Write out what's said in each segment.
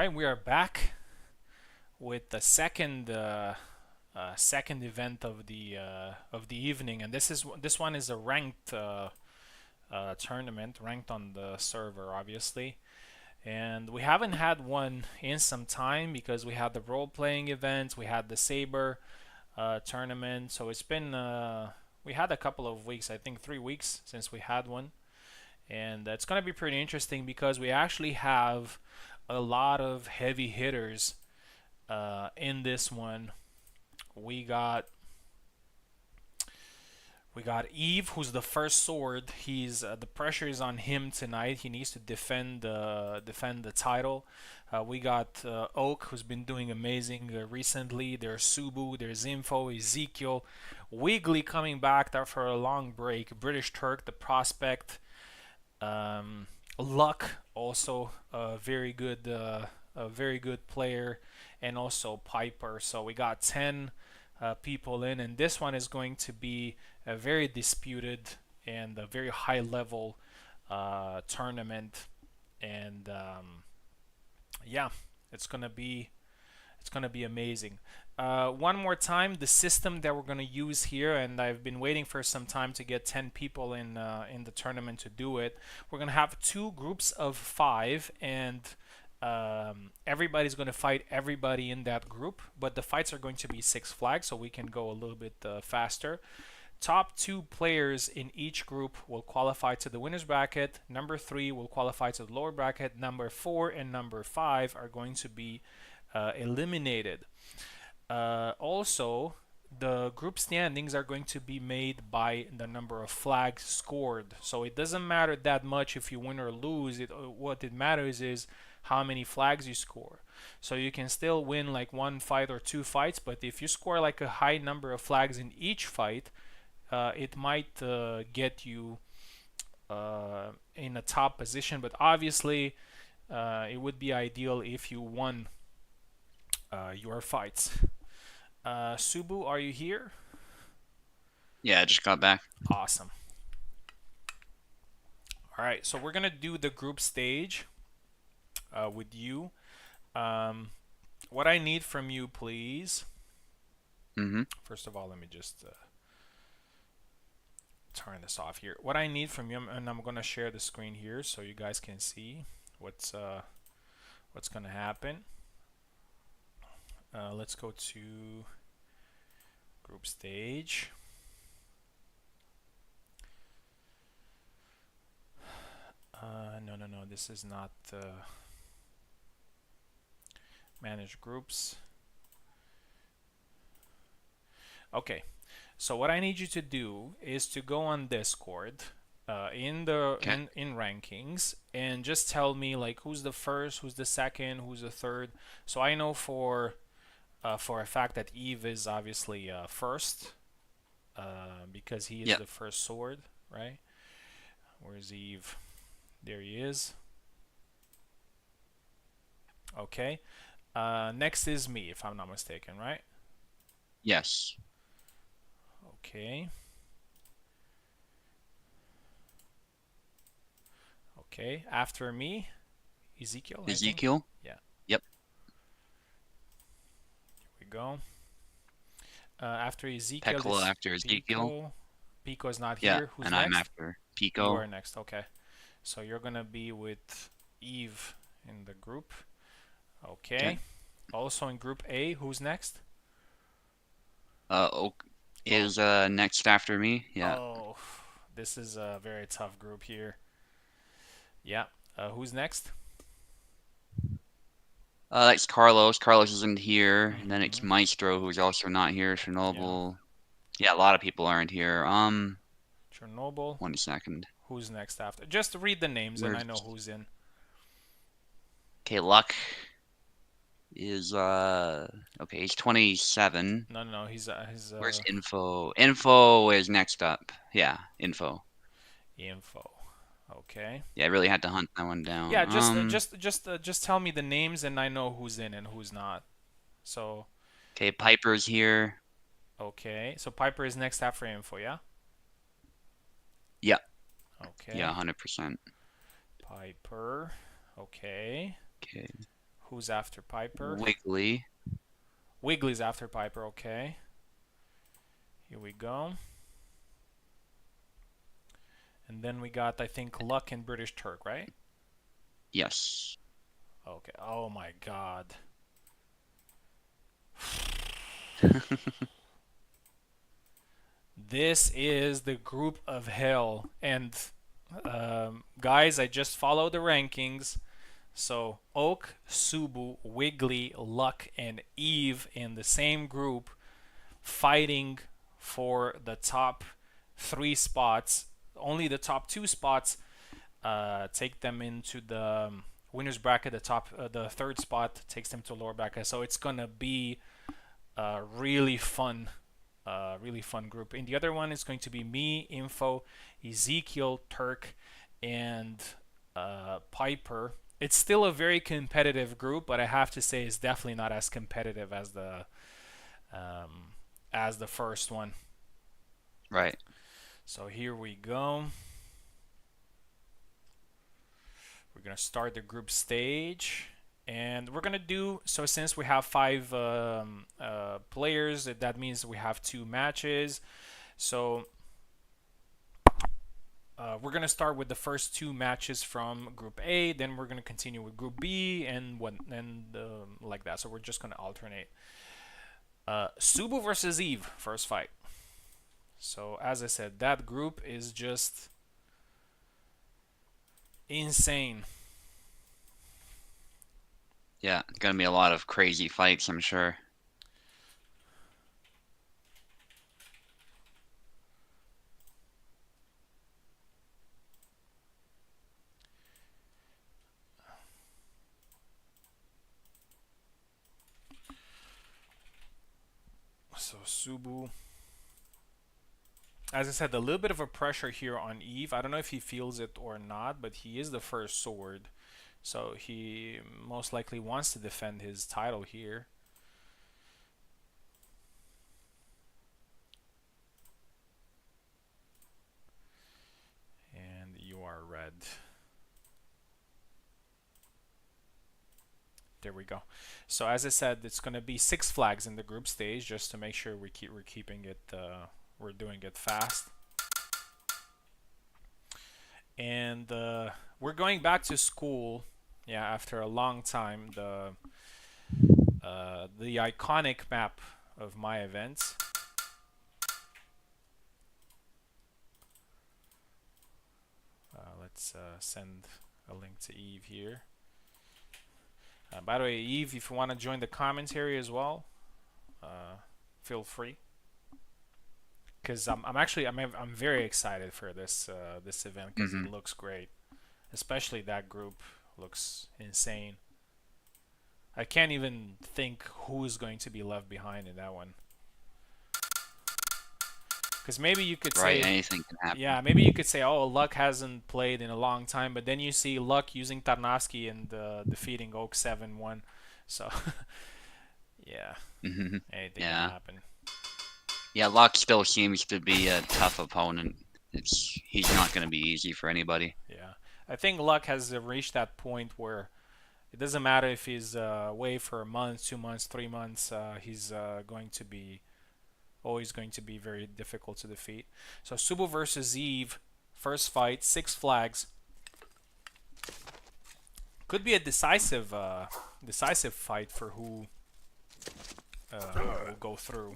right, we are back with the second event of the evening, and this one is a ranked tournament, ranked on the server, obviously. And we haven't had one in some time because we had the role-playing events, we had the Saber tournament, so it's been we had a couple of weeks, I think 3 weeks since we had one, and it's gonna be pretty interesting because we actually have a lot of heavy hitters in this one. We got we got Eve, who's the first sword. He's the pressure is on him tonight. He needs to defend the title. We got Oak, who's been doing amazing recently. There's Subu, there's Info, Ezekiel, Wiggly coming back after a long break. British Turk, the prospect. Luck, also a very good player, and also Piper. So we got 10 people in, and this one is going to be a very disputed and a very high level tournament. And yeah, it's gonna be it's gonna be amazing. One more time, the system that we're gonna use here, and I've been waiting for some time to get 10 people in the tournament to do it. We're gonna have two groups of five, and everybody's going to fight everybody in that group, but the fights are going to be six flags, so we can go a little bit faster. Top two players in each group will qualify to the winner's bracket. Number three will qualify to the lower bracket. Number four and number five are going to be eliminated. Also, the group standings are going to be made by the number of flags scored. So it doesn't matter that much if you win or lose. What it matters is how many flags you score. So you can still win like one fight or two fights, but if you score like a high number of flags in each fight, it might get you in a top position. But obviously, it would be ideal if you won your fights. Subu, are you here? Yeah, I just got back. Awesome. All right, so we're gonna do the group stage with you. Um, what I need from you, please. Mm-hmm. First of all, let me just turn this off here. What I need from you, and I'm gonna share the screen here so you guys can see what's gonna happen. Let's go to group stage. No, this is not manage groups. Okay, so what I need you to do is to go on Discord Okay. in rankings and just tell me like who's the first, who's the second, who's the third. So I know for a fact that Eve is obviously first because he is Yep. the first sword, right? Where's Eve? There he is. Okay. Next is me, if I'm not mistaken, right? Yes. Okay. Okay. After me, Ezekiel, I think. Ezekiel. Yeah. Yep. Here we go. After Ezekiel Pekla is after Ezekiel. Pico. Pico is not Yeah, here. Who's and I'm next? after You Pico. are next. Okay. So you're gonna be with Eve in the group. Okay. Okay. Also in group A, who's next? Oak Oh, is next after me. Yeah. oh, this is a very tough group here. Yeah. Who's next? That's Carlos. Carlos isn't here. And then it's Mm-hmm. Maestro, who's also not here. Yeah. Chernobyl. Yeah, a lot of people aren't here. Chernobyl. 1 second. Who's next after? Just read the names and I Where's know who's in. Okay, Luck is okay, he's 27. No, no, no. He's Where's Info? Info is next up. Yeah, Info. info. Okay. Yeah, I really had to hunt that one Yeah, down. just tell me the names and I know who's in and who's not. So, Okay, Piper's here. okay. So Piper is next after info, yeah? Yeah, yeah, Okay. 100%. Piper. Okay. Okay. Who's after Piper? Wiggly. Wiggly's after Piper, okay. Here we go. And then we got, I think, Luck and British Turk, right? Yes. Okay. Oh my god. This is the group of hell. And guys, I just followed the rankings. So Oak, Subu, Wiggly, Luck, and Eve in the same group fighting for the top 3 spots. Only the top 2 spots take them into the winners bracket. The third spot takes them to lower bracket. So it's gonna be a really fun group. And the other one is going to be me, Info, Ezekiel, Turk, and Piper. It's still a very competitive group, but I have to say it's definitely not as competitive as the first one. Right. So here we go. We're gonna start the group stage, and we're gonna do so. Since we have 5 players, that means we have 2 matches. So we're gonna start with the first 2 matches from Group A. Then we're gonna continue with Group B, and like that. So we're just gonna alternate. Subu versus Eve, first fight. So as I said, that group is just insane. Yeah, it's gonna be a lot of crazy fights, I'm sure. So Subu, as I said, a little bit of a pressure here on Eve. I don't know if he feels it or not, but he is the first sword. So he most likely wants to defend his title here. And you are red. There we go. So as I said, it's going to be 6 flags in the group stage, just to make sure we're keeping it, we're doing it fast. And we're going back to school, yeah, after a long time. The iconic map of my events. Let's send a link to Eve here. By the way, Eve, if you want to join the commentary as well, feel free. Because I'm very excited for this event, because it looks great. Especially that group looks insane. I can't even think who is going to be left behind in that one. Because maybe you could say, anything can happen. yeah, maybe you could say, oh, Luck hasn't played in a long time, but then you see Luck using Tarnavsky and defeating Oak 7-1. So, yeah, anything can happen. Yeah, Luck still seems to be a tough opponent. He's not going to be easy for anybody. Yeah, I think Luck has reached that point where it doesn't matter if he's away for a month, 2 months, 3 months. He's always going to be very difficult to defeat. So Subu versus Eve, first fight, 6 flags. Could be a decisive fight for who will go through.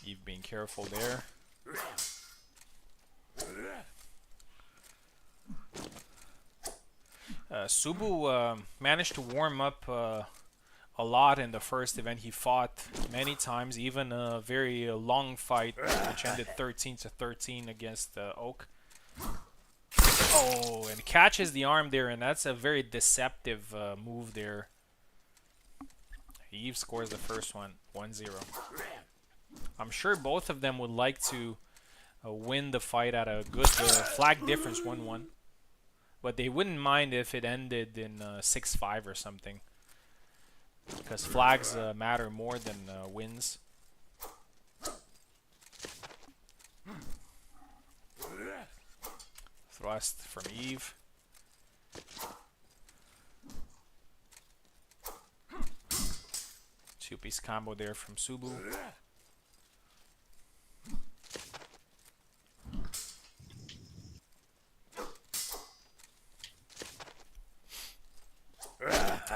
Eve being careful there. Subu managed to warm up a lot in the first event. He fought many times, even a very long fight, which ended 13-13 against Oak. Oh, and catches the arm there, and that's a very deceptive move there. Eve scores the first one, 1-0. I'm sure both of them would like to win the fight at a good flag difference, 1-1. but they wouldn't mind if it ended in 6-5 or something, because flags matter more than wins. Thrust from Eve. Two-piece combo there from Subu.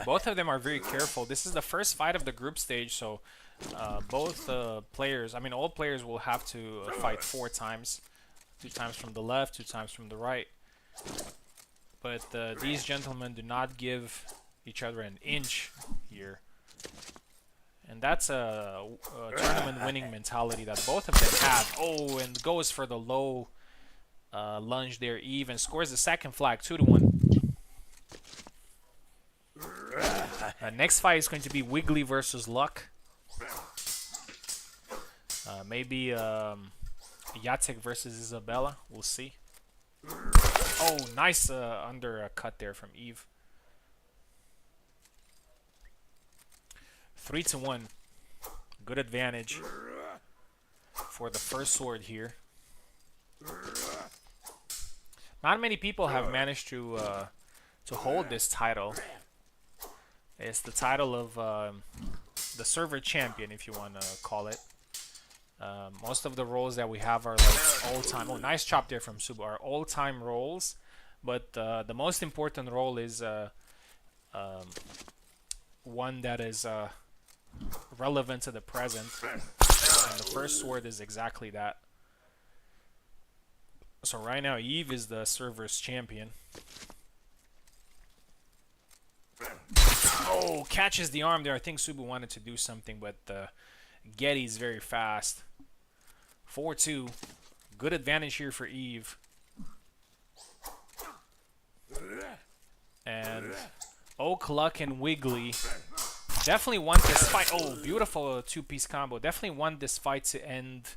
Both of them are very careful. This is the first fight of the group stage, so both players, I mean all players will have to fight 4 times. 2 times from the left, 2 times from the right. But these gentlemen do not give each other an inch here. And that's a tournament winning mentality that both of them have. Oh, and goes for the low lunge there, Eve, and scores the second flag, 2-1. Next fight is going to be Wiggly versus Luck. Maybe Jacek versus Isabella. We'll see. Oh, nice undercut there from Eve. 3-1. Good advantage for the first sword here. Not many people have managed to hold this title. It's the title of the server champion, if you want to call it. Most of the roles that we have are like all-time. Oh, nice chop there from Subu. Are all-time roles, but the most important role is one that is relevant to the present, and the first sword is exactly that. So right now, Eve is the server's champion. Oh, catches the arm there. I think Subu wanted to do something, but Getty's very fast. 4-2. Good advantage here for Eve. And Oak, Luck, and Wiggly definitely want this fight. Oh, beautiful two-piece combo. Definitely want this fight to end.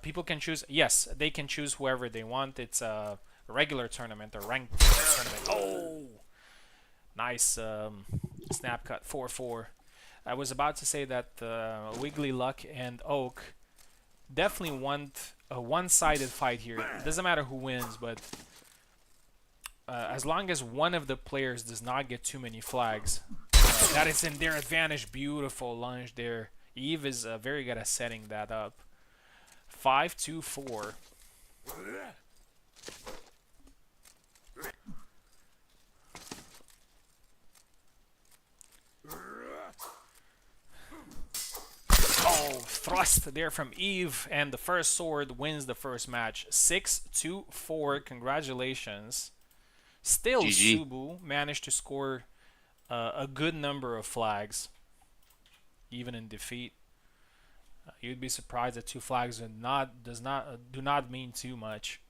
People can choose. Yes, they can choose whoever they want. It's a regular tournament, a ranked tournament. Oh, nice snap cut. 4-4. I was about to say that Wiggly, Luck, and Oak definitely want a one-sided fight here. It doesn't matter who wins, but as long as one of the players does not get too many flags, that is in their advantage. Beautiful lunge there. Eve is very good at setting that up. 5-4. Oh, thrust there from Eve, and the first sword wins the first match. 6-4. Congratulations. Still, GG. Subu managed to score a good number of flags, even in defeat. You'd be surprised that 2 flags do not mean too much.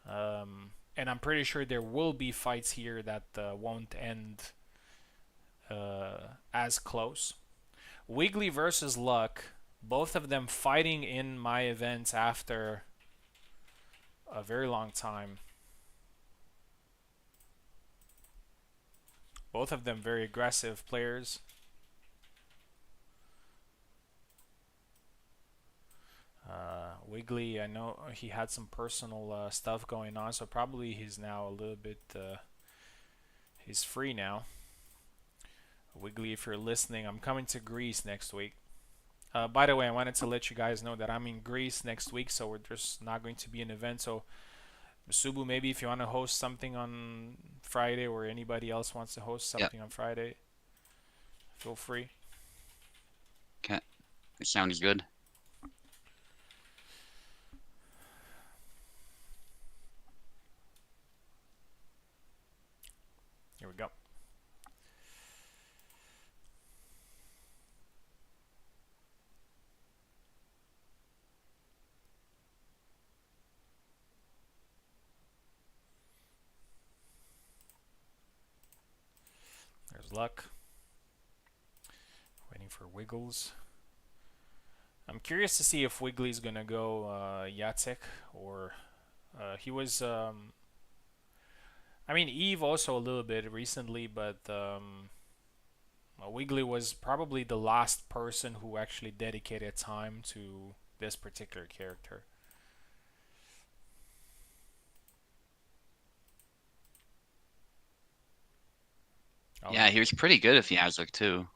And I'm pretty sure there will be fights here that won't end as close. Wiggly versus Luck, both of them fighting in my events after a very long time. Both of them very aggressive players. Wiggly, I know he had some personal stuff going on, so probably he's now a little bit, he's free now. Wiggly, if you're listening, I'm coming to Greece next week. By the way, I wanted to let you guys know that I'm in Greece next week, so there's not going to be an event. So, Subu, maybe if you want to host something on Friday, or anybody else wants to host something on Friday, feel free. Okay, it sounds good. Here we go. There's Luck. Waiting for Wiggles. I'm curious to see if Wiggly's gonna go Jacek, or he was I mean, Eve also a little bit recently, but Wiggly was probably the last person who actually dedicated time to this particular character. Oh, Yeah, he was pretty good if he has like too.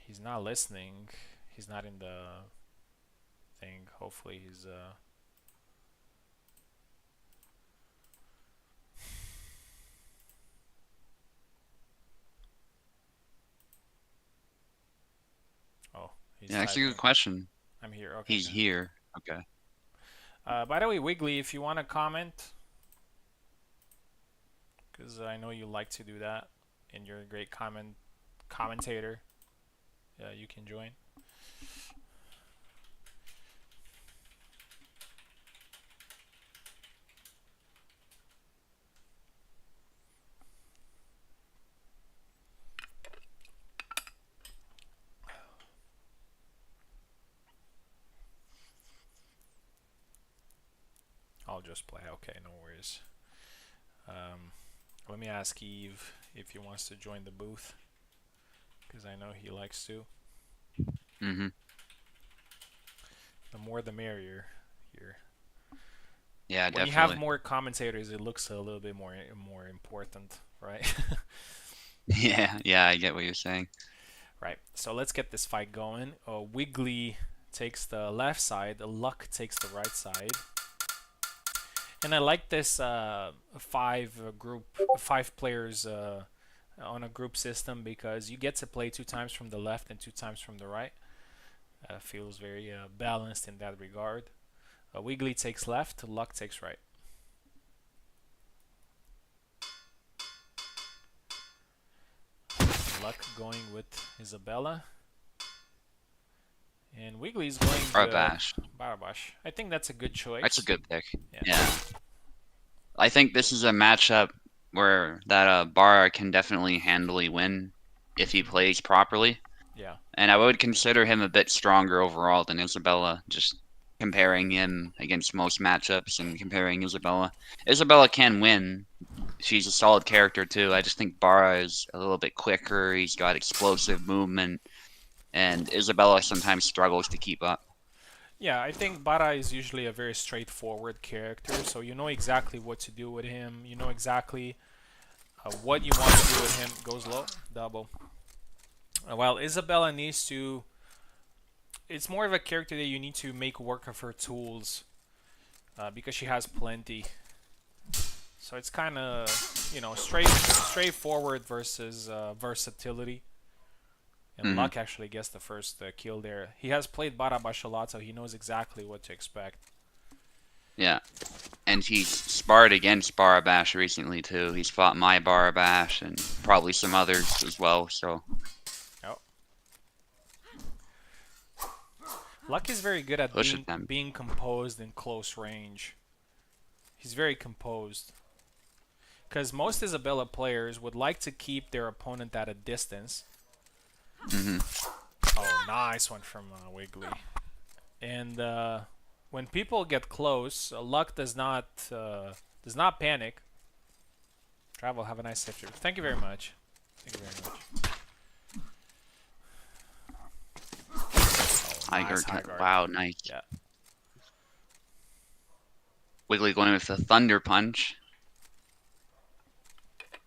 he's not listening. He's not in the thing. Hopefully, he's. Oh, he's Yeah, that's a good typing. question. I'm here. Okay, He's okay. here. Okay. By the way, Wiggly, if you want to comment, because I know you like to do that, and you're a great commentator, you can join. I'll just play. Okay, no worries. Um, Let me ask Eve if he wants to join the booth, because I know he likes to. Mm-hmm. The more the merrier here. Yeah, When you have definitely. more commentators, it looks a little bit more important, right? Yeah, yeah, I get what you're saying. Right. So let's get this fight going. Wiggly takes the left side. Luck takes the right side. And I like this five players on a group system because you get to play 2 times from the left and 2 times from the right. Feels very balanced in that regard. Wiggly takes left, Luck takes right. Luck going with Isabella. And Wiggly's going Bash. Barabash. I think that's a good That's a choice. good pick. Yeah. Yeah. I think this is a matchup where that Bara can definitely handily win if he Hmm. plays properly. Yeah. And I would consider him a bit stronger overall than Isabella, just comparing him against most matchups and comparing Isabella. Isabella can win. She's a solid character too. I just think Bara is a little bit quicker. He's got explosive movement, and Isabella sometimes struggles to keep up. Yeah, I think Bara is usually a very straightforward character, so you know exactly what to do with him. You know exactly what you want to do with him. Goes low, double. While Isabella needs to, it's more of a character that you need to make work of her tools because she has plenty. So it's kind of straightforward versus versatility. And Hmm. Luck actually gets the first kill there. He has played Barabash a lot, so he knows exactly what to expect. Yeah, and he's sparred against Barabash recently too. He's fought my Barabash and probably some others as well. So Oh. Luck is very good at push being attempt. being composed in close range. He's very composed. Because most Isabella players would like to keep their opponent at a distance. Hmm. Oh, nice one from Wiggly. And when people get close, Luck does not panic. Travel, have a nice safety. Thank you very much. Thank you very much. Oh, High nice guard. high guard. Wow, nice. Yeah. Wiggly going with the Thunder Punch,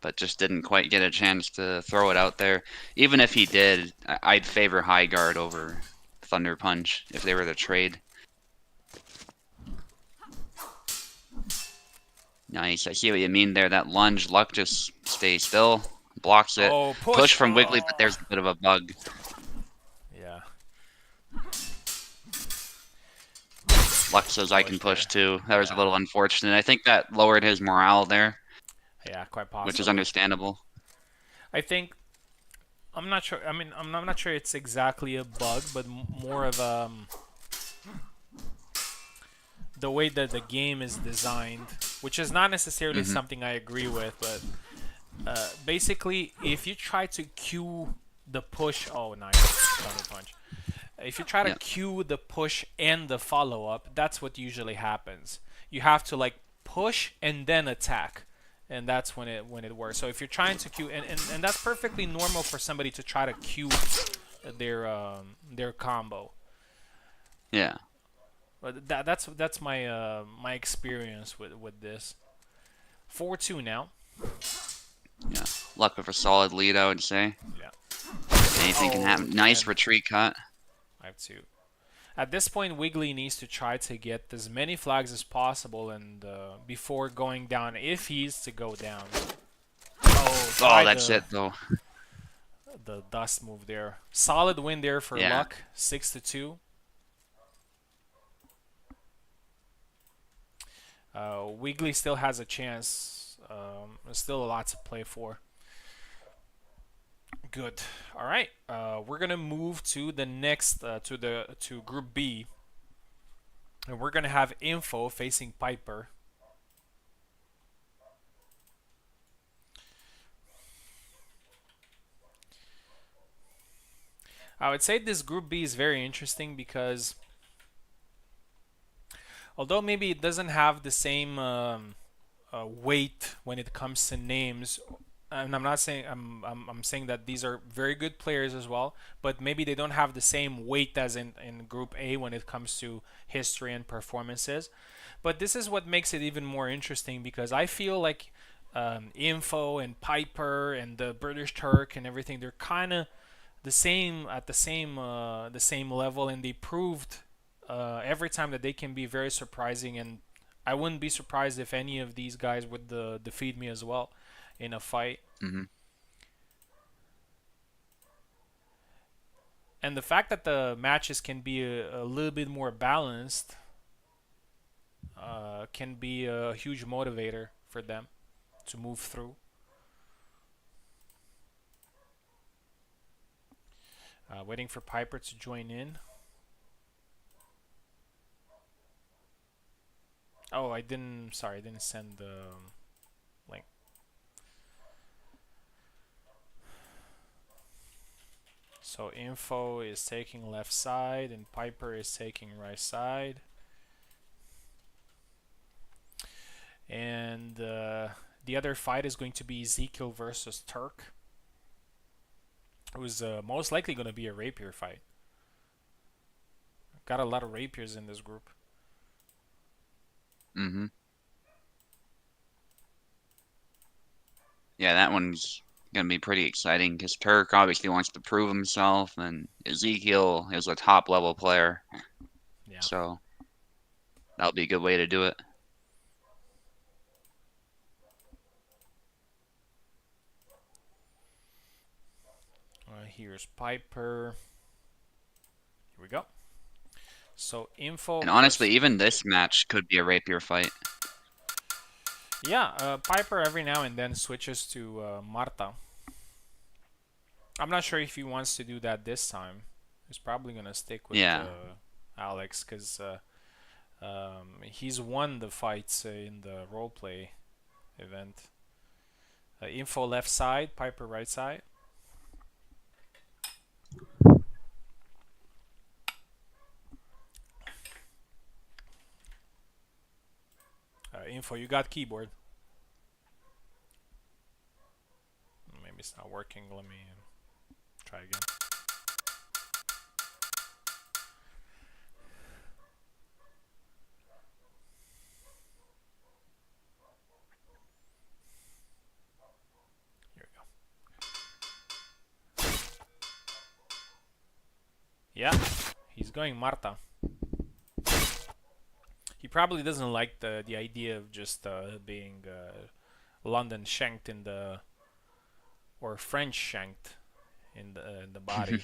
but just didn't quite get a chance to throw it out there. Even if he did, I'd favor High Guard over Thunder Punch if they were to trade. Nice. I see what you mean there. That lunge, Luck just stays still, blocks it. Oh, Push push. from Wiggly, but Oh. there's a bit of a bug. Yeah. Luck says I can Push push there. too. That was a Yeah. little unfortunate. I think that lowered his morale there, Yeah, quite which is possibly. understandable. I think I'm not sure. I mean, I'm not sure it's exactly a bug, but more of the way that the game is designed, which is not necessarily Hmm. something I agree with, but basically, if you try to cue the push, oh nice, Thunder Punch. If you try to Yeah. cue the push and the follow up, that's what usually happens. You have to like push and then attack, and that's when it works. So if you're trying to queue, and that's perfectly normal for somebody to try to queue their combo. Yeah. But that's my my experience with this. 4-2 now. Yeah. Luck of a solid lead, I would say. Yeah. Anything can Oh, happen. Nice retreat cut. 5-2. At this point, Wiggly needs to try to get as many flags as possible, and before going down, if he's to go down. Oh, Oh, that's it though. the dust move there. Solid win there for Yeah. Luck. 6-2. Wiggly still has a chance. There's still a lot to play for. Good. All right. We're gonna move to the next to Group B, and we're gonna have Info facing Piper. I would say this Group B is very interesting because although maybe it doesn't have the same weight when it comes to names, and I'm not saying I'm saying that these are very good players as well, but maybe they don't have the same weight as in Group A when it comes to history and performances. But this is what makes it even more interesting because I feel like Info and Piper and the British Turk and everything, they're kind of the same at the same level, and they proved every time that they can be very surprising. And I wouldn't be surprised if any of these guys would defeat me as well in a fight. Mm-hmm. And the fact that the matches can be a little bit more balanced can be a huge motivator for them to move through. Waiting for Piper to join in. Oh, I didn't. Sorry, I didn't send the link. So Info is taking left side and Piper is taking right side. And the other fight is going to be Ezekiel versus Turk. It was most likely going to be a rapier fight. Got a lot of rapiers in this group. Mm-hmm. Yeah, that one's gonna be pretty exciting because Turk obviously wants to prove himself, and Ezekiel is a top level player. Yeah. So that'll be a good way to do it. Here's Piper. Here we go. So Info. And honestly, even this match could be a rapier fight. Yeah, Piper every now and then switches to Marta. I'm not sure if he wants to do that this time. He's probably gonna stick with Yeah. Alex because he's won the fights in the roleplay event. Info left side, Piper right side. Info, you got keyboard. Maybe it's not working. Let me try again. Here we go. Yeah, he's going Marta. He probably doesn't like the idea of just being London shanked in the or French shanked in the body.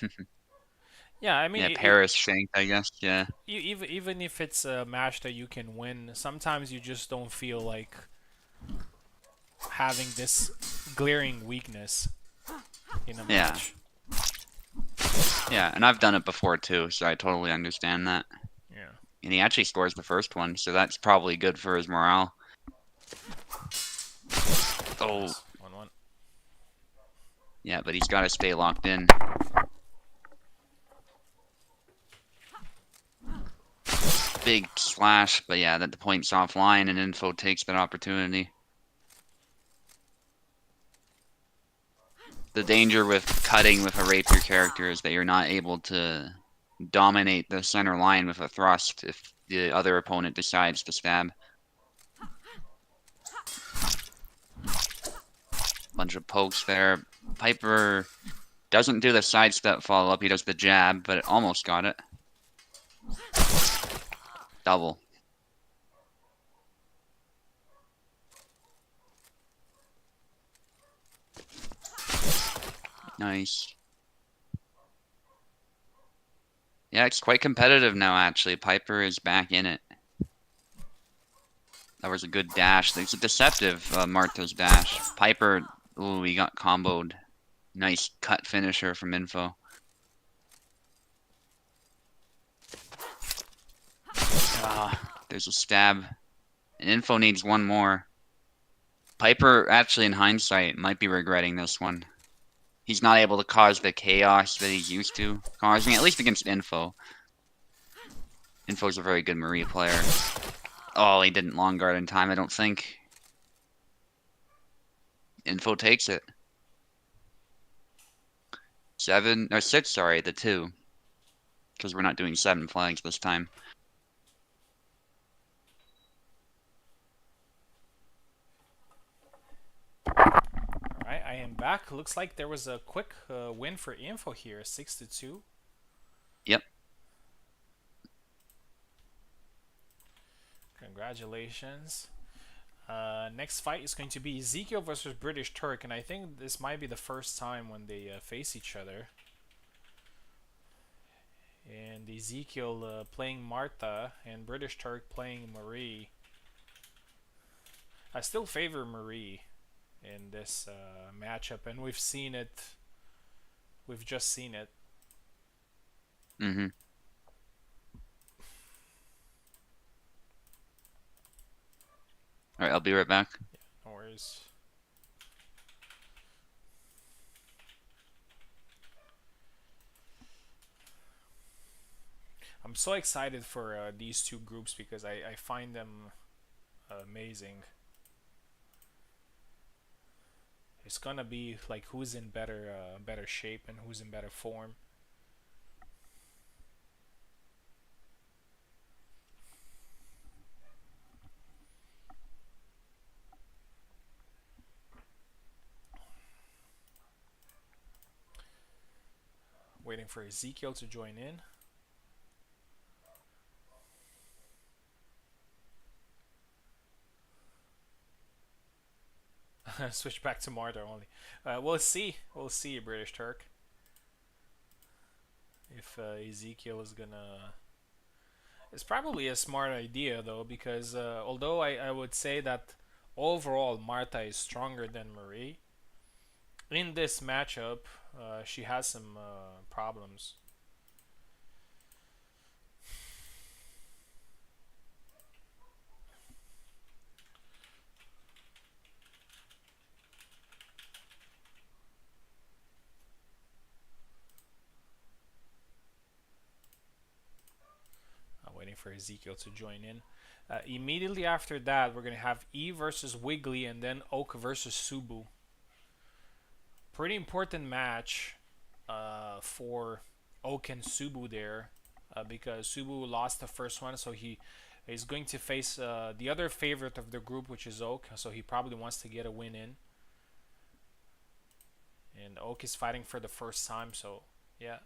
Yeah, I mean, Yeah, Paris shanked, I guess. Yeah. even if it's a match that you can win, sometimes you just don't feel like having this glaring weakness in a Yeah. match. Yeah, and I've done it before too, so I totally understand that. Yeah. And he actually scores the first one, so that's probably good for his morale. Oh. Nice. 1-1. Yeah, but he's got to stay locked in. big slash, but yeah, that the point's offline and Info takes that opportunity. The danger with cutting with a rapier character is that you're not able to dominate the center line with a thrust if the other opponent decides to stab. Bunch of pokes there. Piper doesn't do the sidestep follow-up, he does the jab, but it almost got it. Double. Nice. Yeah, it's quite competitive now, actually. Piper is back in it. That was a good dash. It's a deceptive Marto's dash. Piper, ooh, he got comboed. Nice cut finisher from Info. There's a stab. And Info needs one more. Piper, actually, in hindsight, might be regretting this one. He's not able to cause the chaos that he's used to causing, at least against Info. Info's a very good Marie player. Oh, he didn't long guard in time, I don't think. Info takes it. 7, or 6, sorry, the 2. Because we're not doing 7 flags this time. Alright, I am back. Looks like there was a quick win for Info here, 6-2. Yep. Congratulations. Next fight is going to be Ezekiel versus British Turk, and I think this might be the first time when they face each other. And Ezekiel playing Martha, and British Turk playing Marie. I still favor Marie in this matchup, and we've seen it. We've just seen it. Mm-hmm. Alright, I'll be right back. No worries. I'm so excited for these two groups because I find them amazing. It's gonna be like who's in better shape and who's in better form. Waiting for Ezekiel to join in. Switch back to Marta only. We'll see. We'll see, British Turk. If Ezekiel is gonna. It's probably a smart idea though, because although I would say that overall Marta is stronger than Marie, in this matchup she has some problems. Waiting for Ezekiel to join in. Immediately after that, we're going to have Eve versus Wiggly and then Oak versus Subu. Pretty important match for Oak and Subu there because Subu lost the first one, so he is going to face the other favorite of the group, which is Oak, so he probably wants to get a win in. And Oak is fighting for the first time, so yeah.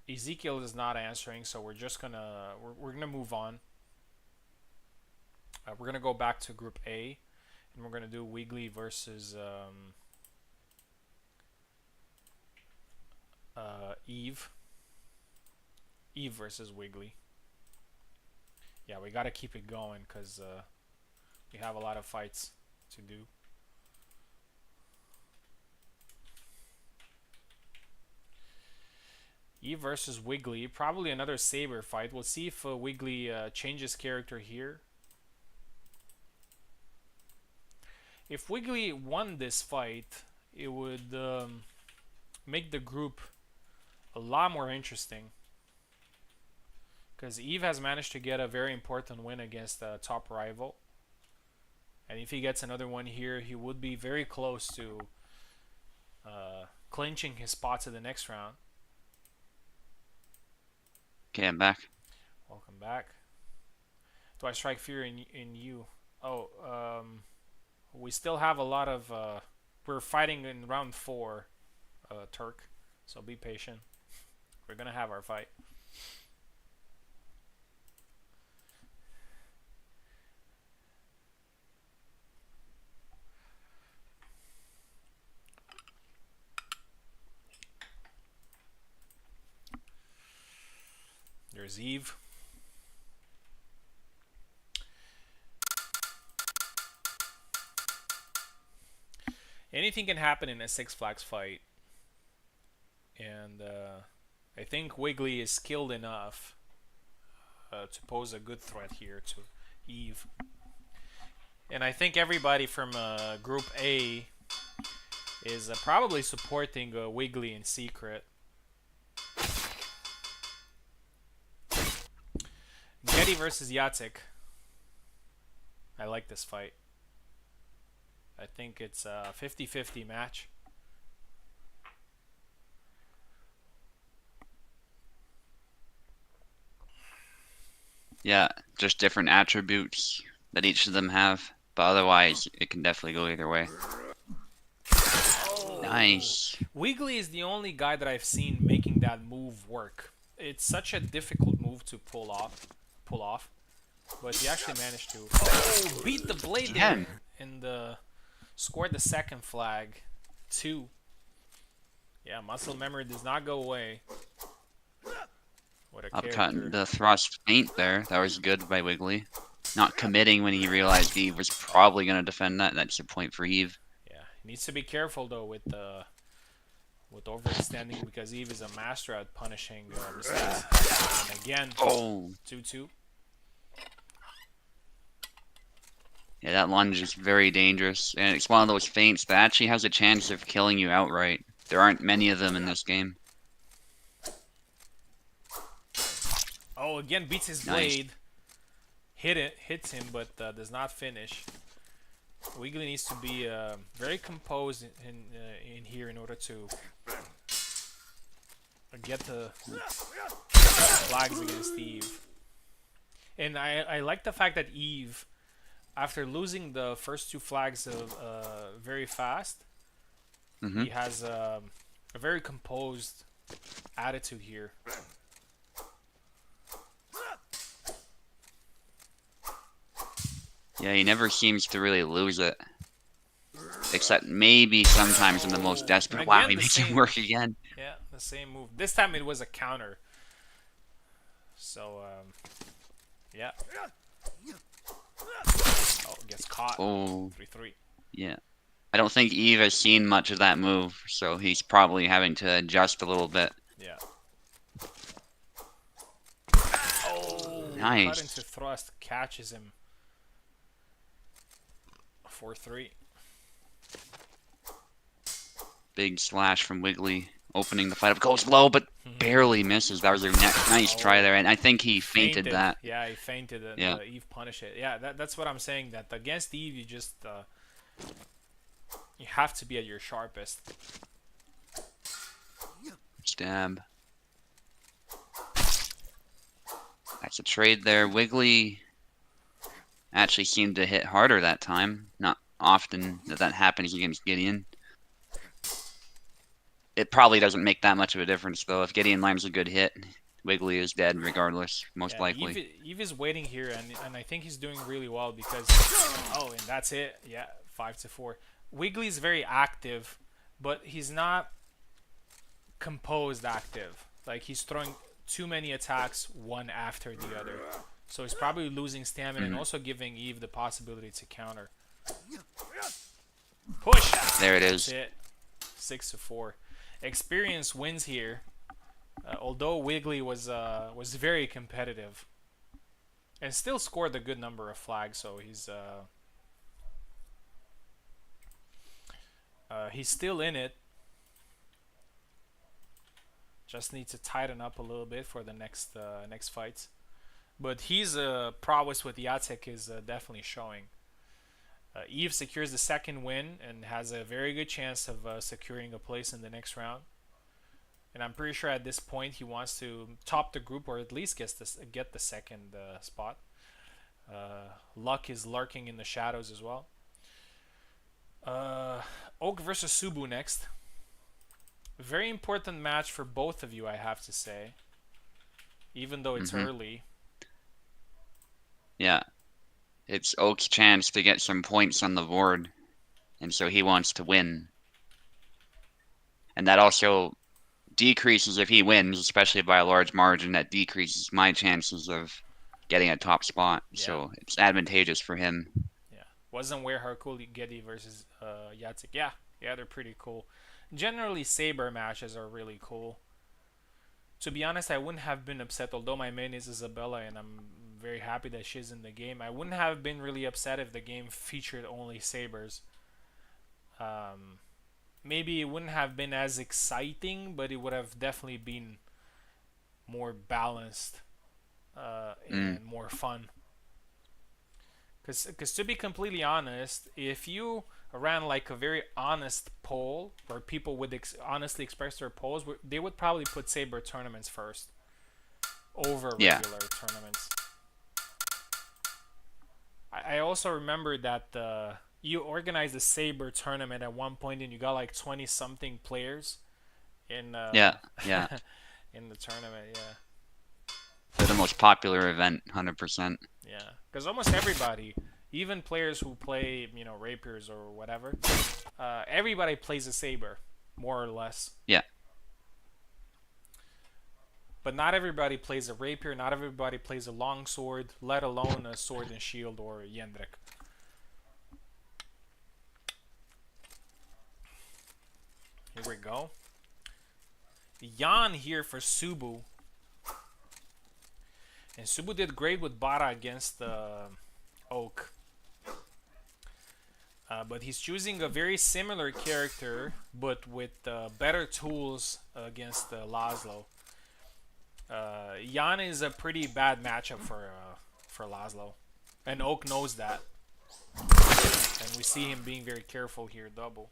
Ezekiel is not answering, so we're just gonna we're gonna move on. We're gonna go back to Group A, and we're gonna do Wiggly versus Eve. Eve versus Wiggly. Yeah, we gotta keep it going because we have a lot of fights to do. Eve versus Wiggly, probably another Saber fight. We'll see if Wiggly changes character here. If Wiggly won this fight, it would make the group a lot more interesting. Because Eve has managed to get a very important win against a top rival. And if he gets another one here, he would be very close to clinching his spot to the next round. Okay, I'm back. Welcome back. Do I strike fear in you? Oh, we still have a lot of. We're fighting in round 4, Turk. So be patient. We're gonna have our fight. There's Eve. Anything can happen in a Six Flags fight. And I think Wiggly is skilled enough to pose a good threat here to Eve. And I think everybody from Group A is probably supporting Wiggly in secret. Getty versus Yatsik. I like this fight. I think it's a 50-50 match. Yeah, just different attributes that each of them have, but otherwise it can definitely go either way. Oh. Nice. Wiggly is the only guy that I've seen making that move work. It's such a difficult move to pull off, but he actually managed to beat the blade there and scored the second flag. 2. Yeah, muscle memory does not go away. What a Upcut the thrust feint there. That was good by Wiggly. Not committing when he realized Eve was probably going to defend that. That's a point for Eve. Yeah, he needs to be careful though with overextending because Eve is a master at punishing mistakes. And again, 2-2. Yeah, that lunge is very dangerous, and it's one of those feints that actually has a chance of killing you outright. There aren't many of them in this game. Oh, again beats his blade. Hits him, but does not finish. Wiggly needs to be very composed in here in order to get the flags against Eve. And I like the fact that Eve, after losing the first 2 flags very fast, he has a very composed attitude here. Yeah, he never seems to really lose it. Except maybe sometimes in the most desperate. Again, wow, he makes it work again. Yeah, the same move. This time it was a counter. So, yeah. Oh, gets caught. Oh. 3-3. Yeah. I don't think Eve has seen much of that move, so he's probably having to adjust a little bit. Yeah. Oh, nice. Cut into thrust, catches him. 4-3. Big slash from Wiggly, opening the fight up. Goes low, but barely misses. That was a nice try there, and I think he fainted that. Yeah, he fainted, and Eve punished it. Yeah, that's what I'm saying. That against Eve, you just you have to be at your sharpest. Stab. That's a trade there. Wiggly actually seemed to hit harder that time. Not often that happens against Gideon. It probably doesn't make that much of a difference, though. If Gideon lands a good hit, Wiggly is dead regardless, most likely. Eve is waiting here, and I think he's doing really well because... Oh, and that's it. Yeah, 5-4. Wiggly's very active, but he's not composed active. Like, he's throwing too many attacks one after the other. So he's probably losing stamina and also giving Eve the possibility to counter. Push! There it is. That's it. 6-4. Experience wins here. Although Wiggly was very competitive and still scored a good number of flags, so he's He's still in it. Just needs to tighten up a little bit for the next fights. But his prowess with Jacek is definitely showing. Eve secures the second win and has a very good chance of securing a place in the next round. And I'm pretty sure at this point he wants to top the group or at least get the second spot. Luck is lurking in the shadows as well. Oak versus Subu next. Very important match for both of you, I have to say. Even though it's early. Yeah. It's Oak's chance to get some points on the board. And so he wants to win. And that also decreases if he wins, especially by a large margin. That decreases my chances of getting a top spot. Yeah. So it's advantageous for him. Yeah. Wasn't where Hercule Getty versus Jacek. Yeah, they're pretty cool. Generally, Saber matches are really cool. To be honest, I wouldn't have been upset, although my main is Isabella and I'm very happy that she's in the game. I wouldn't have been really upset if the game featured only Sabers. Maybe it wouldn't have been as exciting, but it would have definitely been more balanced and more fun. Because to be completely honest, if you ran like a very honest poll where people would honestly express their polls, they would probably put Saber tournaments first over regular tournaments. I also remember that you organized a Saber tournament at one point and you got like 20 something players in in the tournament. Yeah. They're the most popular event, 100%. Yeah, because almost everybody, even players who play, rapiers or whatever, everybody plays a saber, more or less. Yeah. But not everybody plays a rapier, not everybody plays a longsword, let alone a sword and shield or a Yendrik. Here we go. Jan here for Subu. And Subu did great with Bara against Oak. But he's choosing a very similar character, but with better tools against Laszlo. Jan is a pretty bad matchup for Laszlo. And Oak knows that. And we see him being very careful here, double.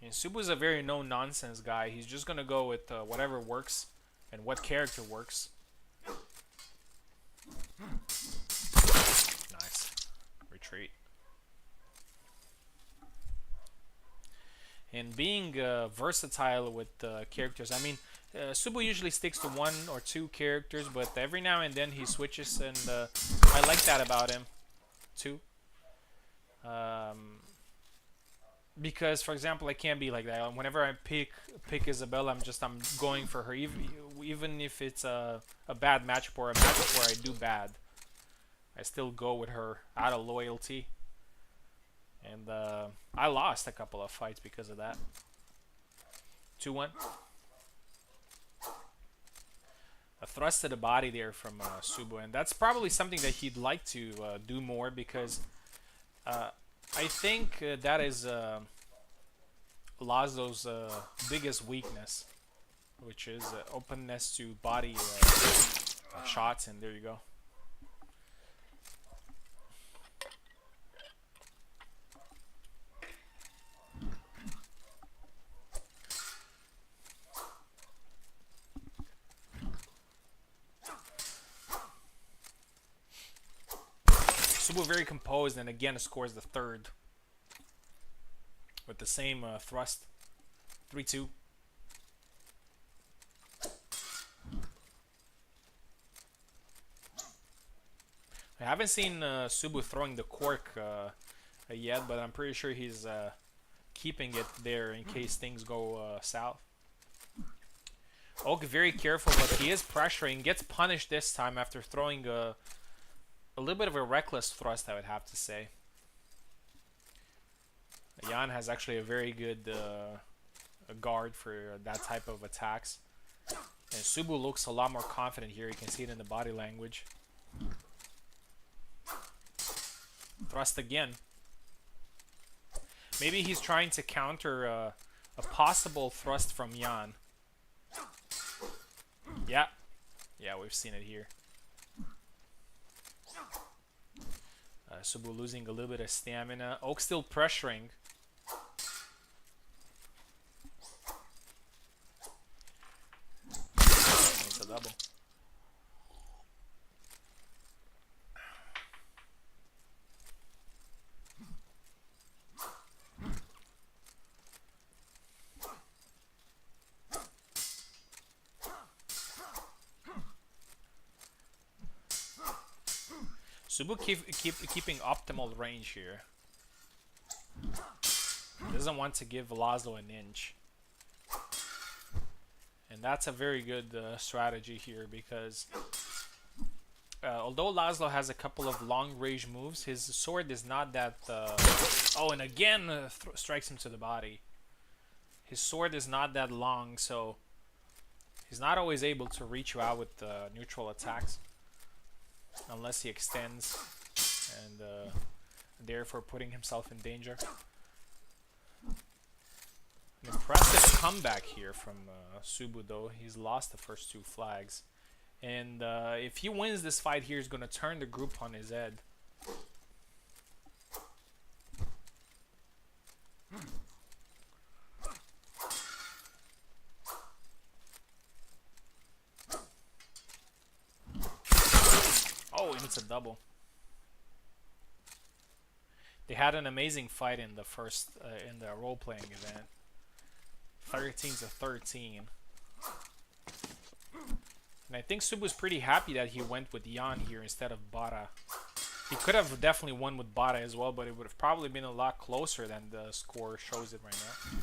And Subu's a very no-nonsense guy. He's just going to go with whatever works. And what character works. Nice. Retreat. And being versatile with characters. I mean, Subu usually sticks to one or two characters, but every now and then he switches, and I like that about him, too. Because, for example, I can't be like that. Whenever I pick Isabella, I'm going for her, even if it's a bad matchup or a matchup where I do bad. I still go with her out of loyalty. And I lost a couple of fights because of that. 2-1. A thrust to the body there from Subu, and that's probably something that he'd like to do more because I think that is Laszlo's biggest weakness, which is openness to body shots, and there you go. Subu very composed and again scores the third with the same thrust. 3-2. I haven't seen Subu throwing the cork yet, but I'm pretty sure he's keeping it there in case things go south. Oak very careful, but he is pressuring. Gets punished this time after throwing a little bit of a reckless thrust, I would have to say. Jan has actually a very good guard for that type of attacks. And Subu looks a lot more confident here. You can see it in the body language. Thrust again. Maybe he's trying to counter a possible thrust from Yan. Yeah, yeah, we've seen it here. Subu losing a little bit of stamina. Oak still pressuring. It's a double. Subu keeping optimal range here. Doesn't want to give Laszlo an inch. And that's a very good strategy here because although Laszlo has a couple of long range moves, his sword is not that... oh, and again strikes him to the body. His sword is not that long, so he's not always able to reach you out with neutral attacks. Unless he extends and therefore putting himself in danger. An impressive comeback here from Subu, though. He's lost the first 2 flags. And if he wins this fight here, he's going to turn the group on his head. Oh, and it's a double. They had an amazing fight in the first in the role-playing event. 13-13. And I think Subu's pretty happy that he went with Yan here instead of Bara. He could have definitely won with Bara as well, but it would have probably been a lot closer than the score shows it right now.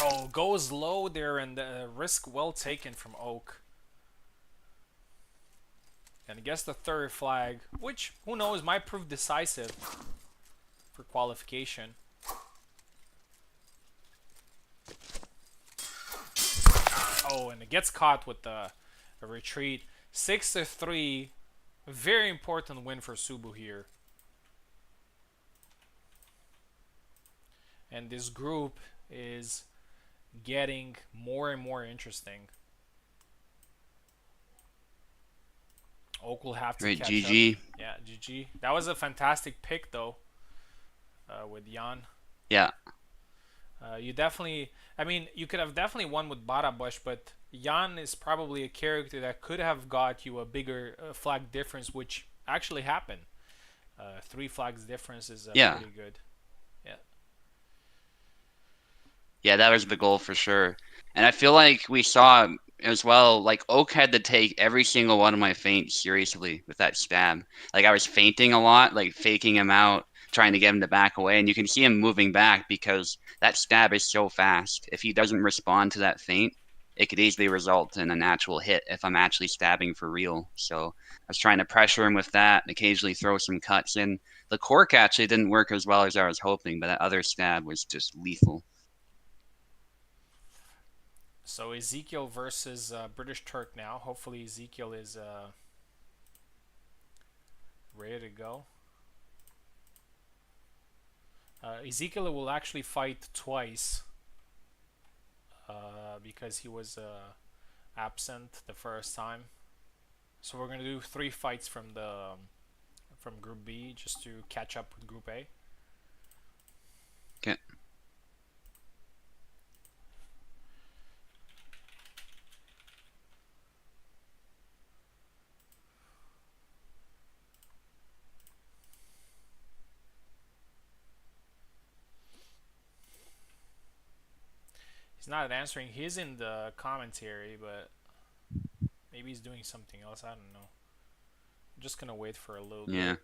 Oh, goes low there, and risk well taken from Oak. And I guess the third flag, which, who knows, might prove decisive for qualification. Oh, and it gets caught with a retreat. 6-3. Very important win for Subu here. And this group is getting more and more interesting. Oak will have to Great, catch GG. up. Yeah, GG. That was a fantastic pick, though, with Yan. Yeah. You definitely... I mean, you could have definitely won with Barabush, but Yan is probably a character that could have got you a bigger flag difference, which actually happened. 3 flags difference is pretty good. Yeah. Yeah, that was the goal for sure. And I feel like we saw as well, like Oak had to take every single one of my feints seriously with that stab. Like I was feinting a lot, like faking him out, trying to get him to back away, and you can see him moving back because that stab is so fast. If he doesn't respond to that feint, it could easily result in an actual hit if I'm actually stabbing for real. So I was trying to pressure him with that, and occasionally throw some cuts in. The cork actually didn't work as well as I was hoping, but that other stab was just lethal. So Ezekiel versus British Turk now. Hopefully Ezekiel is ready to go. Ezekiel will actually fight twice because he was absent the first time. So we're gonna do 3 fights from the from Group B just to catch up with Group A. Okay. He's not answering. He's in the commentary, but maybe he's doing something else. I don't know. I'm just gonna wait for a little Yeah. bit.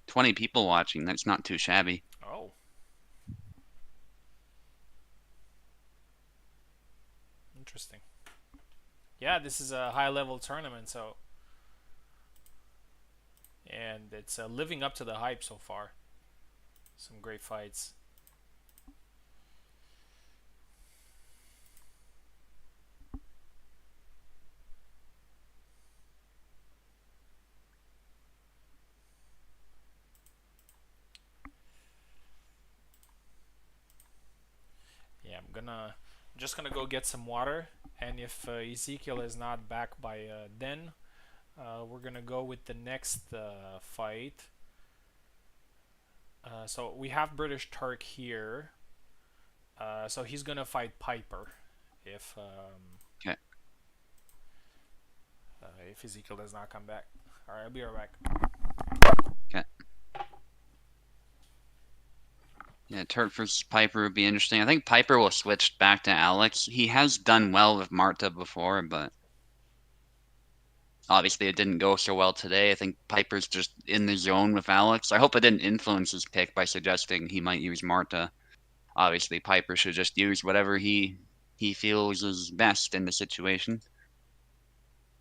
20 people watching. That's not too shabby. Oh. Interesting. Yeah, this is a high-level tournament, so... And it's living up to the hype so far. Some great fights. just gonna go get some water, and if Ezekiel is not back by then, we're gonna go with the next fight. So we have British Turk here. So he's gonna fight Piper Okay. if Ezekiel does not come back. All right, I'll be right back. Okay. Yeah, Turk versus Piper would be interesting. I think Piper will switch back to Alex. He has done well with Marta before, but obviously it didn't go so well today. I think Piper's just in the zone with Alex. I hope it didn't influence his pick by suggesting he might use Marta. Obviously, Piper should just use whatever he feels is best in the situation.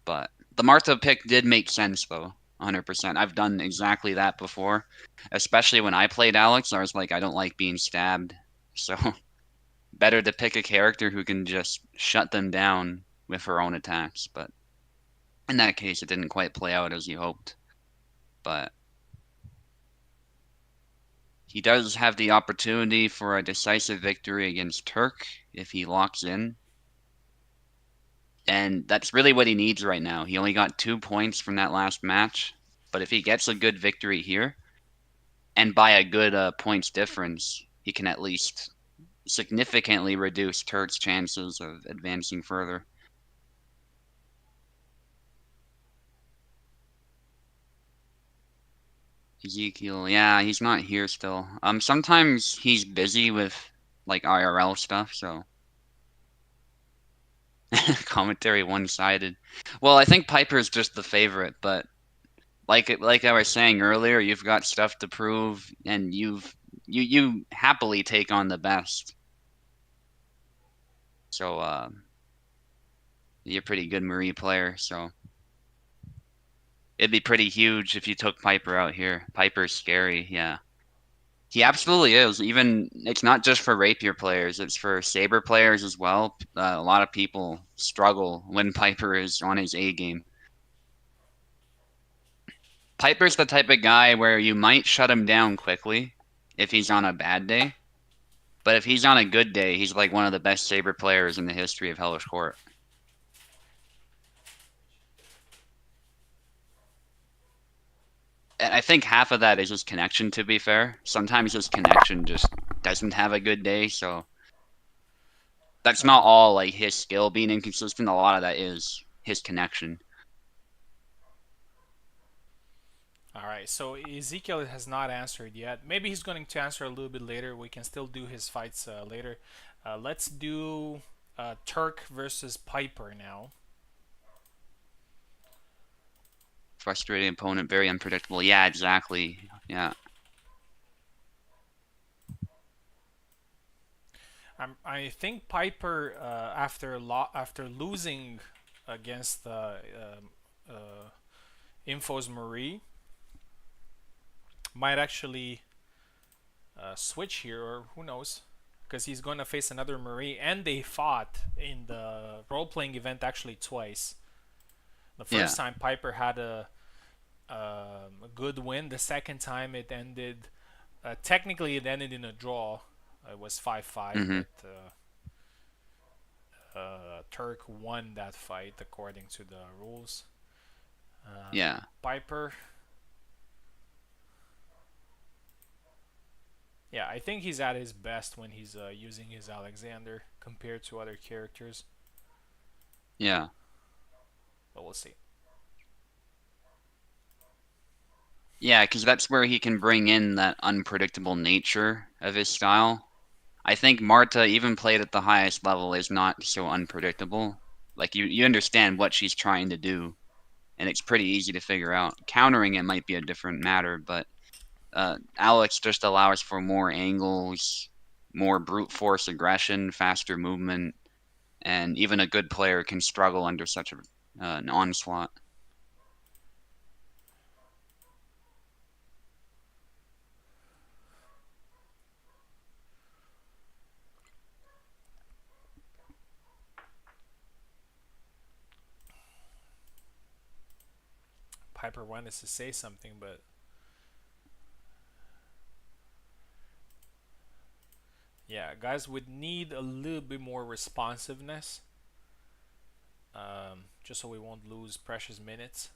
But the Marta pick did make sense though. 100%. I've done exactly that before, especially when I played Alex. I was like, I don't like being stabbed, so better to pick a character who can just shut them down with her own attacks. But in that case, it didn't quite play out as you hoped. But he does have the opportunity for a decisive victory against Turk if he locks in. And that's really what he needs right now. He only got 2 points from that last match. But if he gets a good victory here, and by a good points difference, he can at least significantly reduce Turk's chances of advancing further. Ezekiel, yeah, he's not here still. Sometimes he's busy with like IRL stuff, so commentary one-sided. Well, I think Piper's just the favorite, but like I was saying earlier, you've got stuff to prove, and you happily take on the best. So you're a pretty good Marie player, so it'd be pretty huge if you took Piper out here. Piper's scary, yeah. He absolutely is. Even it's not just for rapier players; it's for saber players as well. A lot of people struggle when Piper is on his A game. Piper's the type of guy where you might shut him down quickly if he's on a bad day, but if he's on a good day, he's like one of the best saber players in the history of Hellish Quart. And I think half of that is his connection, to be fair. Sometimes his connection just doesn't have a good day, so that's not Uh, all like his skill being inconsistent. A lot of that is his connection. all right, so Ezekiel has not answered yet. Maybe he's going to answer a little bit later. We can still do his fights later. Let's do Turk versus Piper now. Frustrating opponent, very unpredictable. Yeah, exactly. Yeah. I think Piper, after losing against Info's Marie, might actually switch here, or who knows, because he's going to face another Marie, and they fought in the role-playing event actually twice. The Yeah. first time Piper had a good win. The second time it ended. Technically, it ended in a draw. It was 5-5, Hmm. but Turk won that fight according to the rules. Yeah. Piper, yeah, I think he's at his best when he's using his Alexander compared to other characters, Yeah. but we'll see. Yeah, because that's where he can bring in that unpredictable nature of his style. I think Marta, even played at the highest level, is not so unpredictable. Like you understand what she's trying to do, and it's pretty easy to figure out. Countering it might be a different matter, but Alex just allows for more angles, more brute force aggression, faster movement, and even a good player can struggle under such an onslaught. Piper wanted to say something, but Yeah, guys would need a little bit more responsiveness, just so we won't lose precious minutes.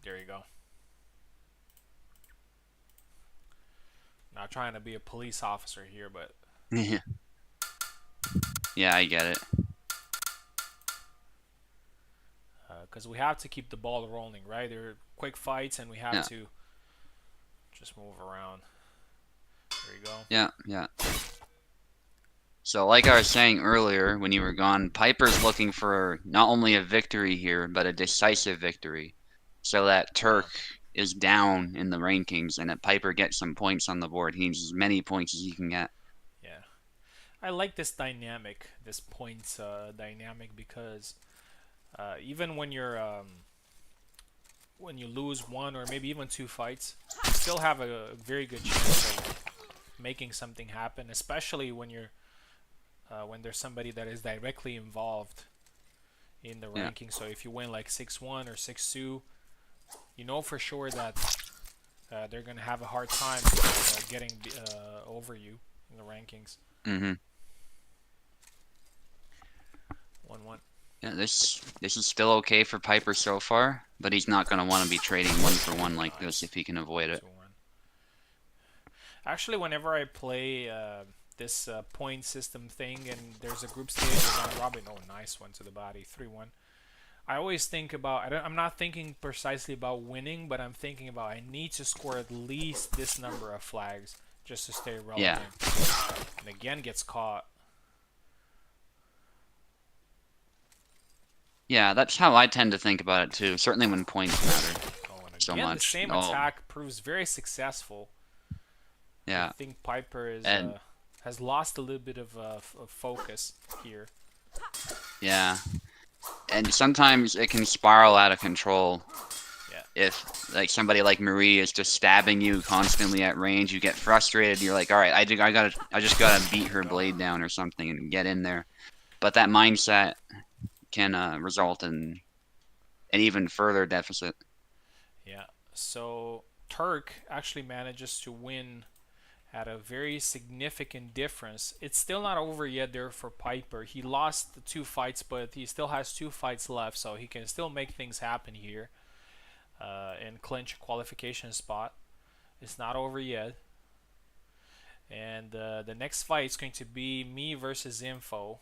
There you go. Not trying to be a police officer here, but Yeah, I get it. because we have to keep the ball rolling, right? There are quick fights, and we have Yeah, to just move around. There you go. yeah, yeah. So, like I was saying earlier when you were gone, Piper's looking for not only a victory here, but a decisive victory, so that Yeah, Turk is down in the rankings and that Piper gets some points on the board. He needs as many points as he can get. yeah. I like this dynamic, this points dynamic, because even when you lose one or maybe even two fights, you still have a very good chance of making something happen, especially when there's somebody that is directly involved in the Yeah. ranking. So if you win like 6-1 or 6-2, you know for sure that they're gonna have a hard time getting over you in the rankings. Mm-hmm. 1-1. Yeah, this is still okay for Piper so far, but he's not gonna want to be trading 1 for 1 like this Nice. if he can avoid it. 2-1. Actually, whenever I play this point system thing and there's a group stage or round robin, oh, nice one to the body, 3-1. I always think about, I'm not thinking precisely about winning, but I'm thinking about I need to score at least this number of flags just to stay Yeah. relevant. And again gets caught. Yeah, that's how I tend to think about it too. Certainly when points matter Oh, and so again the much. same Oh, attack proves very successful. I yeah. think Piper is And has lost a little bit of focus here. yeah. And sometimes it can spiral out of control. Yeah. If like somebody like Marie is just stabbing you constantly at range, you get frustrated. You're like, all right, I just gotta beat her blade down or something and get in there. But that mindset can result in an even further deficit. Yeah. So Turk actually manages to win at a very significant difference. It's still not over yet there for Piper. He lost the two fights, but he still has two fights left, so he can still make things happen here and clinch a qualification spot. It's not over yet. And the next fight is going to be me versus Info.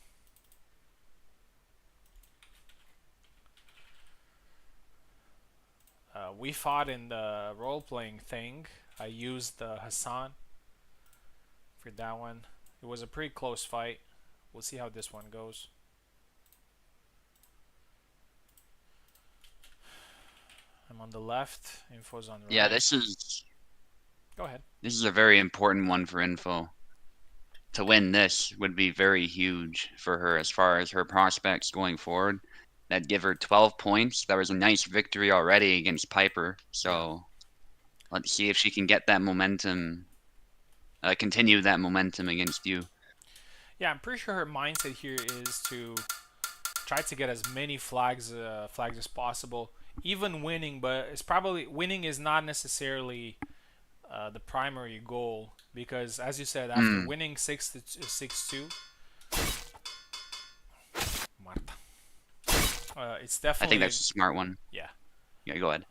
We fought in the role-playing thing. I used Hassan for that one. It was a pretty close fight. We'll see how this one goes. I'm on the left. Info's on the Yeah, right. Go ahead. this is a very important one for Info. To win this would be very huge for her as far as her prospects going forward. That'd give her 12 points. That was a nice victory already against Piper. Yeah. So let's see if she can get that momentum, continue that momentum against you. Yeah, I'm pretty sure her mindset here is to try to get as many flags as possible, even winning. But it's probably winning is not necessarily the primary goal because, as you said, after Mm, winning 6-2, Marta, it's I think definitely that's a smart one. yeah, Yeah, go ahead.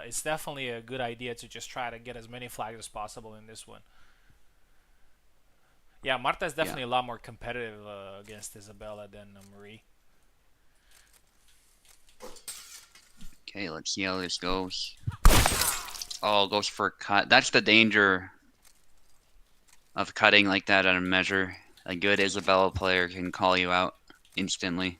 it's definitely a good idea to just try to get as many flags as possible in this one. Yeah, Marta is Yeah. definitely a lot more competitive against Isabella than Marie. Okay, let's see how this goes. Oh, goes for a cut. That's the danger of cutting like that at a measure. A good Isabella player can call you out instantly.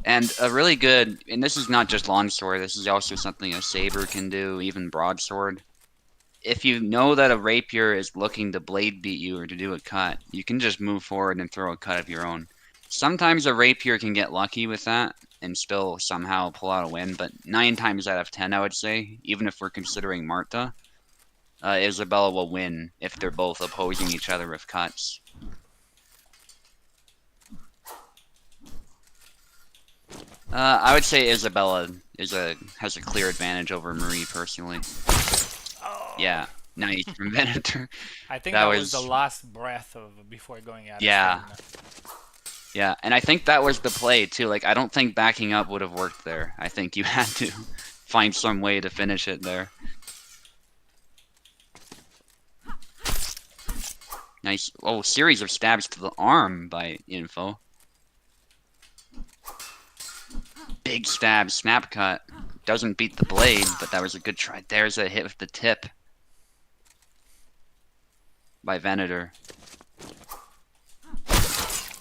And a really good, and this is not just longsword, this is also something a saber can do, even broadsword. If you know that a rapier is looking to blade beat you or to do a cut, you can just move forward and throw a cut of your own. Sometimes a rapier can get lucky with that and still somehow pull out a win, but 9 times out of 10, I would say, even if we're considering Marta, Isabella will win if they're both opposing each other with cuts. I would say Isabella has a clear advantage over Marie personally. Oh, Yeah, Nice from Venator. I think That that was the was, last breath of before going out of yeah, stamina. yeah. And I think that was the play too. Like, I don't think backing up would have worked there. I think you had to find some way to finish it there. Nice. Oh, series of stabs to the arm by Info. Big stab, snap cut. Doesn't beat the blade, but that was a good try. There's a hit with the tip by Venator.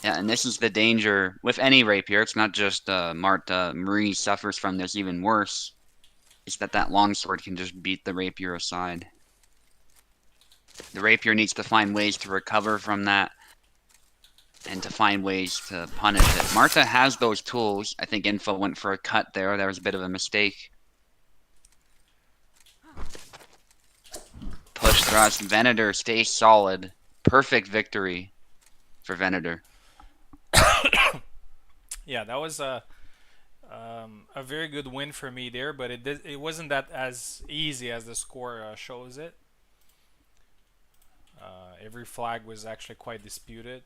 Yeah, and this is the danger with any rapier. It's not just Marta. Marie suffers from this even worse. Is that longsword can just beat the rapier aside. The rapier needs to find ways to recover from that and to find ways to punish it. Marta has those tools. I think Info went for a cut there. There was a bit of a mistake. Push thrust. Venator stays solid. Perfect victory for Venator. Yeah, that was a very good win for me there, but it wasn't that as easy as the score shows it. Every flag was actually quite disputed.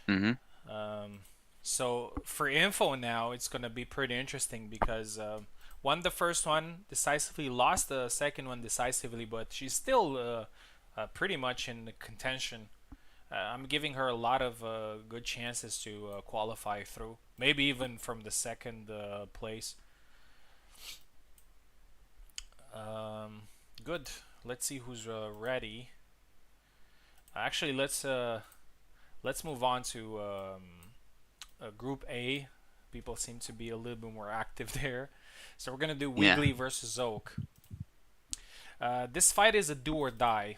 Mm-hmm. Um, so for Info now, it's gonna be pretty interesting because won the first one decisively, lost the second one decisively, but she's still pretty much in the contention. I'm giving her a lot of good chances to qualify through, maybe even from the second place. Um, Good. Let's see who's ready. Actually, let's move on to Group A. People seem to be a little bit more active there. So we're gonna do Yeah. Wiggly versus Oak. This fight is a do or die.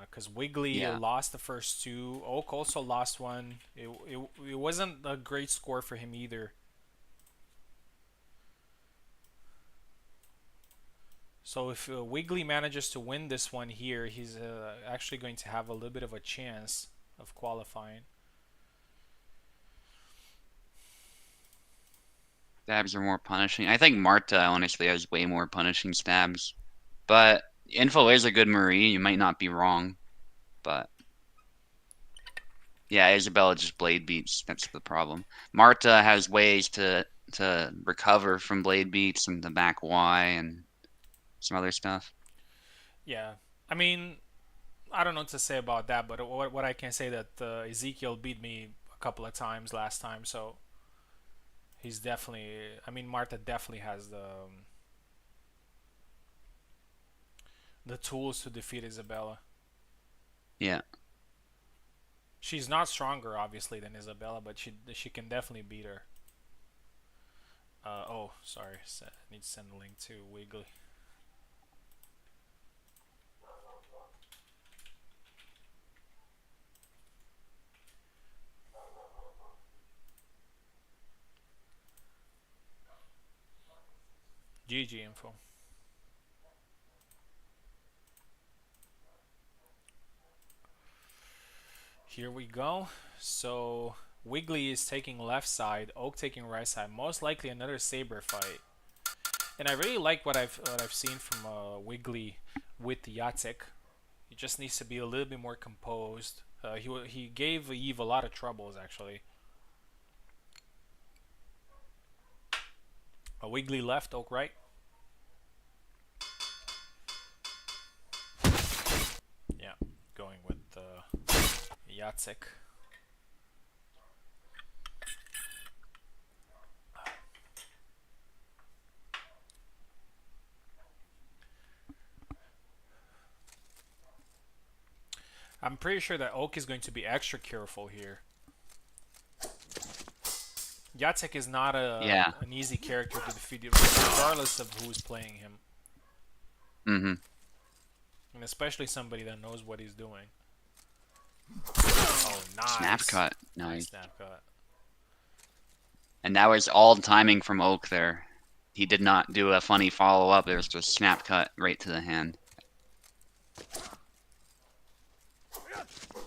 Because Wiggly Yeah. lost the first two. Oak also lost one. It wasn't a great score for him either. So if Wiggly manages to win this one here, he's actually going to have a little bit of a chance of qualifying. Stabs are more punishing. I think Marta honestly has way more punishing stabs. But Info is a good Marie. You might not be wrong. But yeah, Isabella just blade beats. That's the problem. Marta has ways to recover from blade beats and the back Y and some other stuff. Yeah, I mean, I don't know what to say about that, but what I can say that Ezekiel beat me a couple of times last time, so he's definitely. I mean, Marta definitely has the tools to defeat Isabella. Yeah. She's not stronger, obviously, than Isabella, but she can definitely beat her. Oh, sorry. I need to send a link to Wiggly. GG info. Here we go. So Wiggly is taking left side, Oak taking right side. Most likely another saber fight. And I really like what I've seen from Wiggly with Yatsik. He just needs to be a little bit more composed. He gave Eve a lot of troubles actually. A Wiggly left, Oak right. Yeah, going with Yatsik. I'm pretty sure that Oak is going to be extra careful here. Yatsik is not Yeah. an easy character to defeat, regardless of who's playing him, Mm-hmm. and especially somebody that knows what he's doing. Oh, Snap nice, cut. nice Nice. snap cut. And that was all timing from Oak there. He did not do a funny follow-up. It was just snap cut right to the hand.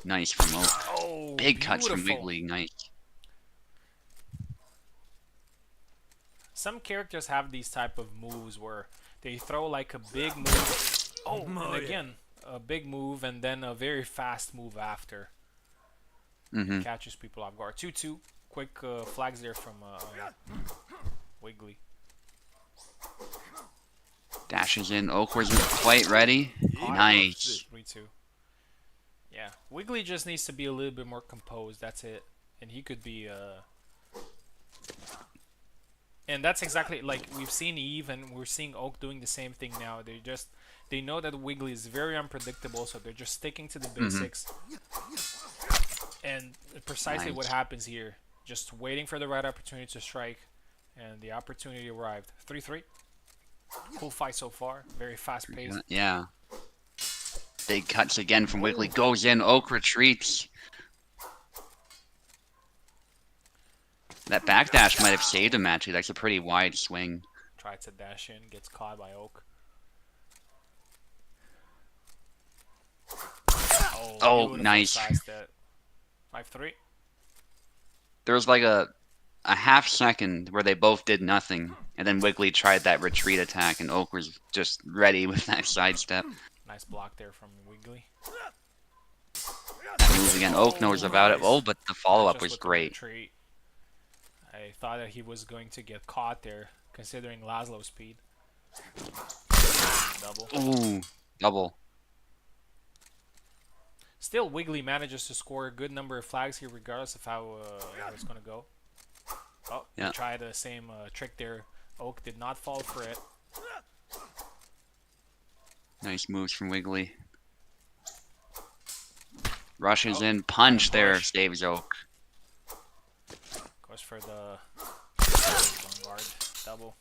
Nice from Oak. Oh, Big cuts from beautiful. Wiggly. Nice. some characters have these type of moves where they throw like a big move. Oh, and again, a big move and then a very fast move after. It catches people off guard. 2-2. Quick flags there from Wiggly. Dashes in. Oak wasn't quite ready. Nice. 3-2. Yeah, Wiggly just needs to be a little bit more composed. That's it. And he could be and that's exactly like we've seen Eve and we're seeing Oak doing the same thing now. They know that Wiggly is very unpredictable, so they're just sticking to the basics. And precisely what happens here. Just waiting for the right opportunity to strike, and the opportunity arrived. 3-3. Cool fight so far. Very fast paced. Yeah. Big cuts again from Wiggly. Goes in. Oak retreats. That backdash might have saved him, actually. That's a pretty wide swing. Tried to dash in. Gets caught by Oak. Oh, nice. 5-3. There was like a half second where they both did nothing, and then Wiggly tried that retreat attack, and Oak was just ready with that sidestep. Nice block there from Wiggly. That move again. Oak knows about it. Oh, but the follow-up was great. I thought that he was going to get caught there, considering Laszlo's speed. Double. Ooh, double. Still, Wiggly manages to score a good number of flags here, regardless of how it's going to go. Oh, yeah. He tried the same trick there. Oak did not fall for it. Nice moves from Wiggly. Rushes in, punch there, saves Oak. Goes for the vanguard double.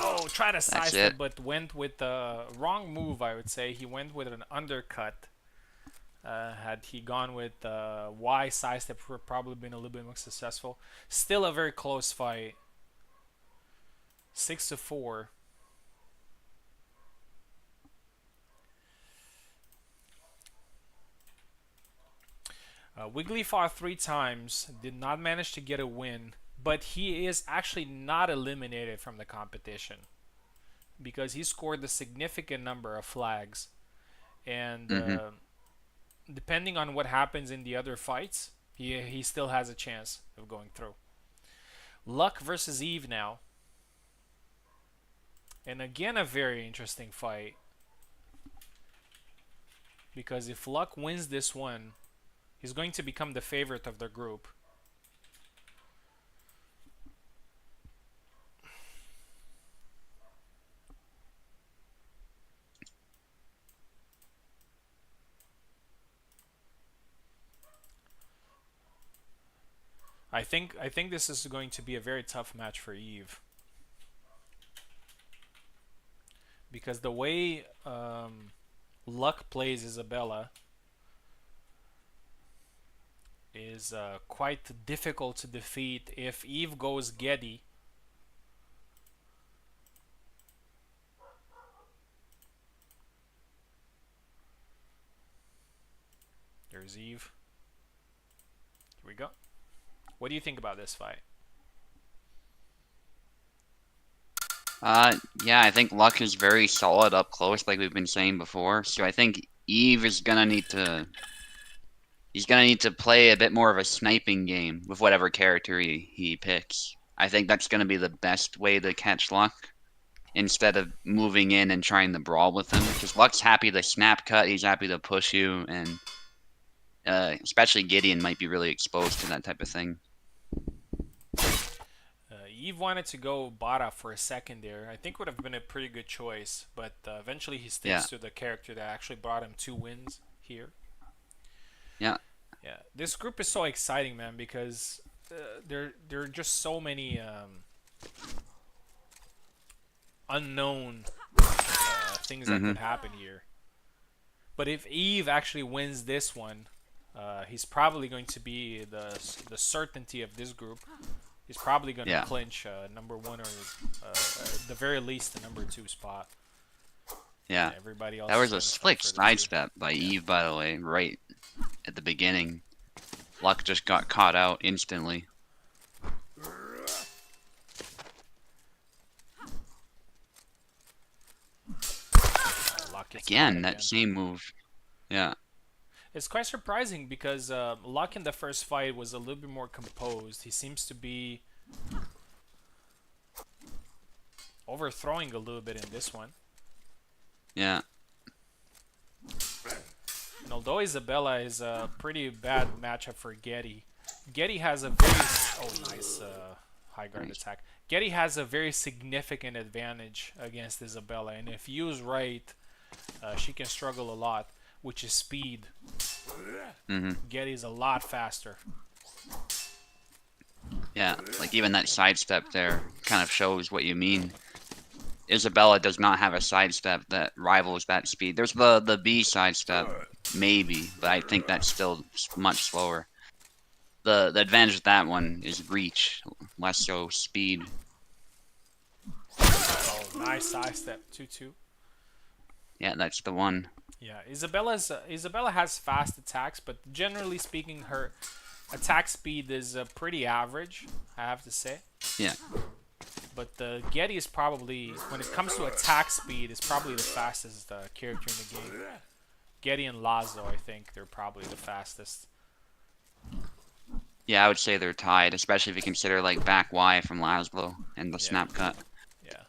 Oh, try to sidestep, but went with the wrong move, I would say. He went with an undercut. Had he gone with Y sidestep, would have probably been a little bit more successful. Still a very close fight. 6-4. Wiggly fought 3 times, did not manage to get a win, but he is actually not eliminated from the competition because he scored a significant number of flags, and depending on what happens in the other fights, he still has a chance of going through. Luck versus Eve now, and again a very interesting fight because if Luck wins this one, he's going to become the favorite of the group. I think this is going to be a very tough match for Eve. Because the way Luck plays Isabella is quite difficult to defeat. If Eve goes Getty, there's Eve. Here we go. What do you think about this fight? Yeah, I think Luck is very solid up close, like we've been saying before. So I think Eve is gonna need to. He's gonna need to play a bit more of a sniping game with whatever character he picks. I think that's gonna be the best way to catch Luck, instead of moving in and trying to brawl with him. Because Luck's happy to snap cut, he's happy to push you, and especially Gideon might be really exposed to that type of thing. Eve wanted to go Bada for a second there. I think would have been a pretty good choice, but eventually he sticks to the character that actually brought him 2 wins here. Yeah. Yeah. This group is so exciting, man, because there are just so many unknown things that could happen here. But if Eve actually wins this one, he's probably going to be the certainty of this group. He's probably going to clinch number 1 or at the very least the number 2 spot. Yeah. Everybody else. That was a slick sidestep by Eve, by the way. Right at the beginning. Luck just got caught out instantly. Luck gets caught Again, again. that same move. Yeah. It's quite surprising because Luck in the first fight was a little bit more composed. He seems to be overthrowing a little bit in this one. Yeah. And although Isabella is a pretty bad matchup for Getty, Getty has a very nice high guard Nice. attack. Getty has a very significant advantage against Isabella, and if used right, she can struggle a lot, which is speed. Mhm. Getty's a lot faster. Yeah, like even that sidestep there kind of shows what you mean. Isabella does not have a sidestep that rivals that speed. There's the B sidestep, maybe, but I think that's still much slower. The advantage of that one is reach, less so speed. Oh, nice side step, 2-2. Yeah, that's the one. Yeah, Isabella has fast attacks, but generally speaking, her attack speed is pretty average, I have to say. Yeah. But Getty is probably, when it comes to attack speed, is probably the fastest character in the game. Getty and Lazo, I think, they're probably the fastest. Yeah, I would say they're tied, especially if you consider like back Y from Laszlo and the Yeah. snap cut. Yeah.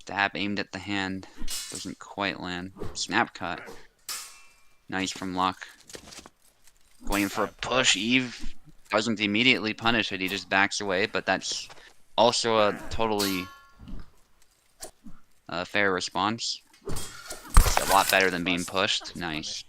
Stab aimed at the hand. Doesn't quite land. Snap cut. Nice from Luck. Going for a push. Eve doesn't immediately punish it. He just backs away, but that's also a totally fair response. It's a lot better than being pushed. Nice.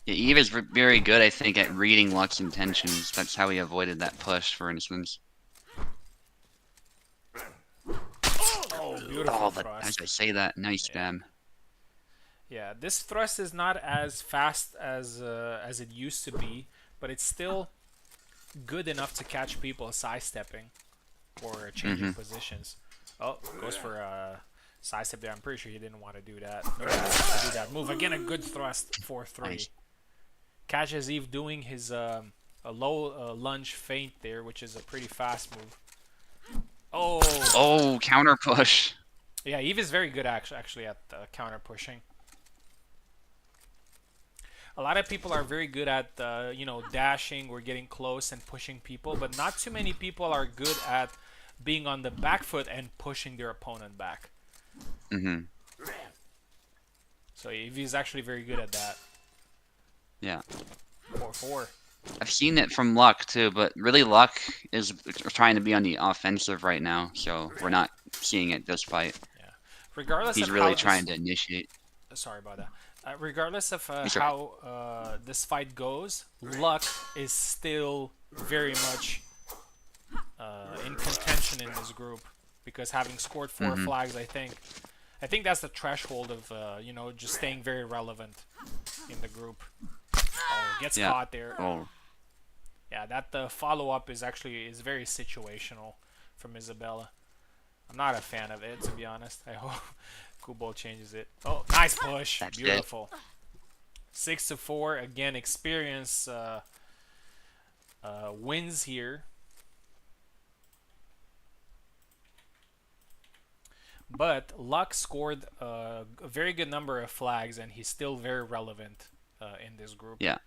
Yeah, Eve is very good, I think, at reading Luck's intentions. That's how he avoided that push, for instance. Oh, beautiful But thrust. as I say that, nice stab. Yeah, this thrust is not as fast as it used to be, but it's still good enough to catch people sidestepping or changing positions. Oh, goes for a sidestep there. I'm pretty sure he didn't want to do that. No, he didn't want to do that move. Again, a good thrust, 4-3. Nice. Catches Eve doing his a low lunge feint there, which is a pretty fast move. Oh! Oh, counter push. Yeah, Eve is very good actually at counter pushing. A lot of people are very good at dashing or getting close and pushing people, but not too many people are good at being on the back foot and pushing their opponent back. So Eve is actually very good at that. Yeah. 4-4. I've seen it from Luck too, but really Luck is trying to be on the offensive right now, so we're not seeing it this fight. Yeah. Regardless He's of really how trying to initiate. sorry about that. Regardless of It's okay. how this fight goes, Luck is still very much in contention in this group because having scored 4 flags, I think that's the threshold of just staying very relevant in the group. Oh, gets caught there. Oh. Yeah, that follow-up is very situational from Isabella. I'm not a fan of it, to be honest. I hope Kubo changes it. Oh, nice push. That's Beautiful. 6-4. Again, experience wins here. But Luck scored a very good number of flags, and he's still very relevant in this group. Yeah.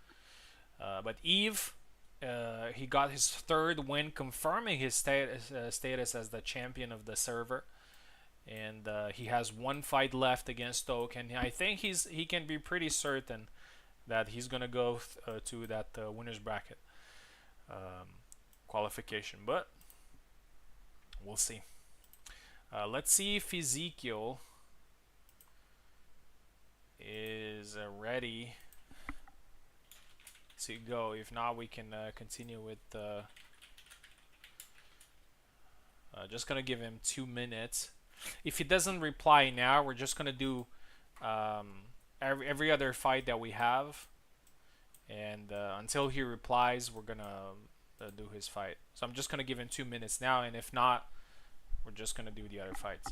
But Eve, he got his 3rd win, confirming his status as the champion of the server. And he has 1 fight left against Stoke, and I think he can be pretty certain that he's gonna go to that winners bracket qualification. But we'll see. Let's see if Ezekiel is ready to go. If not, we can continue with just gonna give him 2 minutes. If he doesn't reply now, we're just gonna do every other fight that we have, And until he replies, we're gonna do his fight. So I'm just gonna give him 2 minutes now, and if not, we're just gonna do the other fights.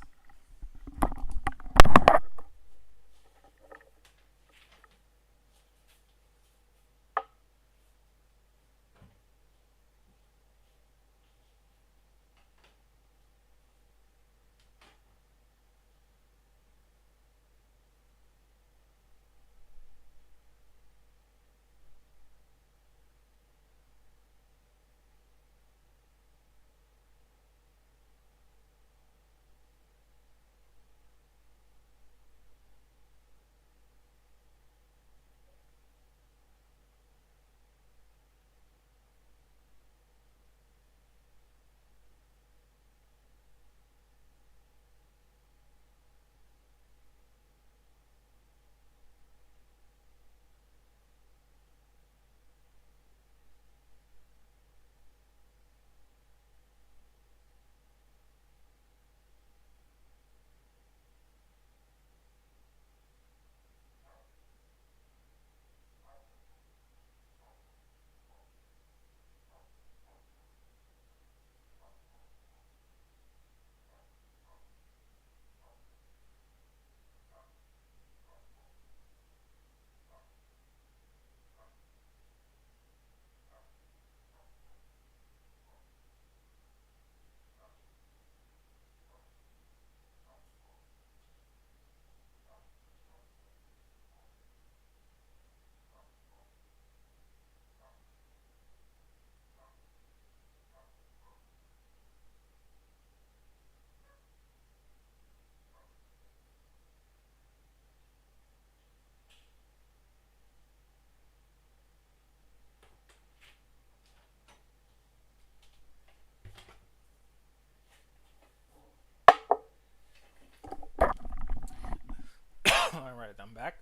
All right, I'm back.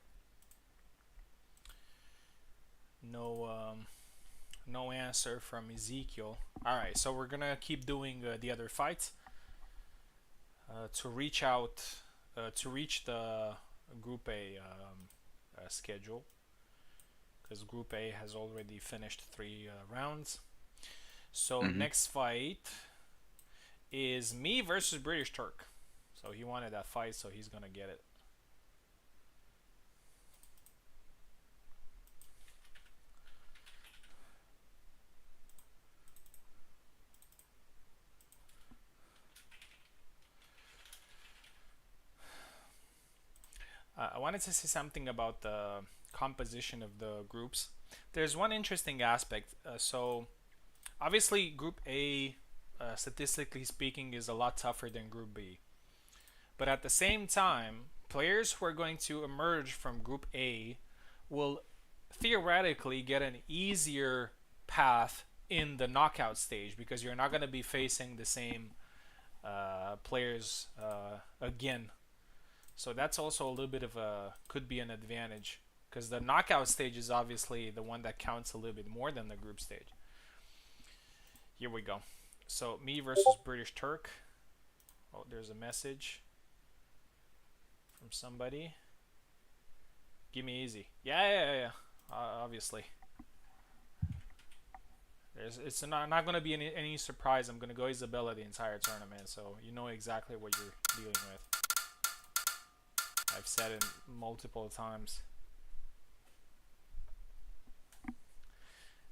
No, no answer from Ezekiel. All right, so we're gonna keep doing the other fights to reach out, to reach the Group A schedule, because Group A has already finished 3 rounds. So Mm-hmm. next fight is me versus British Turk. So he wanted that fight, so he's gonna get it. I wanted to say something about the composition of the groups. There's one interesting aspect. So obviously, Group A, statistically speaking, is a lot tougher than Group B. But at the same time, players who are going to emerge from Group A will theoretically get an easier path in the knockout stage because you're not going to be facing the same players again. So that's also a little bit of a could be an advantage because the knockout stage is obviously the one that counts a little bit more than the group stage. Here we go. So me versus British Turk. Oh, there's a message from somebody. Give me easy. Yeah. Obviously. It's not going to be any surprise. I'm going to go Isabella the entire tournament, so you know exactly what you're dealing with. I've said it multiple times.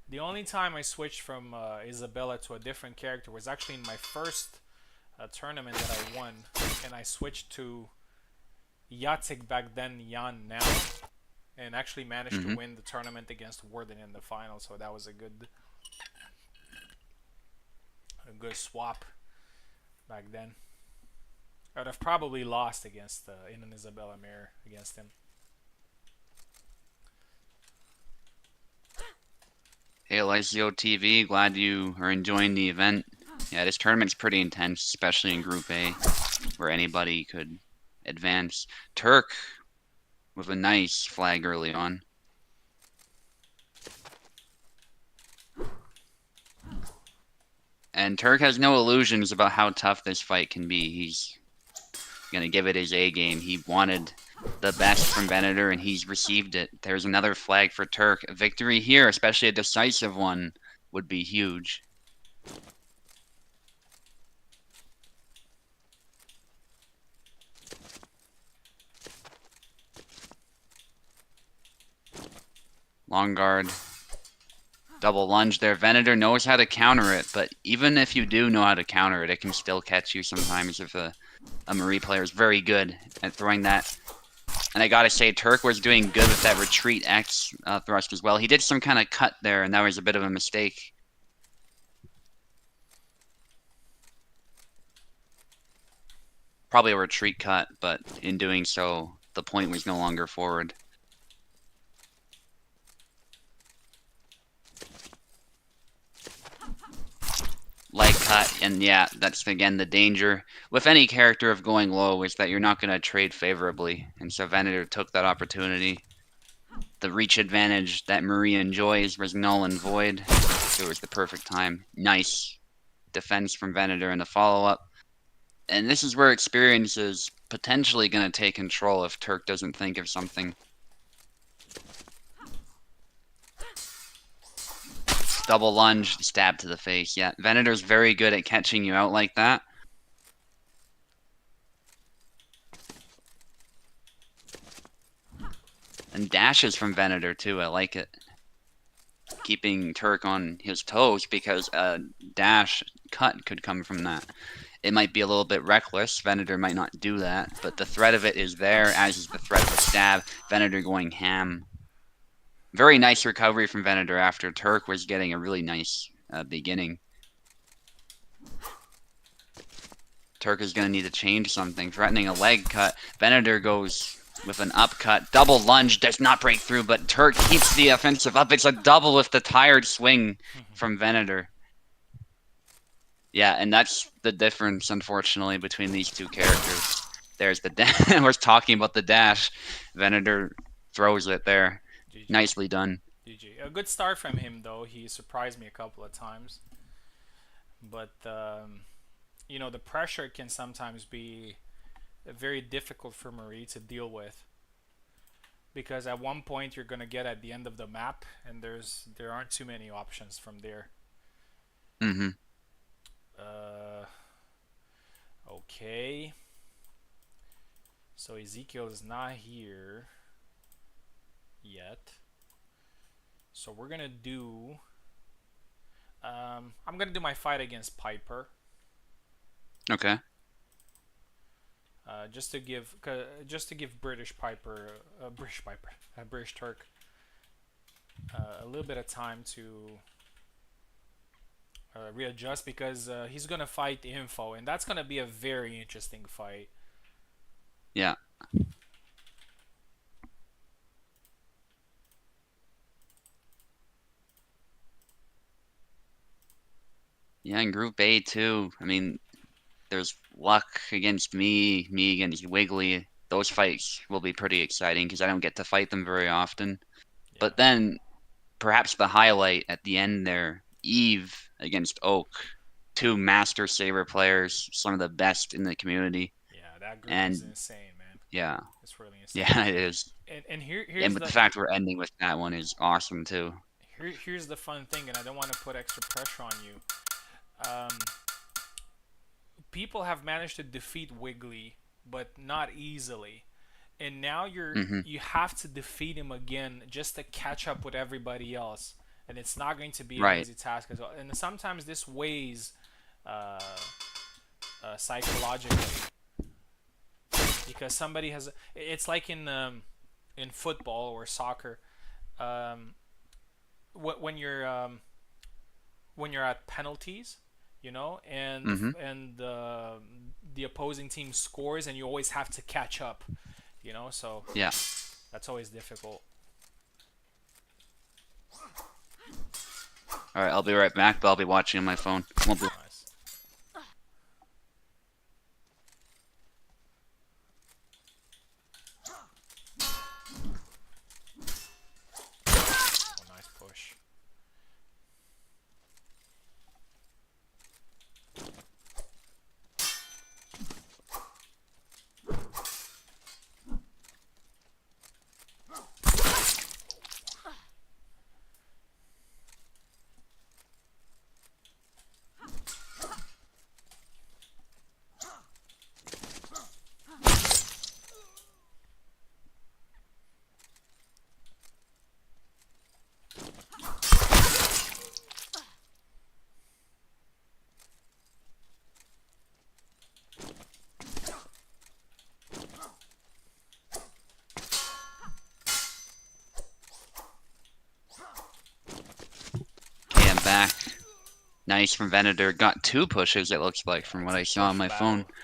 The only time I switched from Isabella to a different character was actually in my first tournament that I won, and I switched to Yatik back then, Yan now, and actually managed to Mm-hmm. win the tournament against Warden in the final. So that was a good swap back then. I would have probably lost against in an Isabella mirror against him. Hey, Elicio TV, glad you are enjoying the event. Yeah, this tournament's pretty intense, especially in Group A, where anybody could advance. Turk with a nice flag early on. And Turk has no illusions about how tough this fight can be. gonna give it his A game. He wanted the best from Venator, and he's received it. There's another flag for Turk. A victory here, especially a decisive one, would be huge. Long guard. Double lunge there. Venator knows how to counter it, but even if you do know how to counter it, it can still catch you sometimes if a Marie player is very good at throwing that. And I gotta say, Turk was doing good with that retreat X thrust as well. He did some kind of cut there, and that was a bit of a mistake. Probably a retreat cut, but in doing so, the point was no longer forward. Leg cut, and yeah, that's again the danger with any character of going low is that you're not going to trade favorably, and so Venator took that opportunity. The reach advantage that Marie enjoys was null and void. It was the perfect time. Nice defense from Venator in the follow-up. And this is where experience is potentially going to take control if Turk doesn't think of something. Double lunge, stab to the face. Yeah, Venator's very good at catching you out like that. And dashes from Venator too, I like it. Keeping Turk on his toes because a dash cut could come from that. It might be a little bit reckless. Venator might not do that, but the threat of it is there, as is the threat of a stab. Venator going ham. Very nice recovery from Venator after Turk was getting a really nice beginning. Turk is going to need to change something. Threatening a leg cut. Venator goes with an upcut. Double lunge does not break through, but Turk keeps the offensive up. It's a double with the tired swing from Venator. Yeah, and that's the difference, unfortunately, between these two characters. There's the dash. We're talking about the dash. Venator throws it there. GG. Nicely done. GG. A good start from him, though. He surprised me a couple of times. But, you know, the pressure can sometimes be very difficult for Marie to deal with. Because at one point you're going to get at the end of the map, and there aren't too many options from there. Mm-hmm. Okay. So Ezekiel is not here yet. So we're gonna do. I'm gonna do my fight against Piper. Okay. Just to give British Piper, British Turk, a little bit of time to readjust because he's gonna fight Info, and that's gonna be a very interesting fight. Yeah. Yeah, in Group A too. I mean, there's Luck against me against Wiggly. Those fights will be pretty exciting because I don't get to fight them very often. Yeah. But then, perhaps the highlight at the end there, Eve against Oak. Two master saber players, some of the best in the community. Yeah, that group And is insane, man. yeah, It's really insane. yeah, it is. And And with the fact we're ending with that one is awesome too. here's the fun thing, and I don't want to put extra pressure on you. People have managed to defeat Wiggly, but not easily. And now you have to defeat him again just to catch up with everybody else, and it's not going to be an Right. easy task as well. And sometimes this weighs uh, psychologically because somebody has. It's like in football or soccer, um, when you're at penalties, you know, and Mm-hmm. the opposing team scores, and you always have to catch up, you know. So Yeah. that's always difficult. All right, I'll be right back, but I'll be watching on my phone. Won't be Nice. Oh, nice push. Nice from Venator. Got 2 pushes, it looks like, Yeah, from what it's a I saw on push my phone. battle.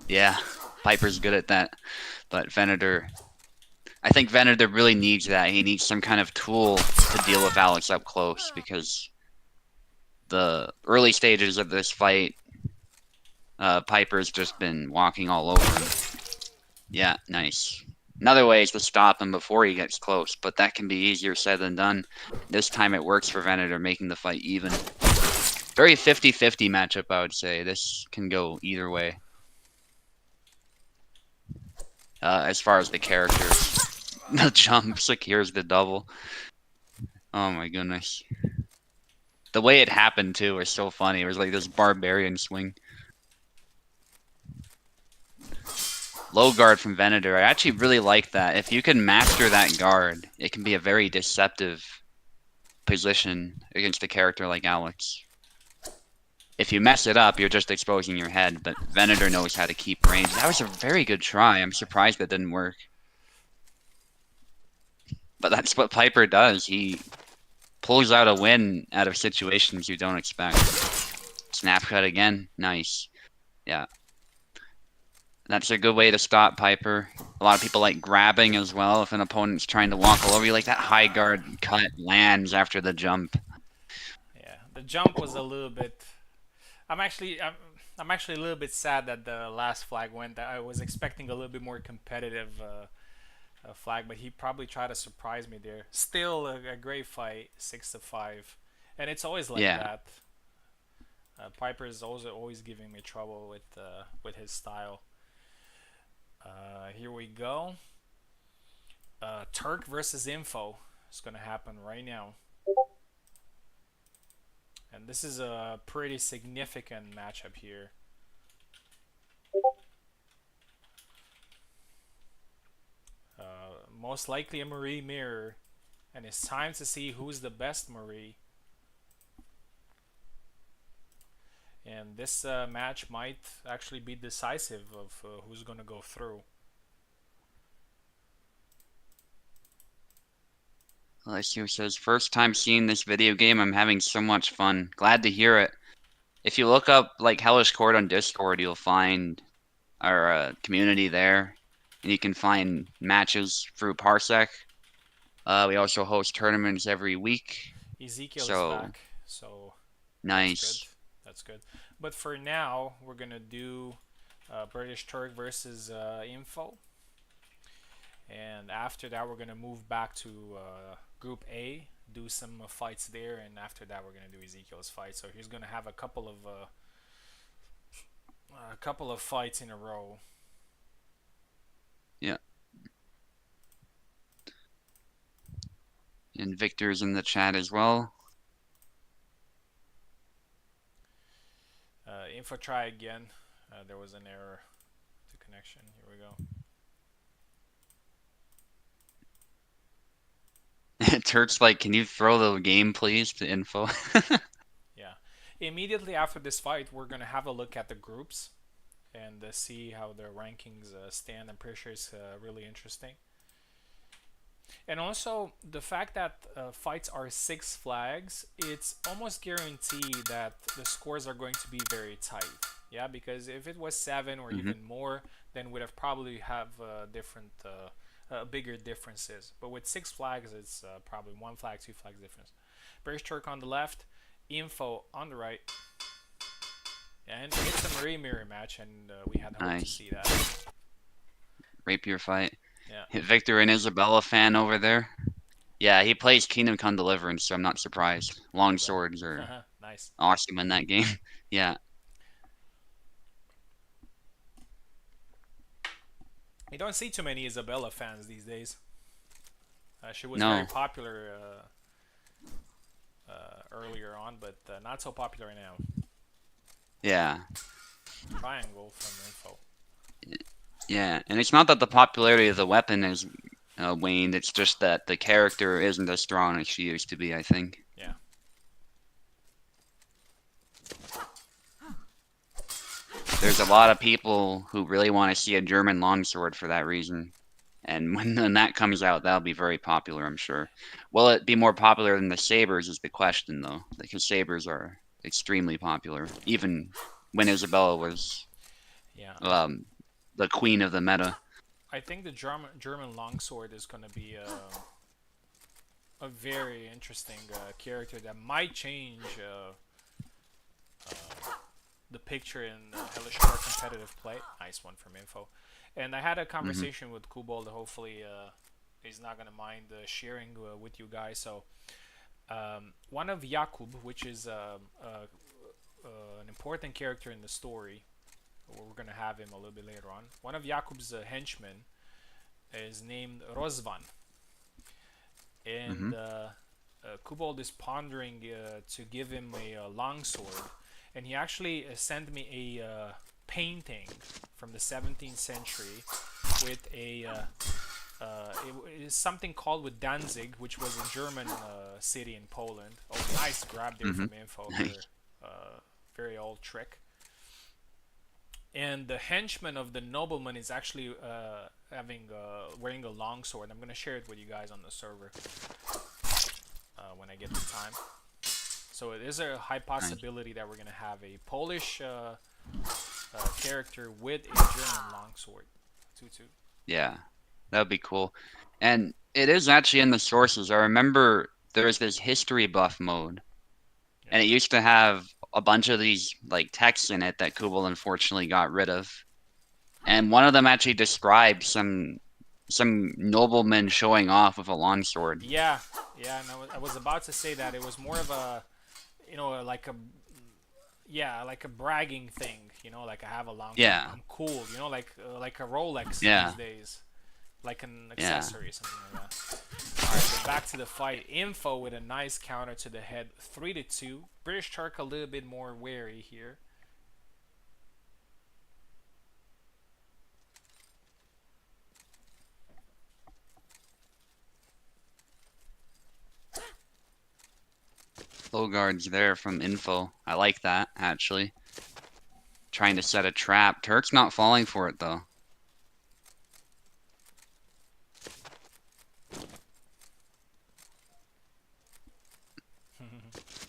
Yeah, Piper's good at that. But Venator, I think Venator really needs that. He needs some kind of tool to deal with Alex up close because the early stages of this fight, Piper's just been walking all over him. Yeah, nice. Another way is to stop him before he gets close, but that can be easier said than done. This time it works for Venator, making the fight even. Very 50-50 matchup, I would say. This can go either way. As far as the characters. The jump secures the double. Oh my goodness. The way it happened, too, was so funny. It was like this barbarian swing. Low guard from Venator. I actually really like that. If you can master that guard, it can be a very deceptive position against a character like Alex. If you mess it up, you're just exposing your head, but Venator knows how to keep range. That was a very good try. I'm surprised that didn't work. But that's what Piper does. He pulls out a win out of situations you don't expect. Snap cut again. Nice. Yeah. That's a good way to stop Piper. A lot of people like grabbing as well if an opponent's trying to walk all over you. Like that high guard cut lands after the jump. Yeah, the jump was a little bit. I'm actually a little bit sad that the last flag went. I was expecting a little bit more competitive flag, but he probably tried to surprise me there. Still a great fight, 6-5, and it's always like Yeah. that. Piper is also always giving me trouble with his style. Here we go. Turk versus Info is gonna happen right now, and this is a pretty significant matchup here. Most likely a Marie mirror, and it's time to see who's the best Marie. And this match might actually be decisive of who's going to go through. Alessio says, first time seeing this video game, I'm having so much fun. Glad to hear it. If you look up like Hellish Quart on Discord, you'll find our community there, and you can find matches through Parsec. We also host tournaments every week, Ezekiel is so back, so that's good. nice. That's good. But for now, we're going to do British Turk versus Info. And after that, we're going to move back to Group A, do some fights there, and after that, we're going to do Ezekiel's fight. So he's going to have a couple of fights in a row. Yeah. And Victor's in the chat as well. Info, try again. There was an error to connection. Here we go. Turk's like, can you throw the game, please, to Info? Yeah. Immediately after this fight, we're going to have a look at the groups and see how the rankings stand. I'm pretty sure it's really interesting. And also, the fact that fights are 6 flags, it's almost guaranteed that the scores are going to be very tight. Yeah, because if it was 7 or even more, then we'd have probably have different, bigger differences. But with 6 flags, it's probably 1 flag, 2 flags difference. British Turk on the left, Info on the right. And it's a Marie Mirror match, and we had hoped to see that. Rapier fight. Yeah. Victor and Isabella fan over there. Yeah, he plays Kingdom Come Deliverance, so I'm not surprised. Long swords are Nice. awesome in that game. Yeah. You don't see too many Isabella fans these days. She was No. very popular earlier on, but not so popular now. Yeah. Triangle from Info. Yeah, and it's not that the popularity of the weapon has waned, it's just that the character isn't as strong as she used to be, I think. Yeah. There's a lot of people who really want to see a German longsword for that reason. And when that comes out, that'll be very popular, I'm sure. Will it be more popular than the sabers is the question, though, because sabers are extremely popular, even when Isabella was Yeah, um, the queen of the meta. I think the German longsword is going to be a very interesting character that might change the picture in Hellish Quart competitive play. Nice one from Info. And I had a Hmm. conversation with Kubal. Hopefully, he's not going to mind sharing with you guys. So, one of Jakub, which is an important character in the story, we're going to have him a little bit later on. One of Jakub's henchmen is named Rozvan. Hmm. And Kubal is pondering to give him a longsword, and he actually sent me a painting from the 17th century with it is something called with Danzig, which was a German city in Poland. Oh, nice grab there Hmm. from Info for Nice. very old trick. And the henchman of the nobleman is actually having wearing a longsword. I'm gonna share it with you guys on the server when I get the time. So it is a high Nice. possibility that we're gonna have a Polish character with a German longsword. 2-2. Yeah, that would be cool. And it is actually in the sources. I remember there's this history buff mode, Yeah. and it used to have a bunch of these like texts in it that Kubel unfortunately got rid of. And one of them actually described some nobleman showing off with a longsword. Yeah, yeah, and I was about to say that it was more of a, like a, yeah, like a bragging thing, like I have a longsword, Yeah, I'm cool, like a Rolex these yeah, days, like an yeah. accessory, something like that. All right, so back to the fight. Info with a nice counter to the head, 3-2. British Turk a little bit more wary here. Low guards there from info. I like that, actually. Trying to set a trap. Turk's not falling for it, though.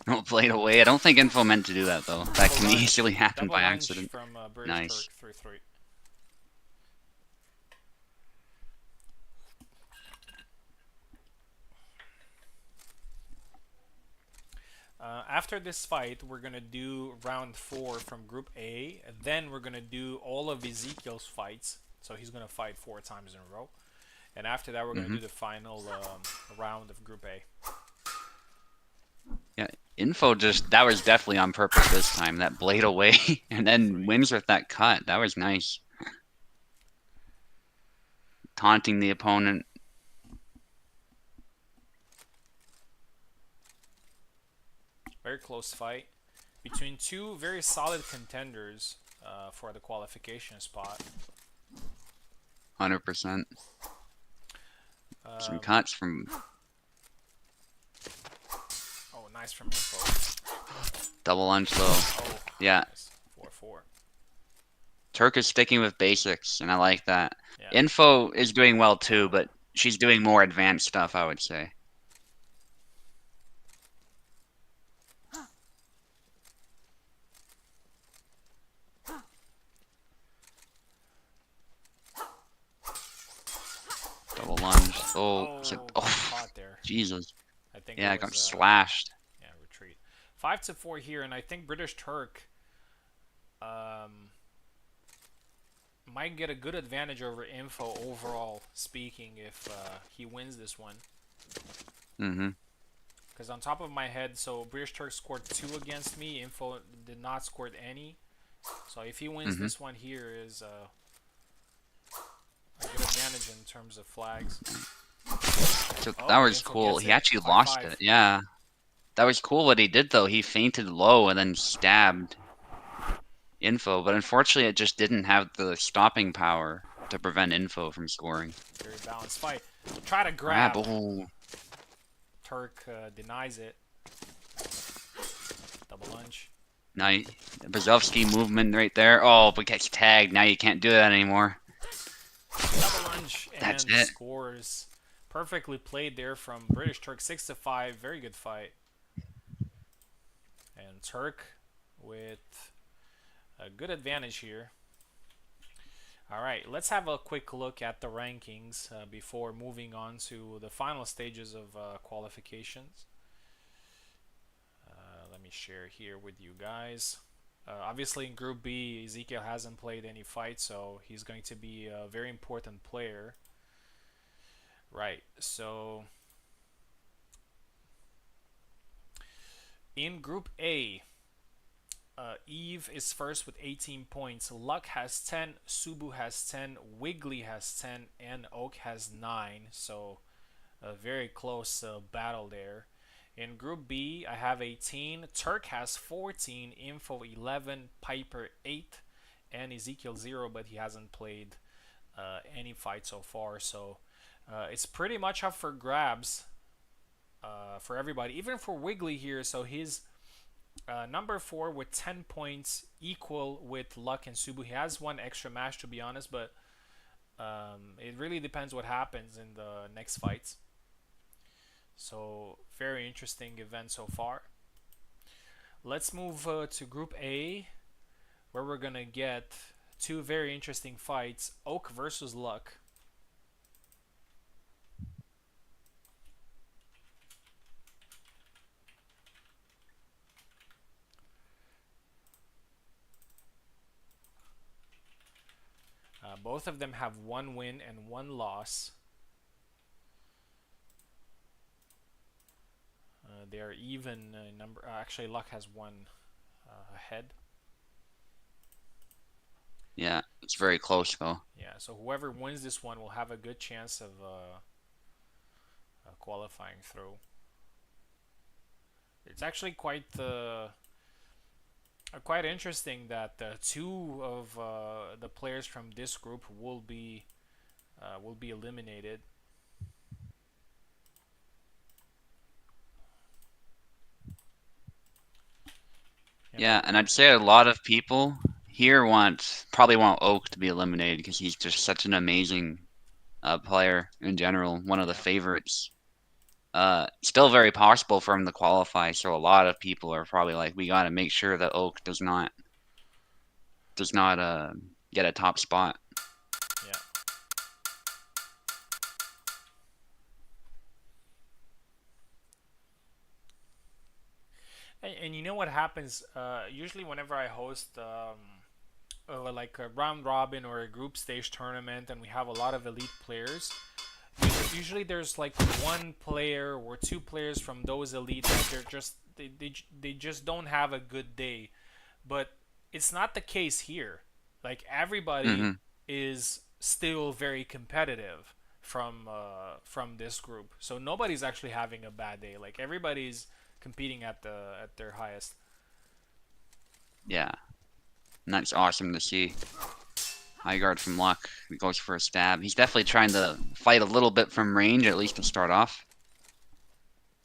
Don't play it away. I don't think info meant to do that, though. That Double can lunge, easily happen double by lunge accident. from British Turk, Nice. 3-3. After this fight, we're gonna do round 4 from Group A. Then we're gonna do all of Ezekiel's fights. So he's gonna fight 4 times in a row. And after that, we're gonna Hmm. do the final round of Group A. Yeah, info just, that was definitely on purpose this time. That blade away, and then 3. wins with that cut. That was nice. Taunting the opponent. Very close fight between two very solid contenders for the qualification spot. 100%. Some Um, cuts from oh, nice from Info. double lunge low. Oh, Yeah, nice. 4-4. Turk is sticking with basics, and I like that. Yeah. Info is doing well too, but she's doing more advanced stuff, I would say. Double lunge. Oh, Oh, got oh, caught there. Jesus. I think Yeah, that I got was slashed. yeah, retreat. 5-4 here, and I think British Turk um, might get a good advantage over Info overall speaking if he wins this one. Mm-hmm. Because on top of my head, so British Turk scored 2 against me. Info did not score any. So if he wins Mm-hmm. this one here, is a good advantage in terms of flags. So that Oh, was Info cool. gets He it. actually lost 5-5. it. Yeah. That was cool what he did though. He fainted low and then stabbed Info, but unfortunately it just didn't have the stopping power to prevent Info from scoring. Very balanced fight. Try to Grab. grab. Oh, Turk denies it. Double lunge. nice. Brzezowski movement right there. Oh, but gets tagged. Now you can't do that anymore. Double lunge That's and it. scores. Perfectly played there from British Turk. 6-5. Very good fight. And Turk with a good advantage here. All right, let's have a quick look at the rankings before moving on to the final stages of qualifications. Let me share here with you guys. Obviously, in Group B, Ezekiel hasn't played any fights, so he's going to be a very important player. Right, so in Group A, Eve is first with 18 points. Luck has 10, Subu has 10, Wiggly has 10, and Oak has 9. So a very close battle there. In Group B, I have 18. Turk has 14, Info 11, Piper 8, and Ezekiel 0, but he hasn't played any fight so far. So it's pretty much up for grabs for everybody, even for Wiggly here. So he's number 4 with 10 points, equal with Luck and Subu. He has one extra match, to be honest, but it really depends what happens in the next fights. So very interesting event so far. Let's move to Group A, where we're gonna get two very interesting fights: Oak versus Luck. Both of them have one win and one loss. They are even number. Actually, Luck has one ahead. Yeah, it's very close though. Yeah, so whoever wins this one will have a good chance of qualifying through. It's actually quite interesting that two of the players from this group will be eliminated. Yeah, and I'd say a lot of people here probably want Oak to be eliminated because he's just such an amazing player in general, one of the Yeah, favorites. Still very possible for him to qualify, so a lot of people are probably like, we got to make sure that Oak does not get a top spot. yeah. And you know what happens? Usually, whenever I host like a round robin or a group stage tournament, and we have a lot of elite players, usually there's like one player or two players from those elite that they just don't have a good day. But it's not the case here. Like everybody Hmm. is still very competitive from this group, so nobody's actually having a bad day. Like everybody's competing at their highest. Yeah, and that's awesome to see. High guard from Luck. He goes for a stab. He's definitely trying to fight a little bit from range, at least to start off,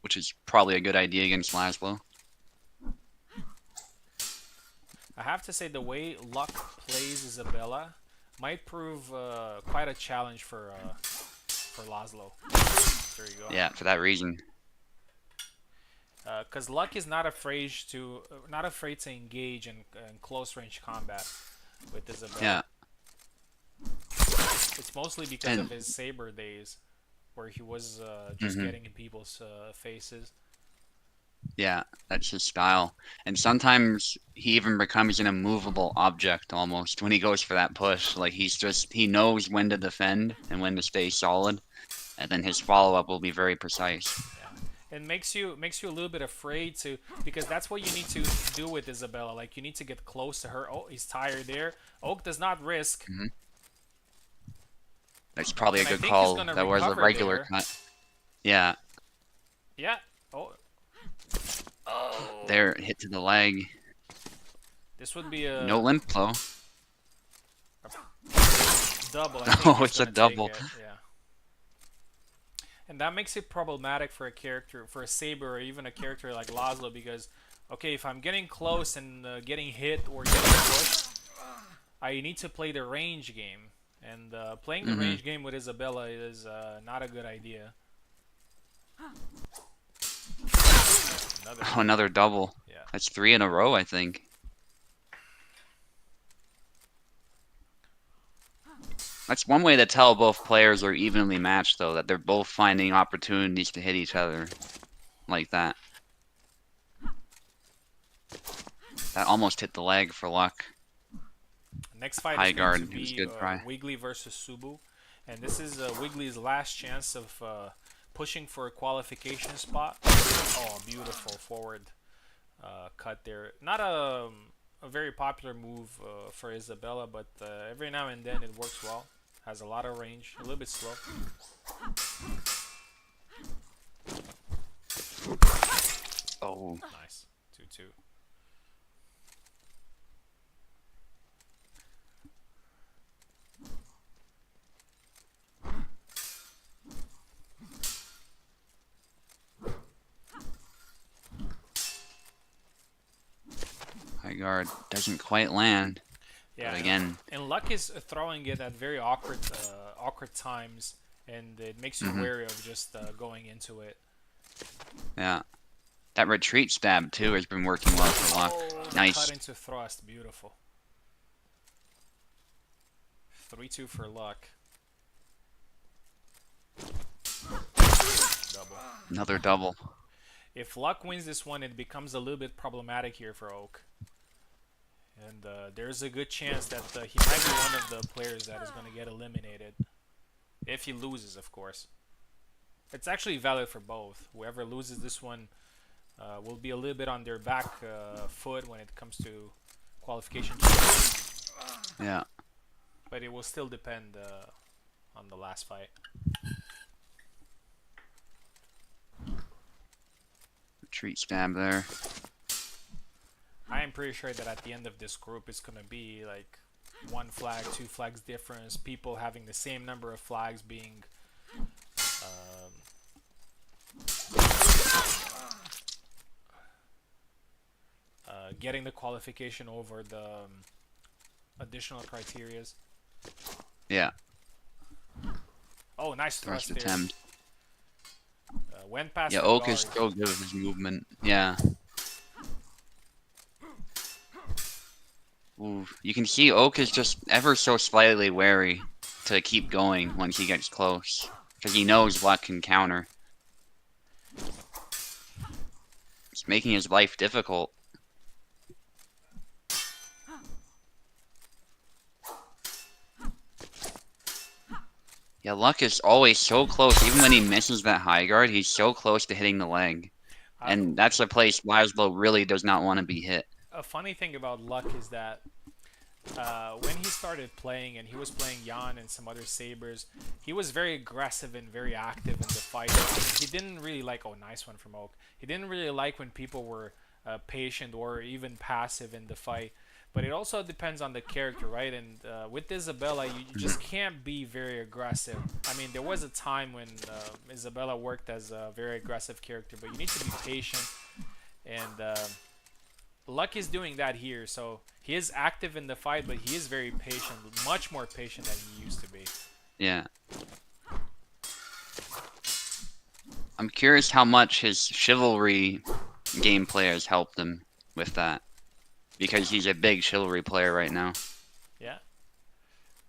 which is probably a good idea against Laszlo. I have to say the way Luck plays Isabella might prove quite a challenge for Laszlo. There you go. Yeah, for that reason. Because Luck is not afraid to engage in close range combat with Yeah, Isabella. It's mostly because of and his saber days, where he was just hmm getting in people's faces. yeah, that's his style. And sometimes he even becomes an immovable object almost when he goes for that push. Like he knows when to defend and when to stay solid, and then his follow up will be very precise. Yeah, it makes you a little bit afraid to, because that's what you need to do with Isabella. Like you need to get close to her. Oh, he's tired there. Oak does not risk, Hmm. That's probably a and I good think he's call. gonna That was a recover regular there. cut. Yeah, Yeah. Oh. Oh. there, hit to the leg. This would be No limp though. a double. I think Oh, he's it's a gonna take double. it. Yeah. And that makes it problematic for a character, for a Saber, or even a character like Laszlo, because, okay, if I'm getting close and getting hit or getting pushed, I need to play the range game. And playing the Hmm. range game with Isabella is not a good idea. Another Oh, another double. yeah. That's 3 in a row, I think. That's one way to tell both players are evenly matched, though, that they're both finding opportunities to hit each other like that. That almost hit the leg for luck. Next fight is High going to guard. It was a be good try. Wiggly versus Subu, and this is Wiggly's last chance of pushing for a qualification spot. Oh, beautiful forward cut there. Not a very popular move for Isabella, but every now and then it works well. Has a lot of range, a little bit slow. Oh, Nice, 2-2. high guard doesn't quite land. Yeah, But again, and Luck is throwing it at very awkward times, and it makes you wary of just going into it. yeah. That retreat stab, too, has been working well for luck. Oh, the Nice. cut into thrust, beautiful. 3-2 for Luck. Double. Another double. If Luck wins this one, it becomes a little bit problematic here for Oak. And there's a good chance that he might be one of the players that is going to get eliminated. If he loses, of course. It's actually valid for both. Whoever loses this one will be a little bit on their back foot when it comes to qualification. Yeah. But it will still depend on the last fight. Retreat stab there. I am pretty sure that at the end of this group it's gonna be like 1 flag, 2 flags difference, people having the same number of flags being getting the qualification over the additional criterias. Yeah. Oh, nice thrust there. Attempt. Went past Yeah, the Oak guard. is so good with his movement. Yeah. Ooh, you can see Oak is just ever so slightly wary to keep going once he gets close. Because he knows Luck can counter. It's making his life difficult. Yeah, Luck is always so close. Even when he misses that high guard, he's so close to hitting the leg. And that's a place Laszlo really does not want to be hit. A funny thing about Luck is that when he started playing and he was playing Jan and some other Sabers, he was very aggressive and very active in the fight. He didn't really like, oh, nice one from Oak. He didn't really like when people were patient or even passive in the fight. But it also depends on the character, right? And with Isabella, you just can't be very aggressive. I mean, there was a time when Isabella worked as a very aggressive character, but you need to be patient. And Luck is doing that here, so he is active in the fight, but he is very patient, much more patient than he used to be. Yeah. I'm curious how much his chivalry gameplay has helped him with that. Because he's a big chivalry player right now. Yeah.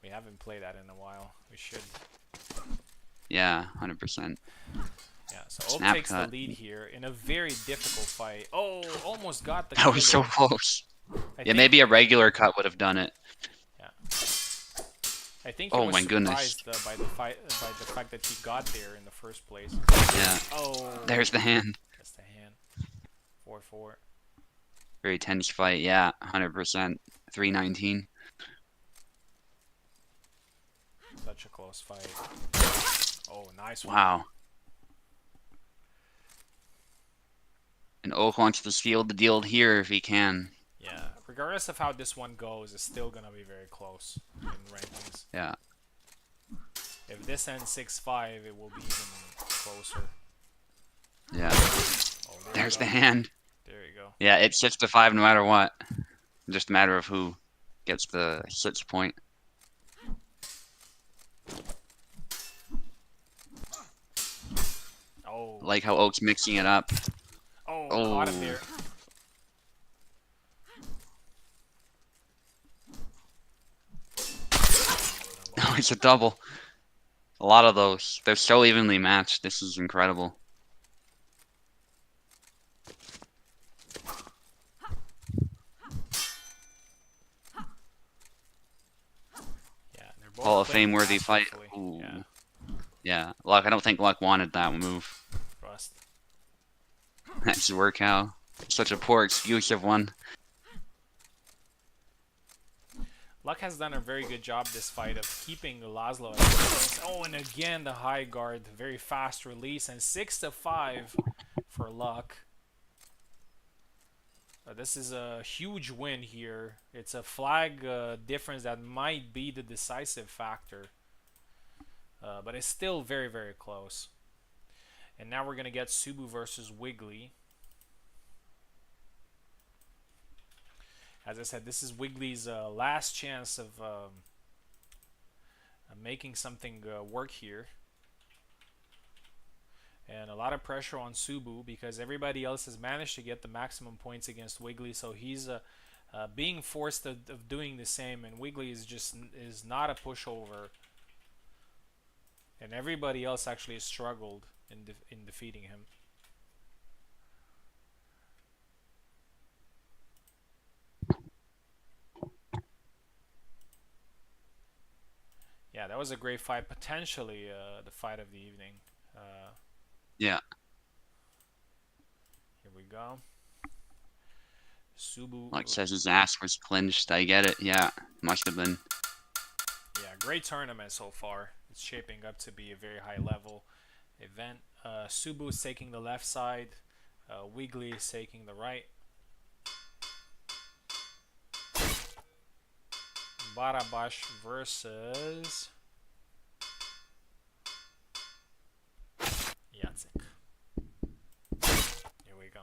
We haven't played that in a while. We should. Yeah, 100%. Yeah, so Oak Snap takes cut. the lead here in a very difficult fight. Oh, almost got the That was so kill. close. I Yeah, think- maybe a regular cut would have done it. Yeah. I think he Oh was my goodness. surprised by the fact that he got there in the first place. Yeah. Oh. There's the hand. That's the hand. 4-4. Very tense fight. Yeah, 100%. 319. Such a close fight. Oh, nice one. Wow. And Oak wants to seal the deal here if he can. Yeah, regardless of how this one goes, it's still gonna be very close in rankings. Yeah. If this ends 6-5, it will be even closer. Yeah. Oh, There's you the go. hand. There you go. Yeah, it's 6-5 no matter what. Just a matter of who gets the 6 point. Oh. Like how Oak's mixing it up. Oh, caught him Oh, there. oh, it's a double. A lot of those. They're so evenly matched. This is incredible. Yeah, they're Hall both of playing Fame worthy fight. masterfully. Yeah, Ooh. Yeah. Luck. I don't think Luck wanted that move. trust. Nice work, Hal. Such a poor excuse of one. Luck has done a very good job this fight of keeping Laszlo at distance. Oh, and again the high guard, very fast release, and 6-5 for Luck. This is a huge win here. It's a flag difference that might be the decisive factor, but it's still very, very close. And now we're gonna get Subu versus Wiggly. As I said, this is Wiggly's last chance of making something work here. And a lot of pressure on Subu because everybody else has managed to get the maximum points against Wiggly, so he's being forced of doing the same, and Wiggly is not a pushover. And everybody else actually struggled in defeating him. Yeah, that was a great fight. Potentially the fight of the evening. Yeah. Here we go. Subu. Luck says his ass was clinched. I get it. Yeah. Must have been. Yeah, great tournament so far. It's shaping up to be a very high level event. Subu is taking the left side. Wiggly is taking the right. Barabash versus Jacek. Here we go.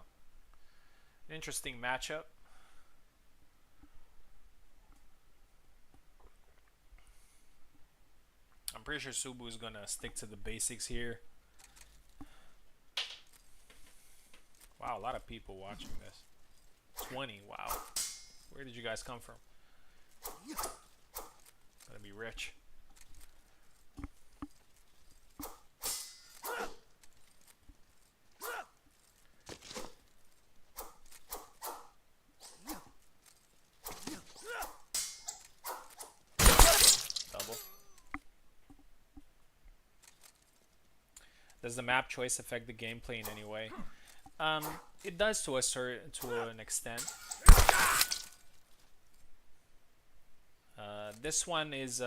Interesting matchup. I'm pretty sure Subu is gonna stick to the basics here. Wow, a lot of people watching this. 20, wow. Where did you guys come from? Gonna be rich. Double. Does the map choice affect the gameplay in any way? It does to an extent. This one is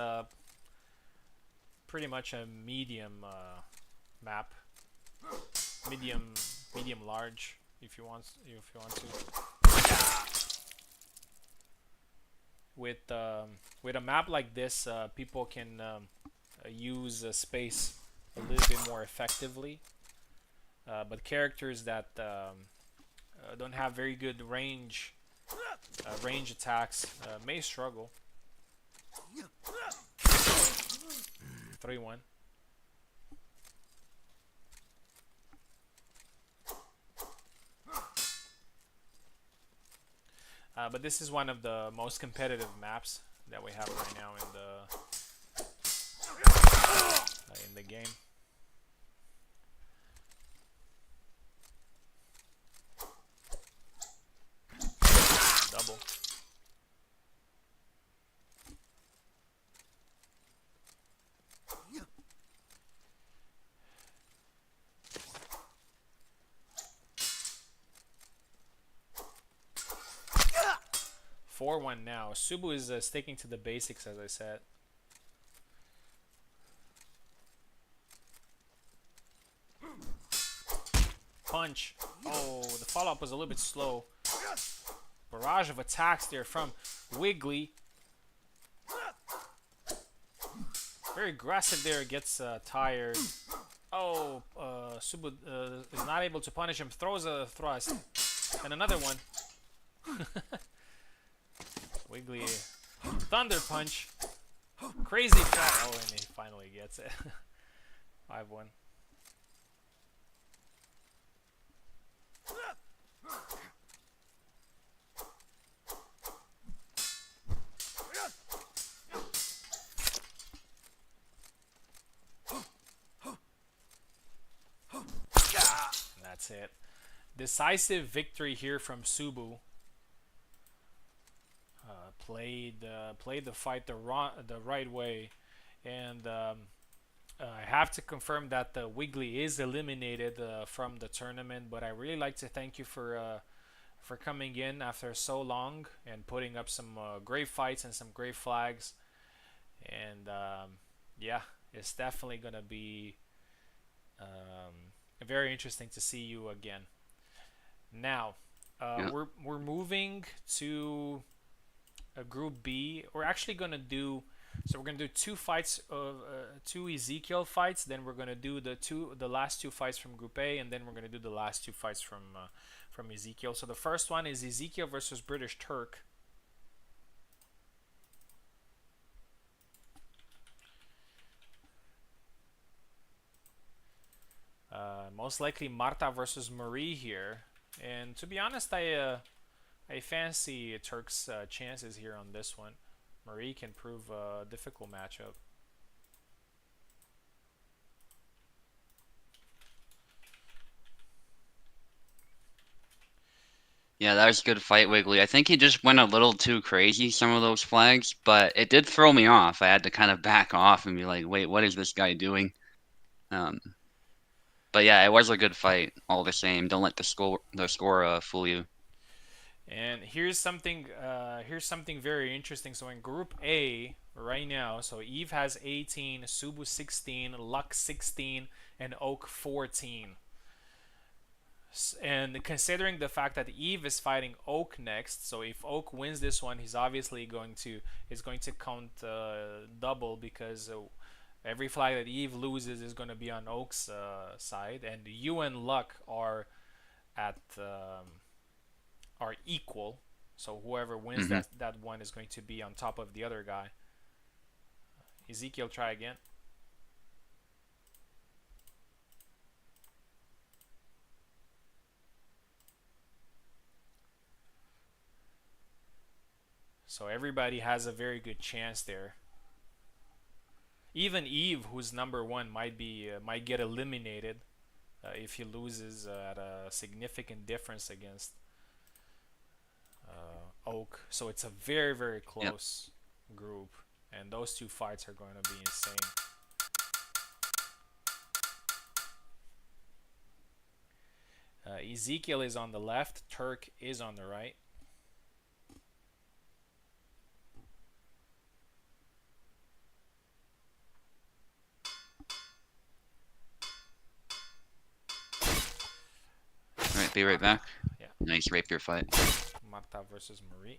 pretty much a medium map, medium large, if you want to. With a map like this, people can use space a little bit more effectively. But characters that don't have very good range attacks may struggle. 3-1. But this is one of the most competitive maps that we have right now in the game. Double. Four one now. Subu is sticking to the basics, as I said. Punch. Oh, the follow-up was a little bit slow. Barrage of attacks there from Wiggly. Very aggressive there. Gets tired. Oh, Subu is not able to punish him. Throws a thrust. And another one. Wiggly. Thunder punch. Crazy fall. Oh, and he finally gets it. 5-1. decisive victory here from Subu. Played the fight the right way, and I have to confirm that the Wiggly is eliminated from the tournament. But I really like to thank you for coming in after so long and putting up some great fights and some great flags. And yeah, it's definitely gonna be very interesting to see you again. Now, Yeah. we're moving to Group B. We're actually gonna do so. We're gonna do two fights of two Ezekiel fights. Then we're gonna do the last two fights from Group A, and then we're gonna do the last two fights from Ezekiel. So the first one is Ezekiel versus British Turk. Most likely Marta versus Marie here. And to be honest, I fancy Turk's chances here on this one. Marie can prove a difficult matchup. Yeah, that was a good fight, Wiggly. I think he just went a little too crazy, some of those flags, but it did throw me off. I had to kind of back off and be like, wait, what is this guy doing? Um, but yeah, it was a good fight all the same. Don't let the score fool you. And here's something very interesting. So in Group A right now, so Eve has 18, Subu 16, Luck 16, and Oak 14. And considering the fact that Eve is fighting Oak next, so if Oak wins this one, he's obviously going to count double because every flag that Eve loses is going to be on Oak's side, and you and Luck at are equal. So whoever wins Hmm. that one is going to be on top of the other guy. Ezekiel, try again. So everybody has a very good chance there. Even Eve, who's number one, might get eliminated if he loses at a significant difference against Oak. So it's a very Yep. close group, and those two fights are going to be insane. Ezekiel is on the left, Turk is on the right. All right, be right back. Yeah, Nice rapier fight. Marta versus Marie.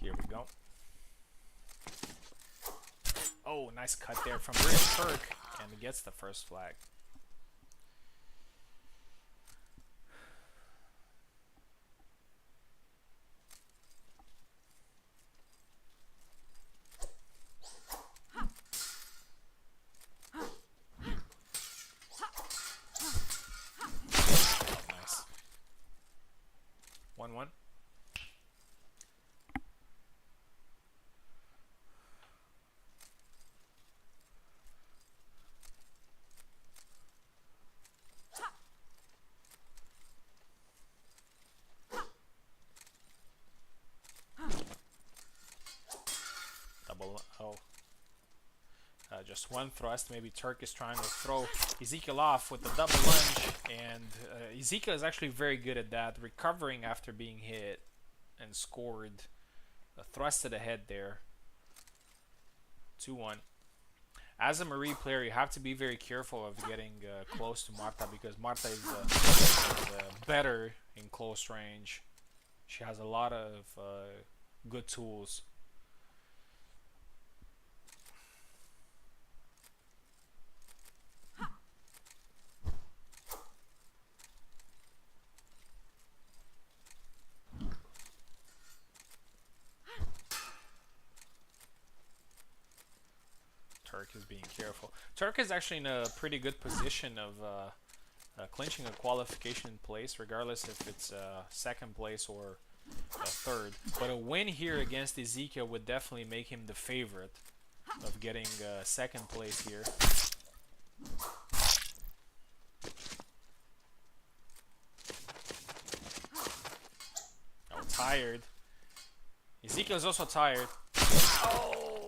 Here we go. Oh, nice cut there from British Turk, and he gets the first flag. Oh, nice. 1-1. Double. Oh. Just one thrust. Maybe Turk is trying to throw Ezekiel off with the double lunge, and Ezekiel is actually very good at that, recovering after being hit, and scored a thrust to the head there. 2-1. As a Marie player, you have to be very careful of getting close to Marta because Marta is better in close range. She has a lot of good tools. Turk is being careful. Turk is actually in a pretty good position of clinching a qualification place, regardless if it's second place or third. But a win here against Ezekiel would definitely make him the favorite of getting second place here. Oh, tired. Ezekiel's also tired. Oh!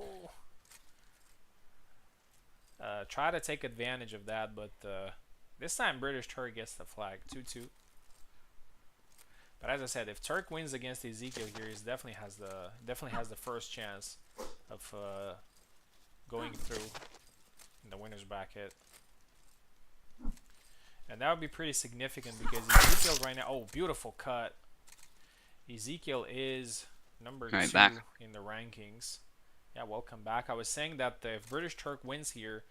Try to take advantage of that, but this time British Turk gets the flag. 2-2. But as I said, if Turk wins against Ezekiel here, he definitely has the first chance of going through in the winner's bracket. And that would be pretty significant because Ezekiel right now... Oh, beautiful cut. Ezekiel is number 2 back. in the rankings. Yeah, welcome back. I was saying that if British Turk wins here,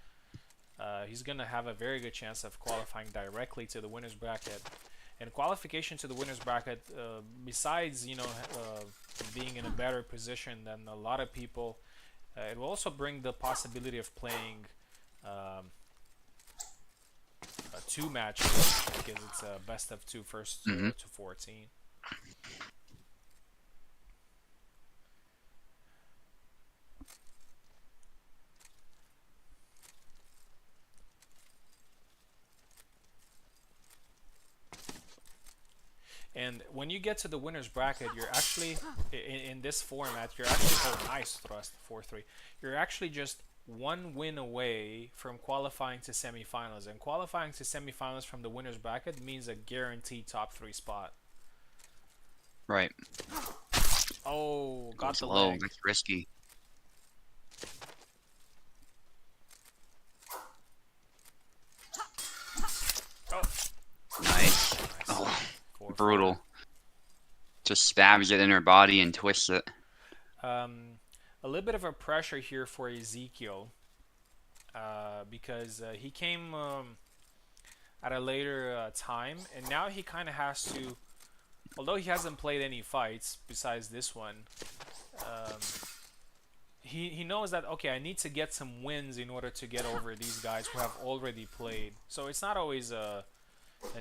he's going to have a very good chance of qualifying directly to the winner's bracket. And qualification to the winner's bracket, besides, being in a better position than a lot of people, it will also bring the possibility of playing 2 matches because it's a best of 2 first to 14. And when you get to the winner's bracket, you're actually, in this format, you're actually, oh, nice thrust, 4-3. You're actually just 1 win away from qualifying to semifinals. And qualifying to semifinals from the winner's bracket means a guaranteed top 3 spot. Right. Oh, got the low. leg. That's risky. Oh. Nice. Oh, brutal. Just stabs it in her body and twists it. A little bit of a pressure here for Ezekiel because he came at a later time, and now he kind of has to, although he hasn't played any fights besides this one, he knows that, okay, I need to get some wins in order to get over these guys who have already played. So it's not always an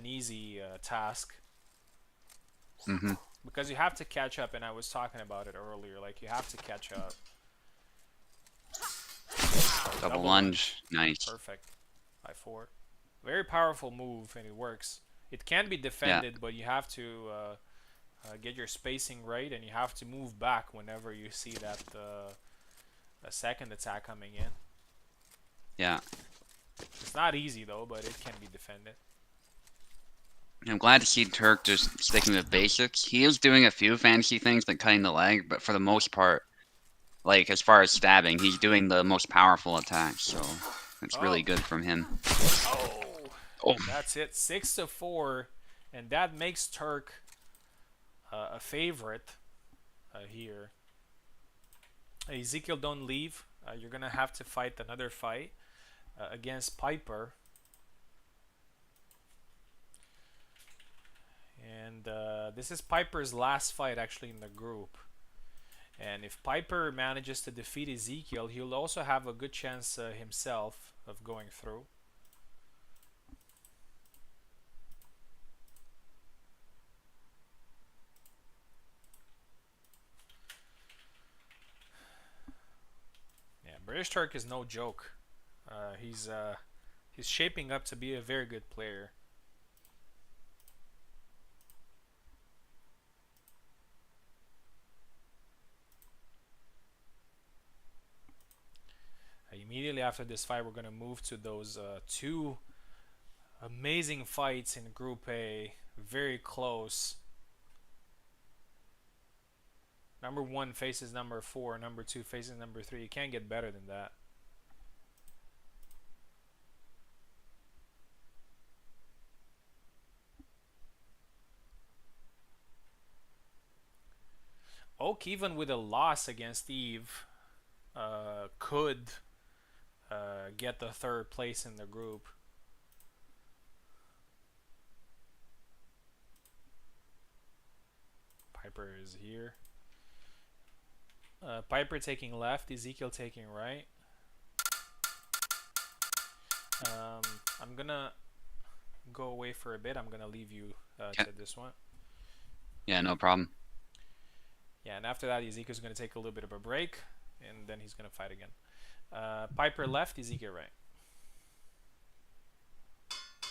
easy task. Because you have to catch up, and I was talking about it earlier, like you have to catch up. Double lunge. Nice. Perfect. 5-4. Very powerful move, and it works. It can be defended, but you have to get your spacing right, and you have to move back whenever you see that a second attack coming in. Yeah. It's not easy, though, but it can be defended. I'm glad to see Turk just sticking with basics. He is doing a few fancy things like cutting the leg, but for the most part, like as far as stabbing, he's doing the most powerful attacks, so it's really good from him. Oh, that's it. 6-4, and that makes Turk a favorite here. Ezekiel, don't leave. You're gonna have to fight another fight against Piper. And this is Piper's last fight actually in the group. And if Piper manages to defeat Ezekiel, he'll also have a good chance himself of going through. Yeah, British Turk is no joke. He's shaping up to be a very good player. Immediately after this fight, we're going to move to those 2 amazing fights in Group A. Very close. Number 1 faces number 4. Number 2 faces number 3. You can't get better than that. Oak, even with a loss against Eve, could get the third place in the group. Piper is here. Piper taking left, Ezekiel taking right. I'm gonna go away for a bit. I'm gonna leave you Okay. to this one. Yeah, no problem. Yeah, and after that, Ezekiel's gonna take a little bit of a break, and then he's gonna fight again. Piper left, Ezekiel right.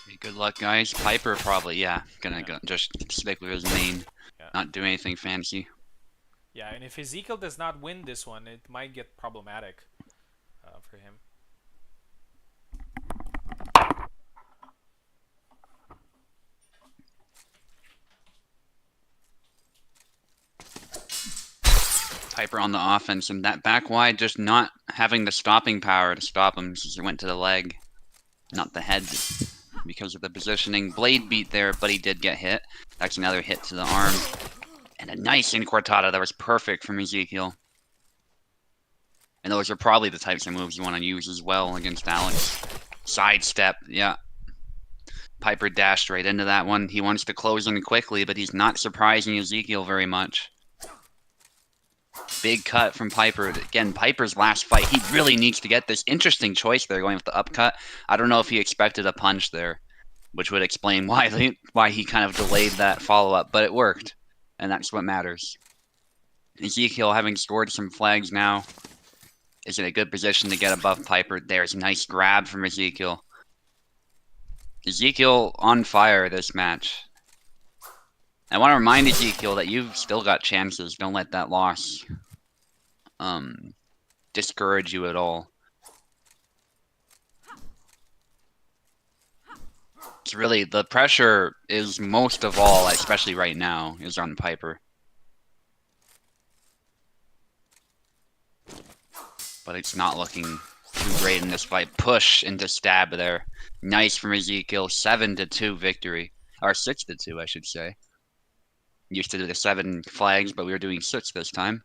Hey, good luck, guys. Piper probably, yeah, gonna Yeah, go, just stick with his main, yeah, not do anything fancy. yeah. And if Ezekiel does not win this one, it might get problematic for him. Piper on the offense, and that back wide just not having the stopping power to stop him since it went to the leg, not the head, because of the positioning. Blade beat there, but he did get hit. That's another hit to the arm. And a nice incortada that was perfect from Ezekiel. And those are probably the types of moves you want to use as well against Alex. Sidestep, yeah. Piper dashed right into that one. He wants to close in quickly, but he's not surprising Ezekiel very much. Big cut from Piper. Again, Piper's last fight. He really needs to get this. Interesting choice there, going with the upcut. I don't know if he expected a punch there, which would explain why he kind of delayed that follow-up, but it worked, and that's what matters. Ezekiel, having scored some flags now, is in a good position to get above Piper. There's a nice grab from Ezekiel. Ezekiel on fire this match. I want to remind Ezekiel that you've still got chances. Don't let that loss discourage you at all. It's really, the pressure is most of all, especially right now, is on Piper. But it's not looking too great in this fight. Push into stab there. Nice from Ezekiel. 7-2 victory. Or 6-2, I should say. Used to do the 7 flags, but we were doing 6 this time.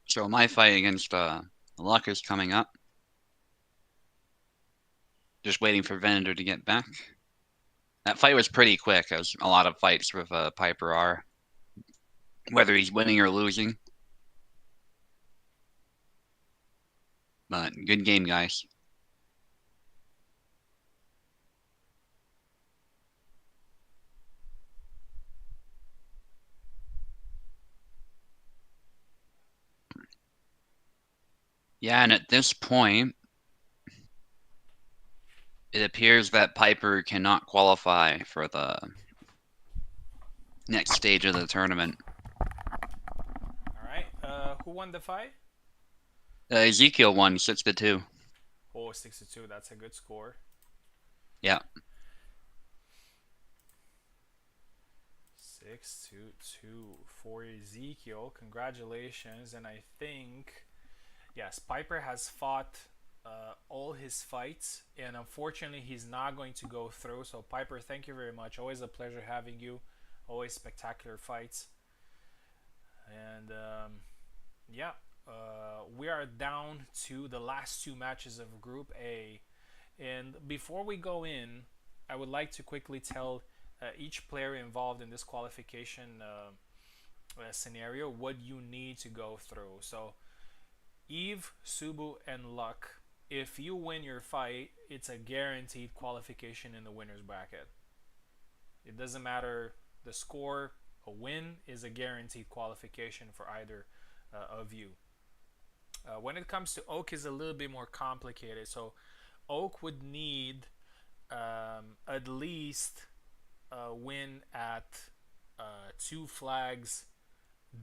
So my fight against Luck is coming up. Just waiting for Venator to get back. That fight was pretty quick, as a lot of fights with Piper are. Whether he's winning or losing. But good game, guys. Yeah, and at this point, it appears that Piper cannot qualify for the next stage of the tournament. All right. Who won the fight? Ezekiel won 6-2. Oh, 6-2. That's a good score. Yeah. 6-2 for Ezekiel. Congratulations. And I think, yes, Piper has fought all his fights, and unfortunately, he's not going to go through. So, Piper, thank you very much. Always a pleasure having you. Always spectacular fights. And yeah, we are down to the last two matches of Group A. And before we go in, I would like to quickly tell each player involved in this qualification scenario what you need to go through. So, Eve, Subu, and Luck, if you win your fight, it's a guaranteed qualification in the winner's bracket. It doesn't matter the score, a win is a guaranteed qualification for either of you. When it comes to Oak, is a little bit more complicated. So Oak would need at least a win at two flags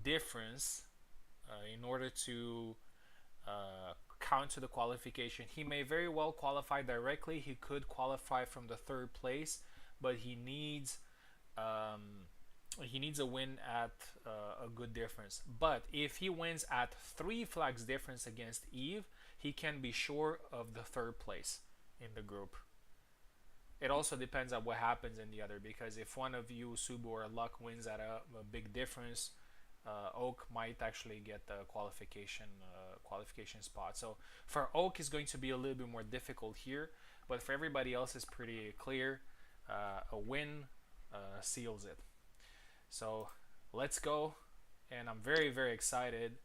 difference in order to count to the qualification. He may very well qualify directly. He could qualify from the third place, but he needs a win at a good difference. But if he wins at three flags difference against Eve, he can be sure of the third place in the group. It also depends on what happens in the other, because if one of you, Subu or Luck, wins at a big difference, Oak might actually get the qualification spot. So for Oak, it's going to be a little bit more difficult here, but for everybody else, it's pretty clear. A win seals it. So let's go, and I'm very very excited.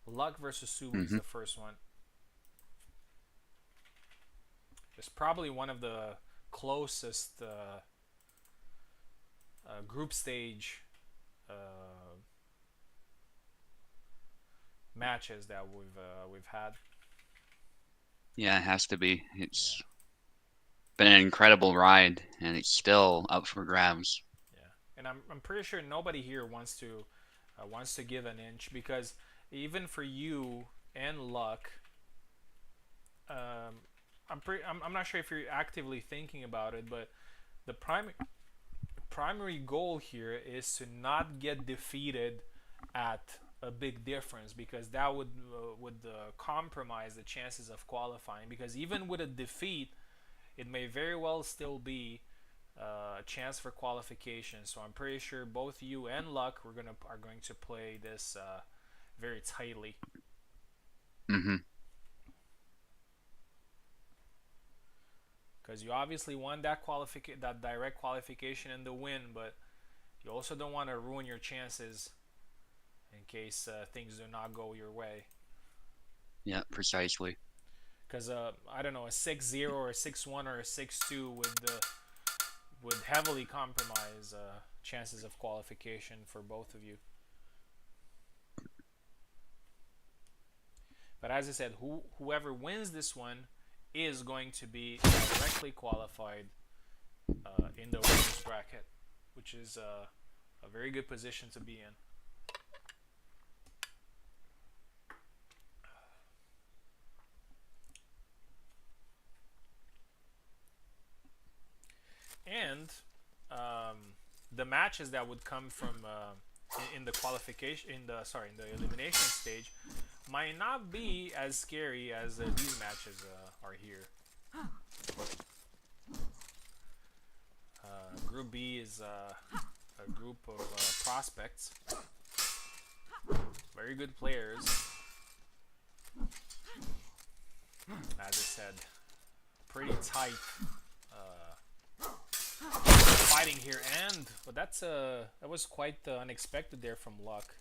Luck versus Subu is the first one. It's probably one of the closest group stage matches that we've had. Yeah, it has to be. It's been an incredible ride, and it's still up for grabs. Yeah, and I'm pretty sure nobody here wants to give an inch, because even for you and Luck, I'm not sure if you're actively thinking about it, but the primary goal here is to not get defeated at a big difference, because that would compromise the chances of qualifying. Because even with a defeat, it may very well still be a chance for qualification. So I'm pretty sure both you and Luck are going to play this very tightly. Mm-hmm. Because you obviously won that direct qualification and the win, but you also don't want to ruin your chances in case things do not go your way. Yeah, precisely. Because I don't know, a 6-0 or a 6-1 or a 6-2 would heavily compromise chances of qualification for both of you. But as I said, whoever wins this one is going to be directly qualified in the winners bracket, which is a very good position to be in. And the matches that would come from in the qualification, in the elimination stage, might not be as scary as these matches are here. Group B is a group of prospects, very good players. As I said, pretty tight fighting here, but that was quite unexpected there from Luck.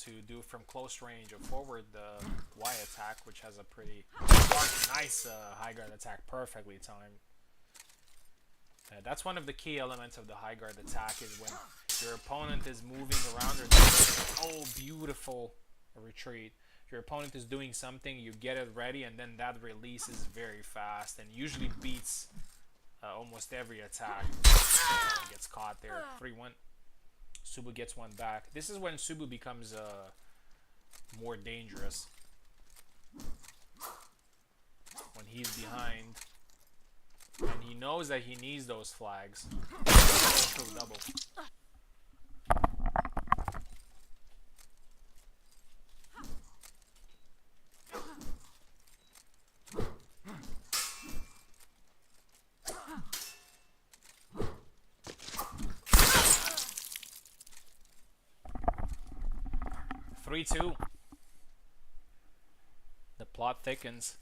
To do from close range a forward Y attack, which has a pretty nice high guard attack, perfectly timed. That's one of the key elements of the high guard attack, is when your opponent is moving around, or beautiful retreat. Your opponent is doing something, you get it ready, and then that release is very fast and usually beats almost every attack. Gets caught there. 3-1. Subu gets one back. This is when Subu becomes more dangerous. When he's behind and he knows that he needs those flags. Double. 3-2. The plot thickens.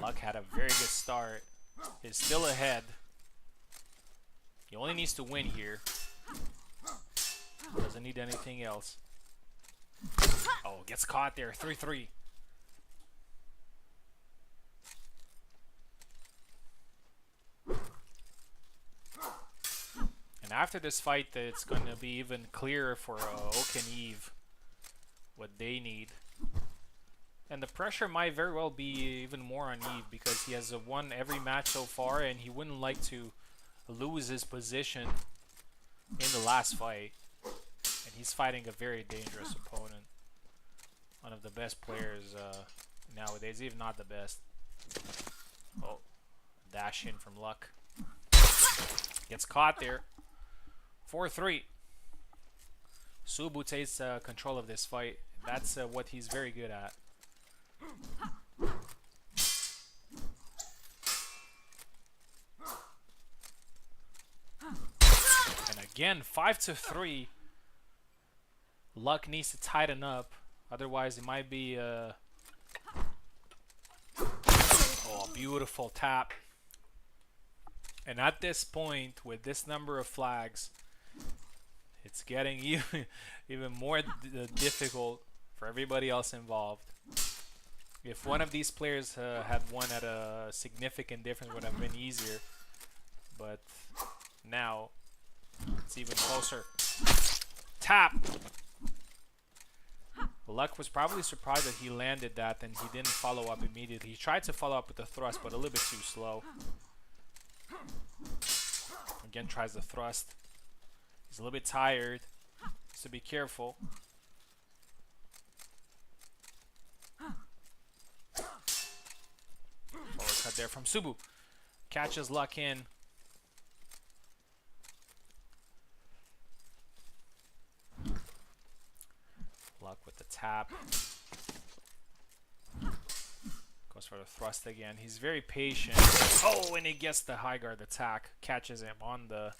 Luck had a very good start. He's still ahead. He only needs to win here. Doesn't need anything else. Oh, gets caught there. 3-3. And after this fight, it's going to be even clearer for Oak and Eve what they need. And the pressure might very well be even more on Eve because he has won every match so far and he wouldn't like to lose his position in the last fight. And he's fighting a very dangerous opponent. One of the best players nowadays, if not the best. Oh, dash in from Luck. Gets caught there. 4-3. Subu takes control of this fight. That's what he's very good at. And again, 5-3. Luck needs to tighten up, otherwise it might be oh, beautiful tap. And at this point, with this number of flags, it's getting even more difficult for everybody else involved. If one of these players had won at a significant difference, it would have been easier. But now, it's even closer. Tap! Luck was probably surprised that he landed that and he didn't follow up immediately. He tried to follow up with the thrust, but a little bit too slow. Again, tries the thrust. He's a little bit tired. So be careful. Forward cut there from Subu. Catches Luck in. Luck with the tap. Goes for the thrust again. He's very patient. Oh, and he gets the high guard attack. Catches him on the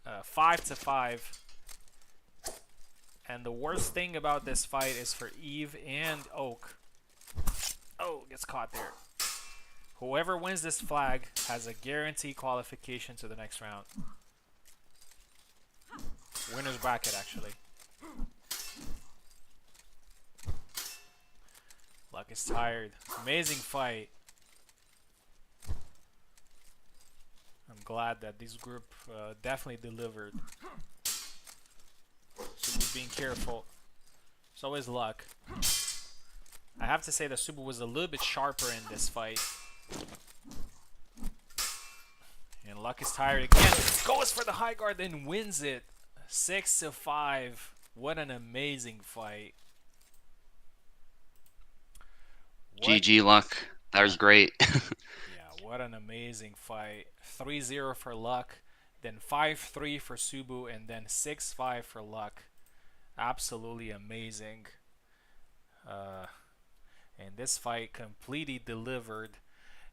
5-5. And the worst thing about this fight is for Eve and Oak. Oh, gets caught there. Whoever wins this flag has a guaranteed qualification to the next round. Winner's bracket, actually. Luck is tired. Amazing fight. I'm glad that this group definitely delivered. Subu's being careful. So is Luck. I have to say that Subu was a little bit sharper in this fight. And Luck is tired again. Goes for the high guard, then wins it. 6-5. What an amazing fight. GG Luck. That was great. Yeah, what an amazing fight. 3-0 for Luck, then 5-3 for Subu, and then 6-5 for Luck. Absolutely amazing. And this fight completely delivered.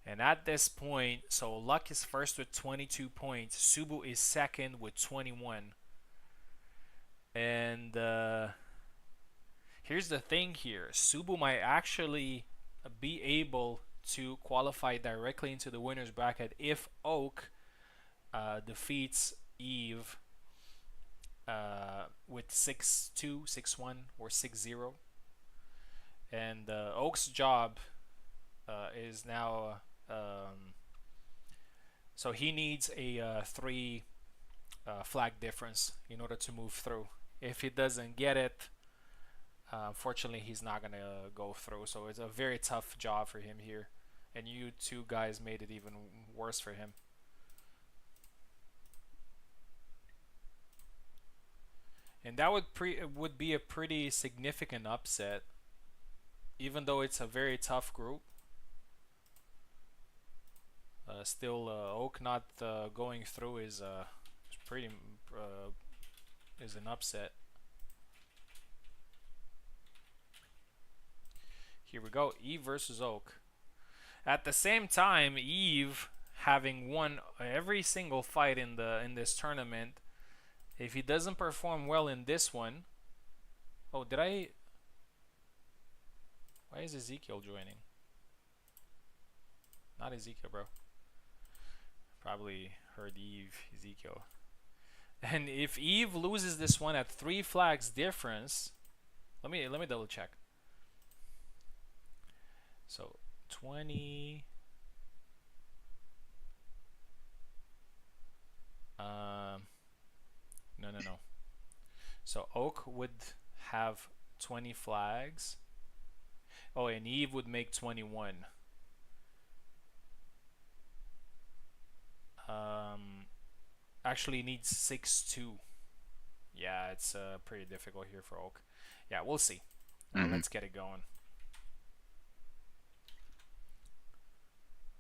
And at this point, so Luck is first with 22 points. Subu is second with 21. And here's the thing here. Subu might actually be able to qualify directly into the winner's bracket if Oak defeats Eve with 6-2, 6-1, or 6-0. And Oak's job is now so he needs a 3 flag difference in order to move through. If he doesn't get it, unfortunately he's not gonna go through. So it's a very tough job for him here, and you two guys made it even worse for him. And that would be a pretty significant upset, even though it's a very tough group. Still, Oak not going through is pretty is an upset. Here we go. Eve versus Oak. At the same time, Eve having won every single fight in this tournament. If he doesn't perform well in this one, oh, did I? Why is Ezekiel joining? Not Ezekiel, bro. Probably heard Eve, Ezekiel. And if Eve loses this one at 3 flags difference, let me double check. So 20. No. So Oak would have 20 flags. Oh, and Eve would make 21. Actually needs 6-2. Yeah, it's pretty difficult here for Oak. Yeah, we'll see. Let's get it going.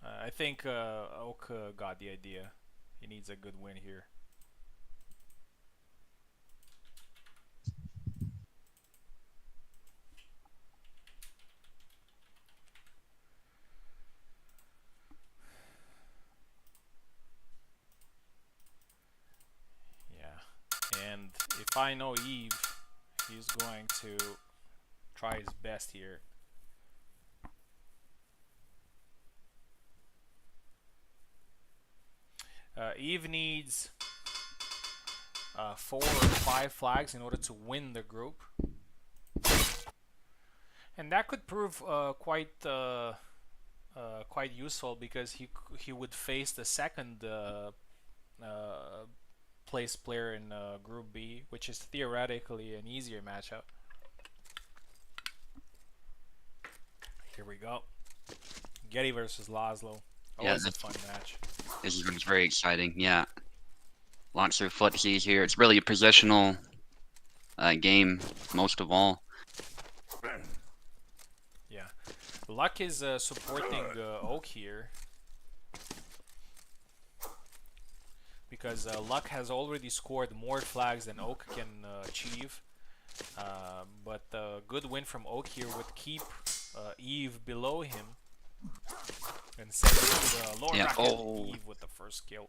I think Oak got the idea. He needs a good win here. Yeah, and if I know Eve, he's going to try his best here. Eve needs 4 or 5 flags in order to win the group, and that could prove quite useful because he would face the second place player in Group B, which is theoretically an easier matchup. Here we go. Getty versus Laszlo. Always a fun match. This is very exciting. Yeah, lots of footsies here. It's really a positional game, most of all. Yeah, Luck is supporting Oak here because Luck has already scored more flags than Oak can achieve. But a good win from Oak here would keep Eve below him and send him to the lower bracket. Oh. Eve with the first kill.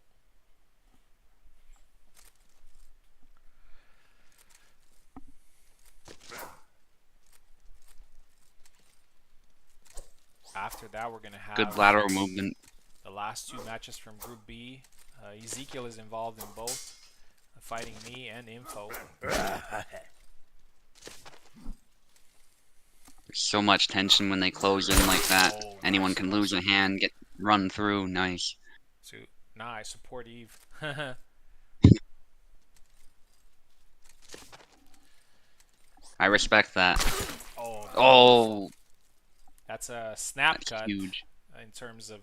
After that, we're gonna have good lateral movement. The last 2 matches from Group B. Ezekiel is involved in both, fighting me and Info. There's so much tension when they close in like that. Oh, Anyone nice. can lose a hand, get run through. Nice. So, nah, I support Eve. I respect that. Oh, that's a snap That's cut huge. in terms of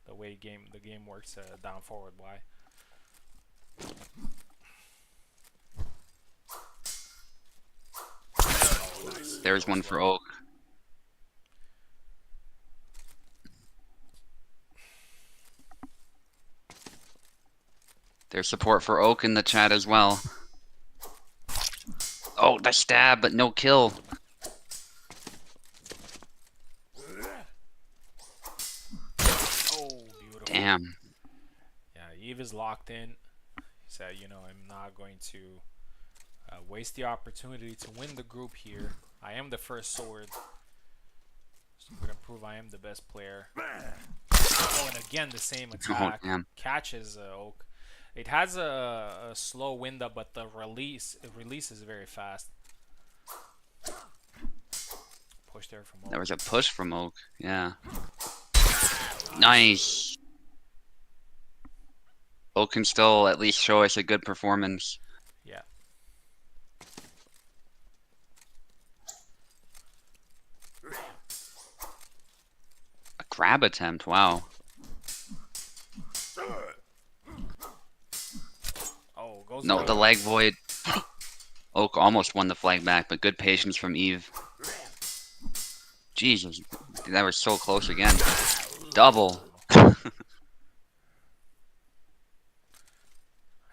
the way the game works down forward. Why? There's one for Oak. There's support for Oak in the chat as well. Oh, the stab, but no kill. Oh, beautiful. Damn. Yeah, Eve is locked in. He said, you know, I'm not going to waste the opportunity to win the group here. I am the first sword. So I'm going to prove I am the best player. Oh, and again, the same attack. damn. Catches Oak. It has a slow window, but the release is very fast. Push there from Oak. There was a push from Oak. Yeah. Nice. Oak can still at least show us a good performance. Yeah. A grab attempt. Wow. Oh, goes No, the leg void. Oak almost won the flag back, but good patience from Eve. Jesus, that was so close again. Double.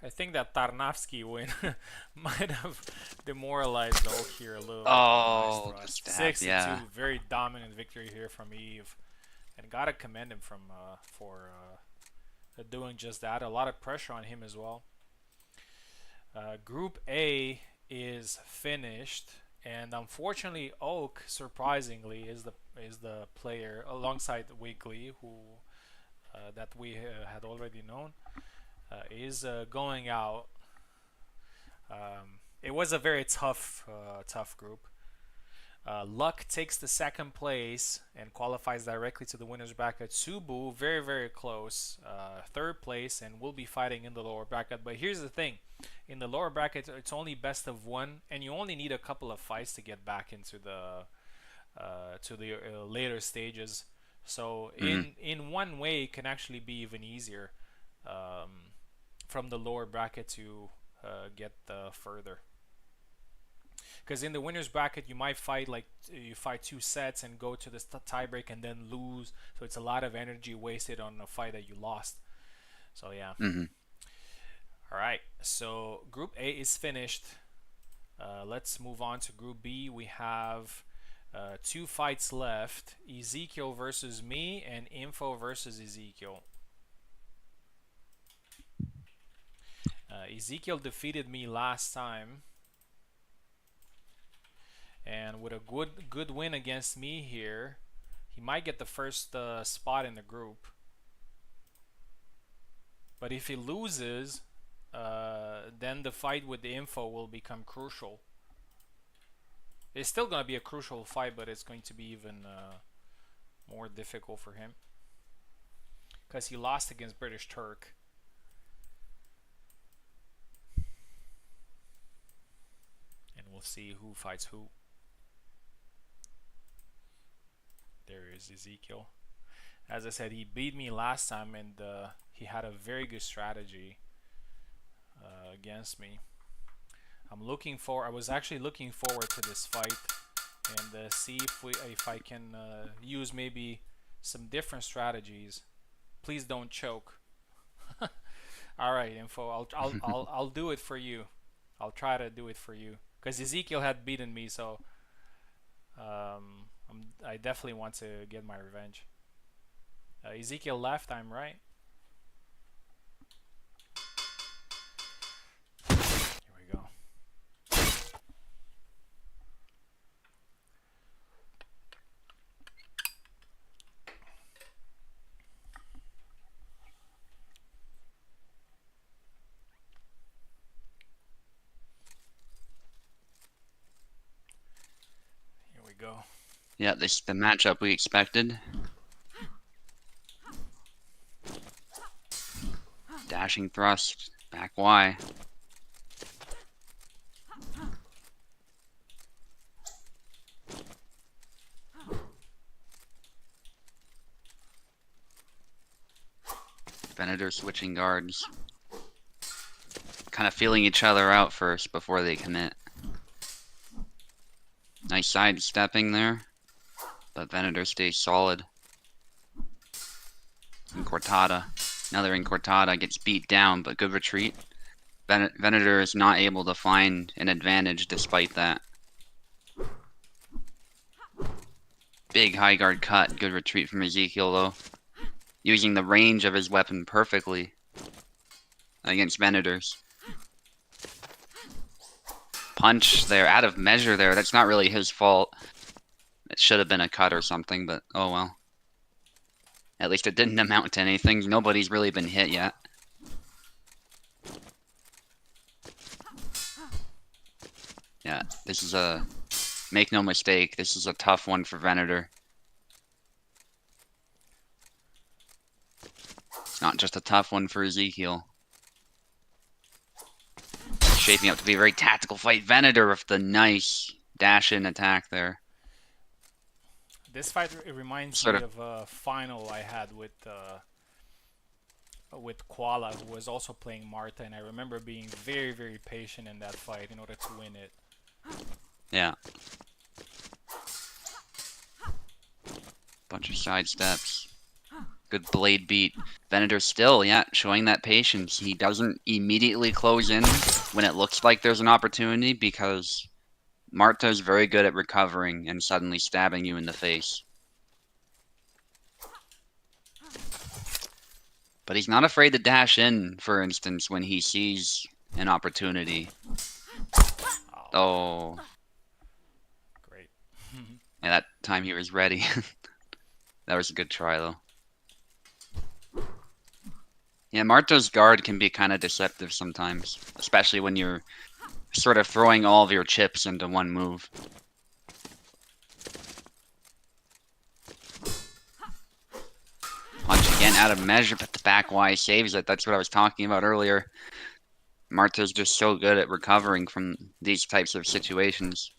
I think that Tarnavsky win might have demoralized Oak here a little bit. Oh, nice Oh, the thrust. stab, 6 to 2, yeah. very dominant victory here from Eve, and gotta commend him from for doing just that. A lot of pressure on him as well. Group A is finished, and unfortunately, Oak surprisingly is the player alongside Wiggly, who that we had already known, is going out. It was a very tough group. Luck takes the second place and qualifies directly to the winners bracket. Subu, very close, third place, and will be fighting in the lower bracket. But here's the thing: in the lower bracket, it's only best of one, and you only need a couple of fights to get back into the later stages. So Mm-hmm. in one way, it can actually be even easier um, from the lower bracket to get further. Because in the winners bracket, you might fight like you fight 2 sets and go to the tiebreak and then lose. So it's a lot of energy wasted on a fight that you lost. So yeah. Mm-hmm. All right. So Group A is finished. Let's move on to Group B. We have 2 fights left: Ezekiel versus me and Info versus Ezekiel. Ezekiel defeated me last time, and with a good win against me here, he might get the first spot in the group. But if he loses, then the fight with the Info will become crucial. It's still going to be a crucial fight, but it's going to be even more difficult for him because he lost against British Turk. And we'll see who fights who. There is Ezekiel. As I said, he beat me last time, and he had a very good strategy against me. I was actually looking forward to this fight and see if I can use maybe some different strategies. Please don't choke. All right, Info. I'll do it for you. I'll try to do it for you because Ezekiel had beaten me, so I definitely want to get my revenge. Ezekiel left. I'm right. Here we go. Here we go. Yeah, this is the matchup we expected. Dashing thrust, back Y. Venator switching guards. Kind of feeling each other out first before they commit. Nice sidestepping there, but Venator stays solid. Incortada. Another Incortada gets beat down, but good retreat. Venator is not able to find an advantage despite that. Big high guard cut. Good retreat from Ezekiel though. Using the range of his weapon perfectly against Venator's. Punch there, out of measure there. That's not really his fault. It should have been a cut or something, but oh well. At least it didn't amount to anything. Nobody's really been hit yet. Yeah, this is a... Make no mistake, this is a tough one for Venator. It's not just a tough one for Ezekiel. It's shaping up to be a very tactical fight. Venator with the nice dash-in attack there. This fight it reminds Sort me of. of a final I had with Koala, who was also playing Marta, and I remember being very patient in that fight in order to win it. Yeah. Bunch of side steps. Good blade beat. Venator still, yeah, showing that patience. He doesn't immediately close in when it looks like there's an opportunity because Marta's very good at recovering and suddenly stabbing you in the face. But he's not afraid to dash in, for instance, when he sees an opportunity. Oh. Great. Yeah, that time he was ready. That was a good try, though. Yeah, Marta's guard can be kind of deceptive sometimes, especially when you're sort of throwing all of your chips into one move. Punch again out of measure, but the back Y saves it. That's what I was talking about earlier. Marta's just so good at recovering from these types of situations.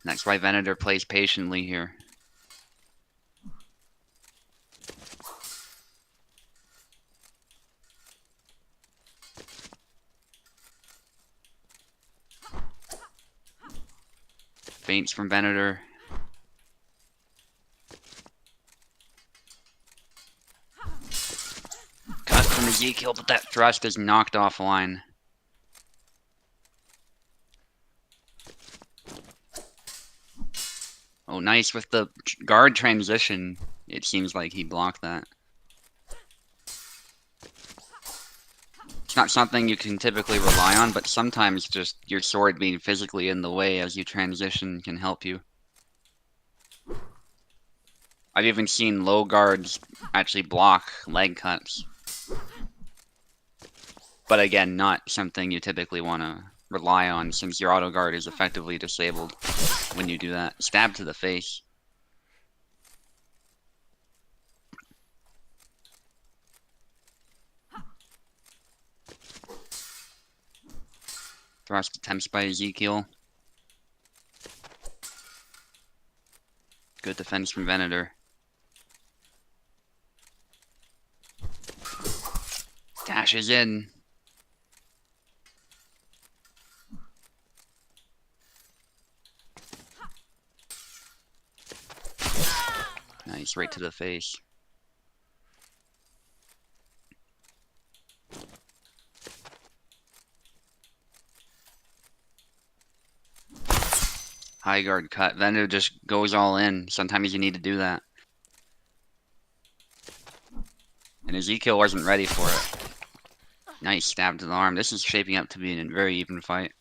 That's why Venator plays patiently here. Feints from Venator. Cut from Ezekiel, but that thrust is knocked offline. Oh, nice with the guard transition. It seems like he blocked that. It's not something you can typically rely on, but sometimes just your sword being physically in the way as you transition can help you. I've even seen low guards actually block leg cuts. But again, not something you typically want to rely on since your auto guard is effectively disabled when you do that. Stab to the face. Thrust attempts by Ezekiel. Good defense from Venator. Dashes in. Nice, right to the face. High guard cut. Venator just goes all in. Sometimes you need to do that. And Ezekiel wasn't ready for it. Nice stab to the arm. This is shaping up to be a very even fight.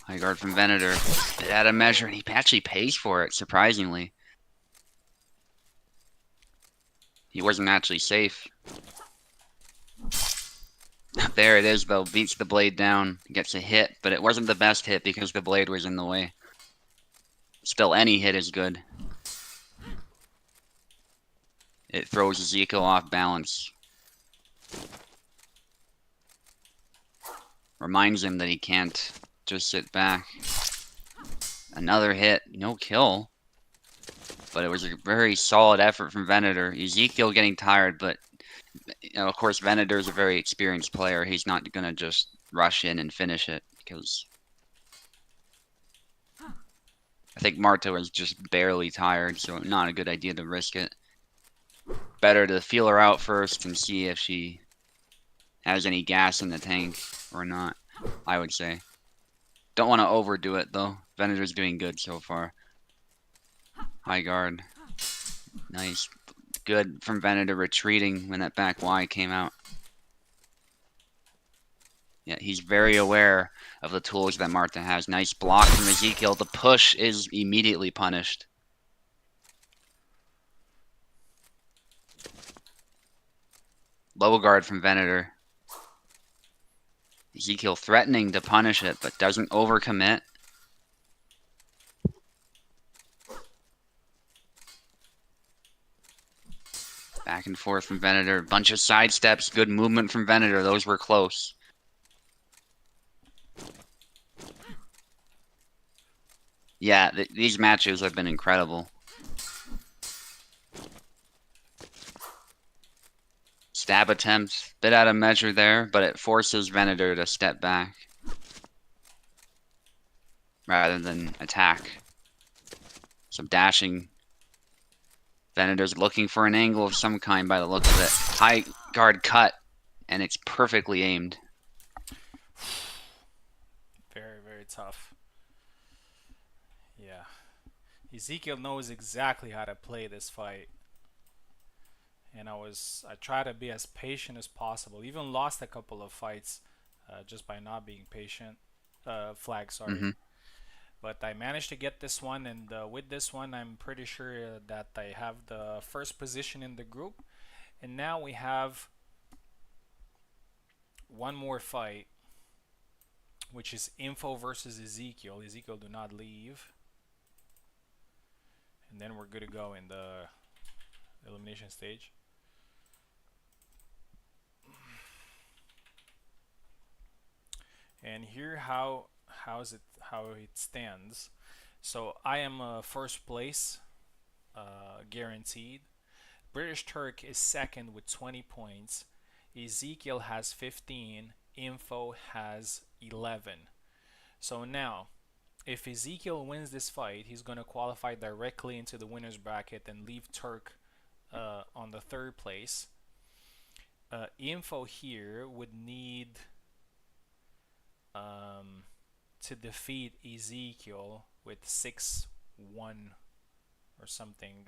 High guard from Venator. Bit out of measure, and he actually pays for it, surprisingly. He wasn't actually safe. There it is, though. Beats the blade down. Gets a hit, but it wasn't the best hit because the blade was in the way. Still, any hit is good. It throws Ezekiel off balance. Reminds him that he can't just sit back. Another hit. No kill. But it was a very solid effort from Venator. Ezekiel getting tired, but of course Venator is a very experienced player. He's not going to just rush in and finish it because I think Marta was just barely tired, so not a good idea to risk it. Better to feel her out first and see if she has any gas in the tank or not, I would say. Don't want to overdo it, though. Venator's doing good so far. High guard. Nice. Good from Venator retreating when that back Y came out. Yeah, he's very aware of the tools that Marta has. Nice block from Ezekiel. The push is immediately punished. Low guard from Venator. Ezekiel threatening to punish it, but doesn't overcommit. Back and forth from Venator. Bunch of side steps. Good movement from Venator. Those were close. Yeah, these matches have been incredible. Stab attempt, bit out of measure there, but it forces Venator to step back rather than attack. So dashing. Venator's looking for an angle of some kind by the look of it. High guard cut, and it's perfectly aimed. Very, very tough. Yeah. Ezekiel knows exactly how to play this fight. And I try to be as patient as possible. Even lost a couple of fights just by not being patient. Flag, sorry. Mm-hmm. But I managed to get this one, and with this one, I'm pretty sure that I have the first position in the group. And now we have one more fight, which is Info versus Ezekiel. Ezekiel, do not leave. And then we're good to go in the elimination stage. And here how it stands. So I am first place, guaranteed. British Turk is second with 20 points. Ezekiel has 15. Info has 11. So now, if Ezekiel wins this fight, he's going to qualify directly into the winner's bracket and leave Turk on the third place. Info here would need to defeat Ezekiel with 6-1 or something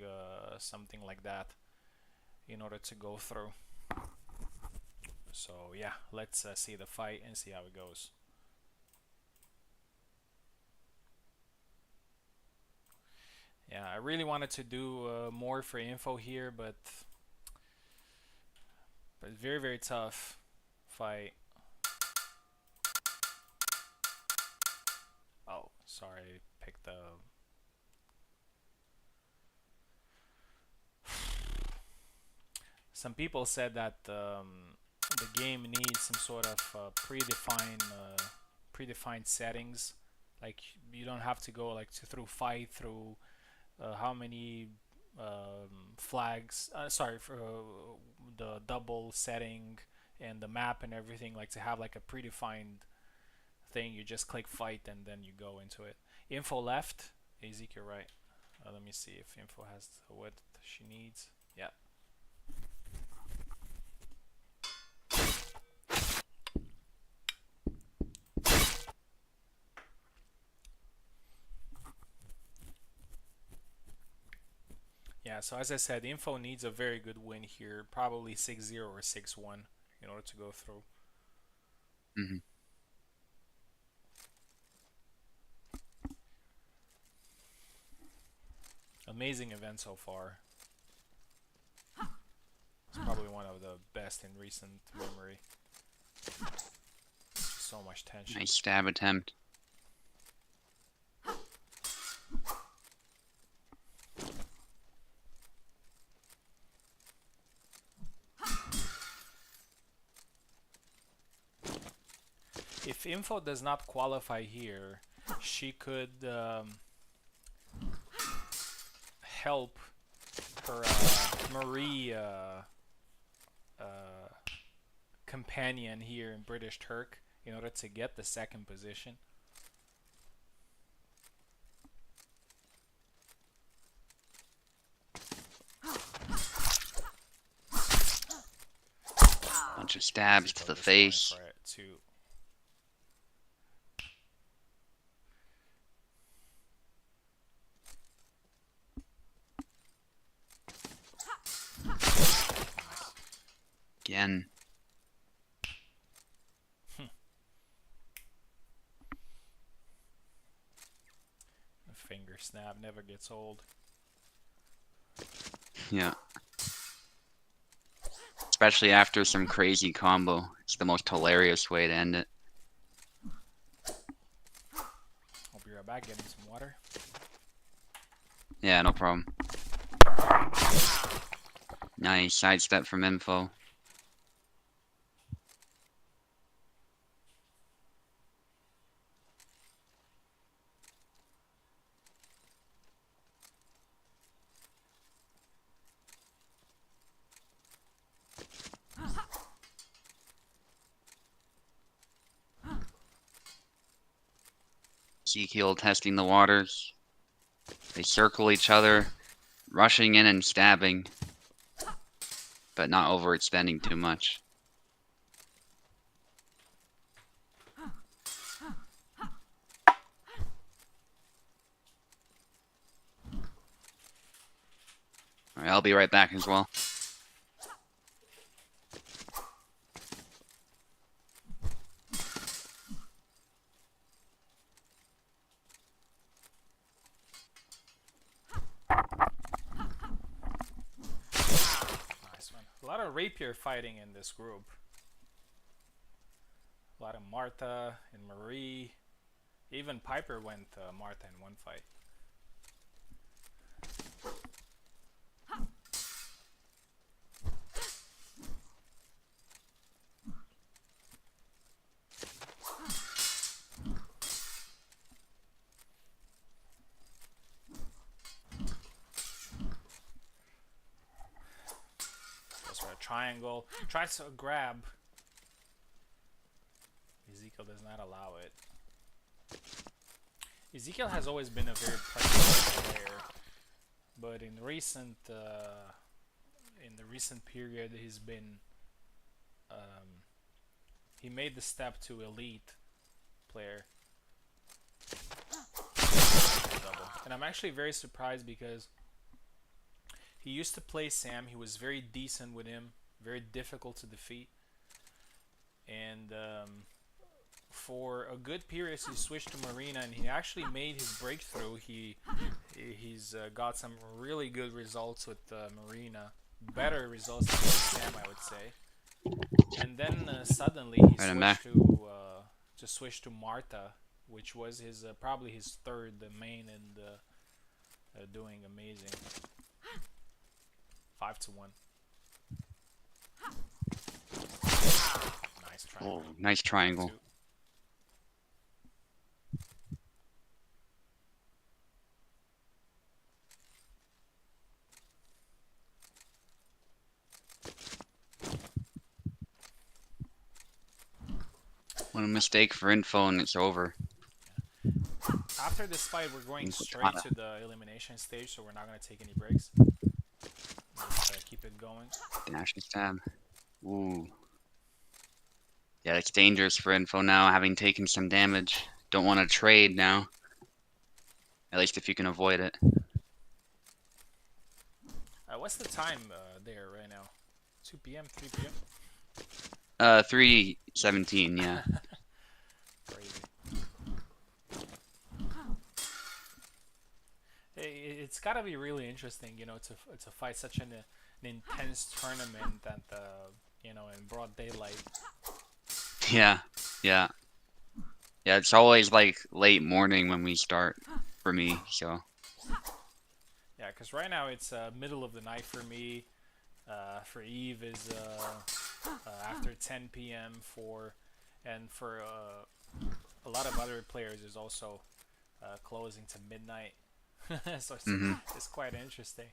like that in order to go through. So yeah, let's see the fight and see how it goes. Yeah, I really wanted to do more for Info here, but very, very tough fight. Oh, sorry, I picked the... Some people said that the game needs some sort of predefined settings. Like you don't have to go like through fight through how many flags. Sorry for the double setting and the map and everything. Like to have like a predefined thing. You just click fight and then you go into it. Info left. Ezekiel right. Let me see if Info has what she needs. Yeah. Yeah, so as I said, Info needs a very good win here, probably 6-0 or 6-1 in order to go through. Mm-hmm. Amazing event so far. It's probably one of the best in recent memory. So much tension. Nice stab attempt. If Info does not qualify here, she could help her Marie companion here in British Turk in order to get the second position. Bunch of stabs to the face. Again. A finger snap never gets old. Yeah. Especially after some crazy combo. It's the most hilarious way to end it. I'll be right back getting some water. Yeah, no problem. Nice sidestep from Info. Ezekiel testing the waters. They circle each other, rushing in and stabbing, but not overextending too much. Alright, I'll be right back as well. Nice one. A lot of rapier fighting in this group. A lot of Martha and Marie. Even Piper went Martha in one fight. Goes for a triangle. Tries to grab. Ezekiel does not allow it. Ezekiel has always been a very practical player, but in the recent period, he's been he made the step to elite player. Double. And I'm actually very surprised because he used to play Sam. He was very decent with him, very difficult to defeat, and for a good period he switched to Marina and he actually made his breakthrough. He's got some really good results with Marina, better results than Sam, I would say. And then suddenly he switched to Martha, which was his probably his third main, and doing amazing. 5-1. Nice triangle. Oh, nice triangle. One mistake for info and it's over. After this fight, we're going straight to the elimination stage, so we're not going to take any breaks. Just keep it going. Dash and stab. Ooh. Yeah, it's dangerous for info now, having taken some damage. Don't want to trade now. At least if you can avoid it. What's the time there right now? 2 p.m., 3 p.m.? 3:17, yeah. Crazy. It's gotta be really interesting, you know, to fight such an intense tournament and you know, in broad daylight. Yeah, yeah. Yeah, it's always like late morning when we start for me, so. Yeah, because right now it's middle of the night for me. For Eve is after 10 p.m. and for a lot of other players is also closing to midnight. So it's quite interesting.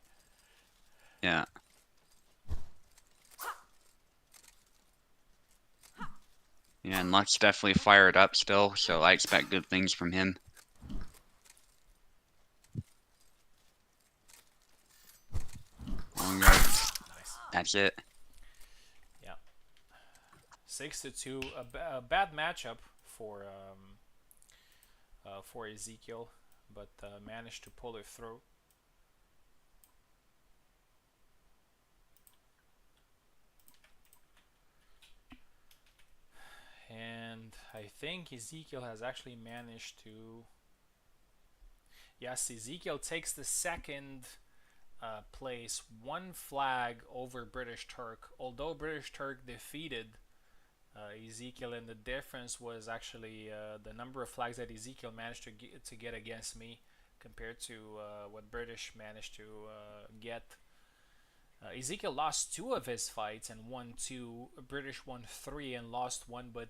Yeah. Yeah, and Luck's definitely fired up still, so I expect good things from him. Long guard. Nice. That's it. Yeah. 6-2. A bad matchup for Ezekiel, but managed to pull it through. And I think Ezekiel has actually managed to. Yes, Ezekiel takes the second place, one flag over British Turk. Although British Turk defeated Ezekiel, and the difference was actually the number of flags that Ezekiel managed to get against me compared to what British managed to get. Ezekiel lost 2 of his fights and won 2. British won 3 and lost 1, but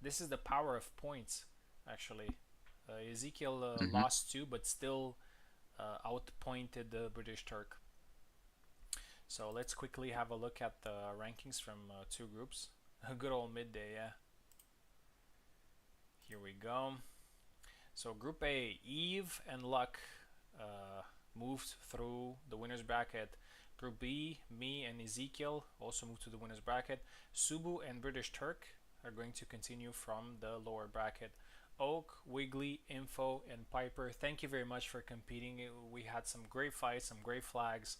this is the power of points, actually. Ezekiel lost 2, but still outpointed the British Turk. So let's quickly have a look at the rankings from 2 groups. A good old midday, yeah. Here we go. So Group A, Eve and Luck moved through the winners bracket. Group B, me and Ezekiel also moved to the winners bracket. Subu and British Turk are going to continue from the lower bracket. Oak, Wiggly, Info, and Piper, thank you very much for competing. We had some great fights, some great flags.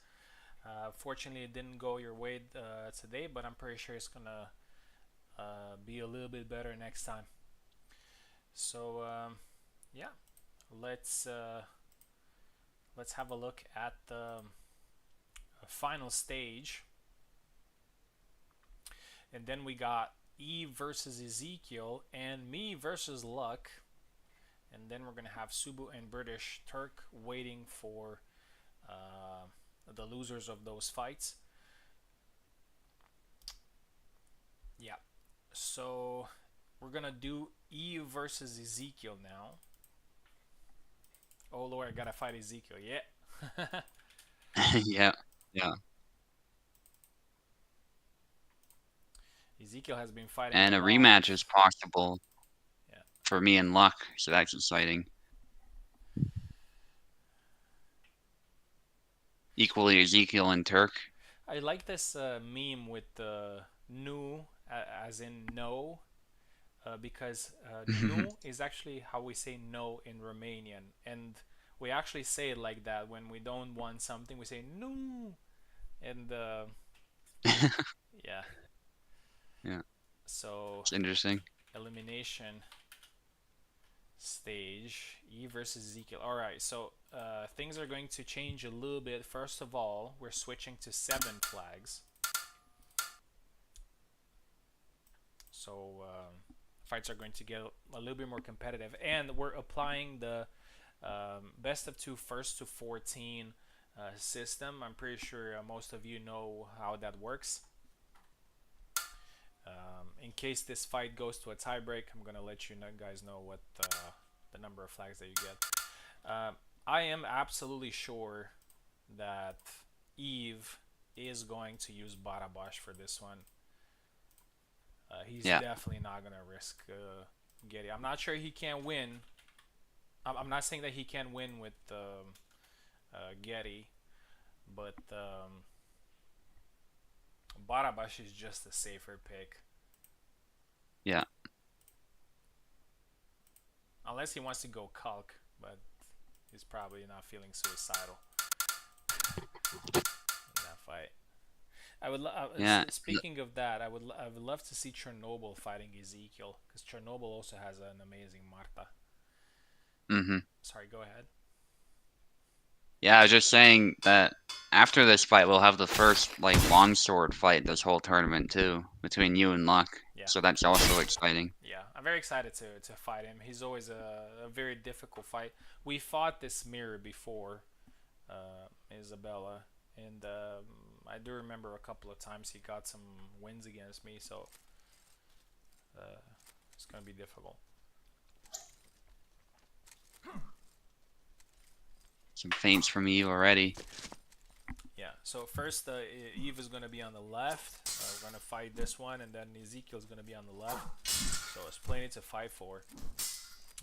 Fortunately, it didn't go your way today, but I'm pretty sure it's gonna be a little bit better next time. So yeah, let's uh, let's have a look at the final stage, and then we got Eve versus Ezekiel and me versus Luck, and then we're gonna have Subu and British Turk waiting for the losers of those fights. Yeah, so we're gonna do Eve versus Ezekiel now. Oh Lord, I gotta fight Ezekiel. Yeah. Yeah, yeah. Ezekiel has been fighting a And a lot of. rematch is possible Yeah. for me and Luck, so that's exciting. Equally Ezekiel and Turk. I like this meme with the nu as in no, because nu is actually how we say no in Romanian, and we actually say it like that when we don't want something. We say no, and yeah. Yeah, So it's interesting. elimination stage, E versus Ezekiel. All right, so things are going to change a little bit. First of all, we're switching to 7 flags. So fights are going to get a little bit more competitive, and we're applying the best of two, first to 14 system. I'm pretty sure most of you know how that works. In case this fight goes to a tiebreak, I'm gonna let you guys know what the number of flags that you get. I am absolutely sure that Eve is going to use Barabash for this one. He's Yeah. definitely not gonna risk Getty. I'm not sure he can win. I'm not saying that he can win with Getty, but Barabash is just a safer pick. Yeah. Unless he wants to go Culk, but he's probably not feeling suicidal in that fight. I would. Yeah. Speaking of that, I would love to see Chernobyl fighting Ezekiel because Chernobyl also has an amazing Marta. Mm-hmm. Sorry, go ahead. Yeah, I was just saying that after this fight, we'll have the first like longsword fight this whole tournament too, between you and Luck. Yeah, So that's also exciting. yeah. I'm very excited to fight him. He's always a very difficult fight. We fought this mirror before, Isabella, and I do remember a couple of times he got some wins against me. So uh, it's gonna be difficult. Some feints from you already. Yeah. So first, Eve is gonna be on the left. We're gonna fight this one, and then Ezekiel's gonna be on the left. So it's plenty to fight for.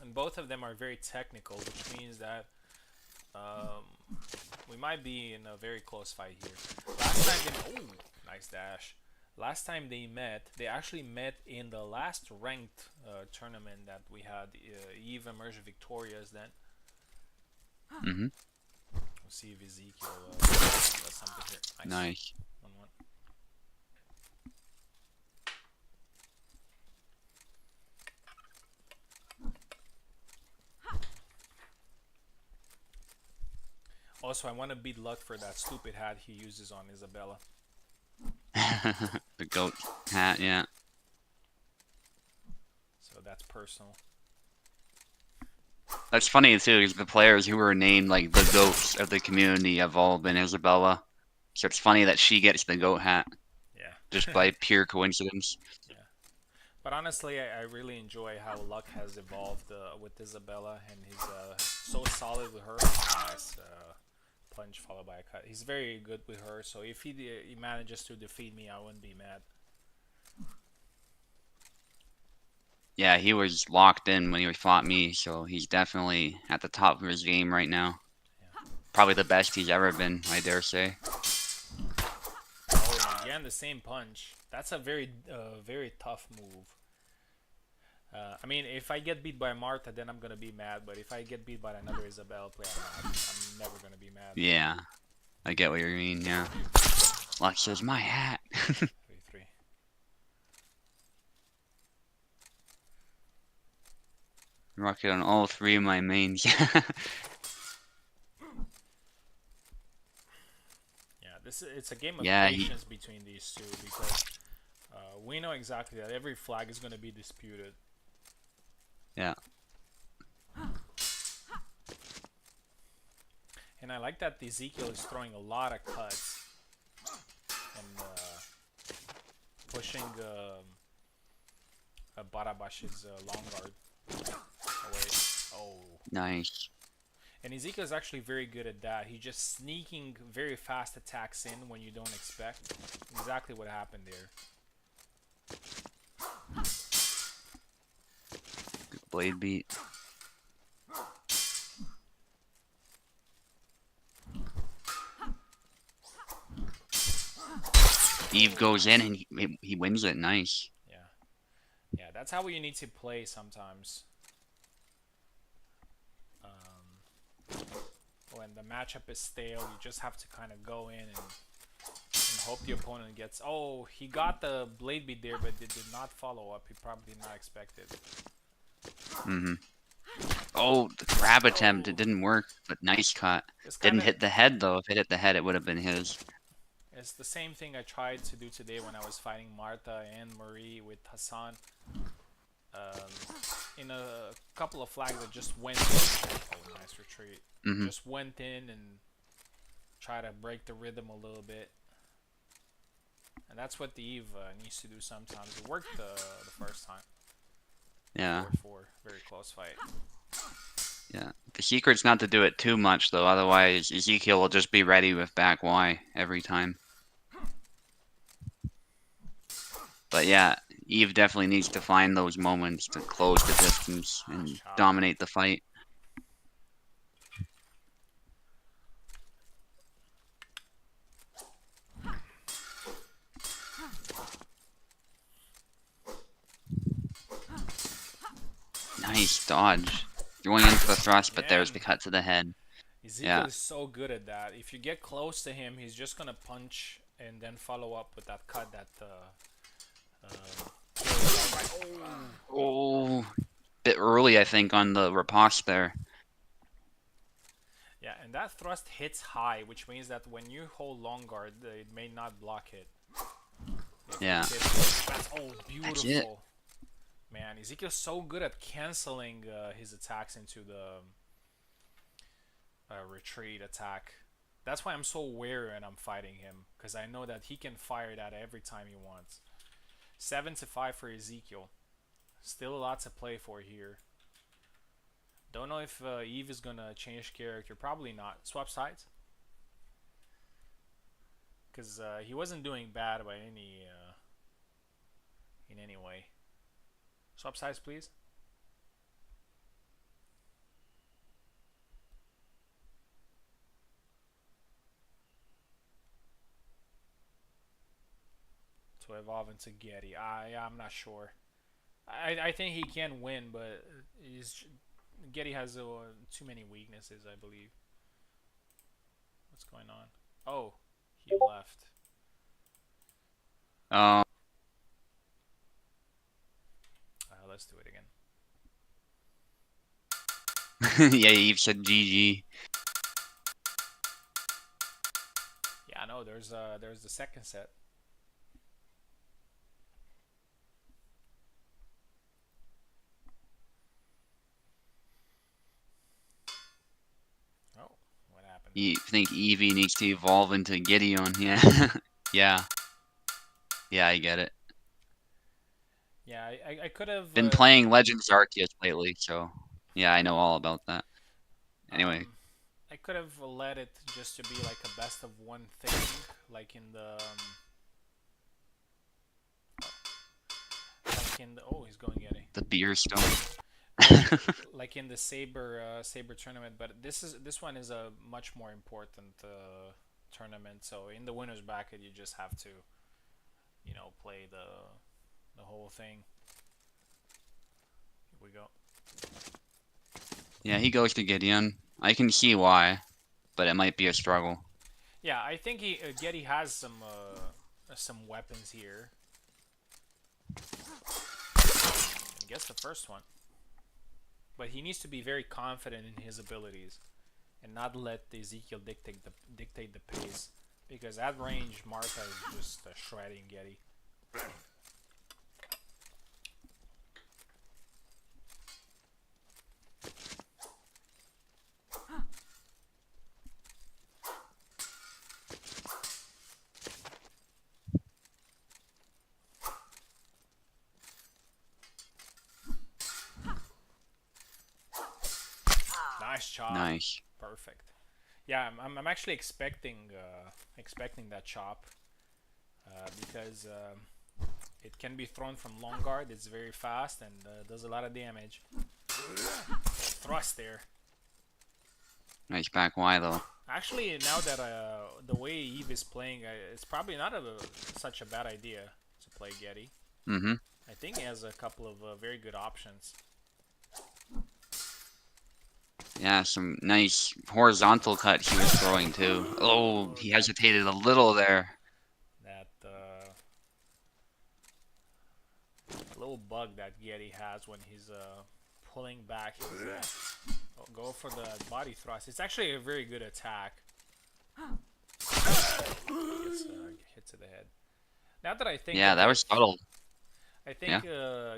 And both of them are very technical, which means that um, we might be in a very close fight here. Last time they, oh, nice dash. Last time they actually met in the last ranked tournament that we had. Eve emerged victorious then. Mm-hmm. We'll see if Ezekiel does something here. Nice. Nice. 1-1. Also, I want to beat Luck for that stupid hat he uses on Isabella. The goat hat, yeah. So that's personal. That's funny too, because the players who were named like the goats of the community have all been Isabella. So it's funny that she gets the goat hat just Yeah. by pure coincidence. Yeah. But honestly, I really enjoy how Luck has evolved with Isabella, and he's so solid with her. Nice punch followed by a cut. He's very good with her, so if he manages to defeat me, I wouldn't be mad. Yeah, he was locked in when he fought me, so he's definitely at the top of his game right now. Yeah. Probably the best he's ever been, I dare say. Oh, and again the same punch. That's a very tough move. I mean, if I get beat by Martha, then I'm gonna be mad. But if I get beat by another Isabelle player, I'm never gonna be mad. Yeah, I get what you mean, yeah. Lux says, my hat. 3-3. Rocket on all three of my mains. Yeah, it's a game of Yeah, patience between these two because we know exactly that every flag is gonna be disputed. yeah. And I like that Ezekiel is throwing a lot of cuts and pushing Barabash's long guard away. Oh. Nice. And Ezekiel is actually very good at that. He's just sneaking very fast attacks in when you don't expect. Exactly what happened there. Blade beat. Eve goes in and he wins it. Nice. Yeah. Yeah, that's how you need to play sometimes. When the matchup is stale, you just have to kind of go in and hope the opponent gets... Oh, he got the blade beat there, but it did not follow up. He probably did not expect it. Mm-hmm. Oh, the grab attempt. Oh, It didn't work, but nice cut. it's kind Didn't of... hit the head, though. If it hit the head, it would have been his. It's the same thing I tried to do today when I was fighting Martha and Marie with Hassan. In a couple of flags that just went in. Oh, nice retreat. Mm-hmm. Just went in and try to break the rhythm a little bit. And that's what the Eve needs to do sometimes. It worked the first time. Yeah. 4-4. Very close fight. Yeah. The secret's not to do it too much, though. Otherwise, Ezekiel will just be ready with back Y every time. But yeah, Eve definitely needs to find those moments to close the distance and dominate the fight. Nice dodge. Going in for the thrust, but there's the cut to the head. Ezekiel Yeah. is so good at that. If you get close to him, he's just gonna punch and then follow up with that cut that Oh, bit early, I think, on the riposte there. Yeah, and that thrust hits high, which means that when you hold long guard, it may not block it. Yeah. That's beautiful. That's it. Man, Ezekiel's so good at canceling his attacks into the retreat attack. That's why I'm so wary when I'm fighting him, because I know that he can fire that every time he wants. 7-5 for Ezekiel. Still a lot to play for here. Don't know if Eve is gonna change character. Probably not. Swap sides. Because he wasn't doing bad by any in any way. Swap sides, please. To evolve into Getty. I'm not sure. I think he can win, but Getty has too many weaknesses, I believe. What's going on? Oh, he left. Oh. Let's do it again. Yeah, Eve said GG. Yeah, no, there's the second set. Oh, what happened? You think Eevee needs to evolve into Gideon? Yeah. Yeah. Yeah, I get it. Yeah, I could have. Been playing Legends Arceus lately, so yeah, I know all about that. Anyway. I could have let it just to be like a best of one thing, like in the he's going Getty. The beer stone. Like in the saber tournament, but this one is a much more important tournament. So in the winners bracket, you just have to play the whole thing. Here we go. Yeah, he goes to Gideon. I can see why, but it might be a struggle. Yeah, I think Getty has some weapons here. And gets the first one, but he needs to be very confident in his abilities and not let Ezekiel dictate the pace, because at range Martha is just shredding Getty. Nice chop. Nice. Perfect. Yeah, I'm actually expecting that chop because it can be thrown from long guard. It's very fast and does a lot of damage. Thrust there. Nice back Y though. Actually, now that the way Eve is playing, it's probably not such a bad idea to play Getty. Mm-hmm. I think he has a couple of very good options. Yeah, some nice horizontal cut he was throwing too. Oh, he hesitated a little there. That little bug that Getty has when he's pulling back. Go for the body thrust. It's actually a very good attack. Gets hit to the head. Now that I think Yeah, that was subtle. I think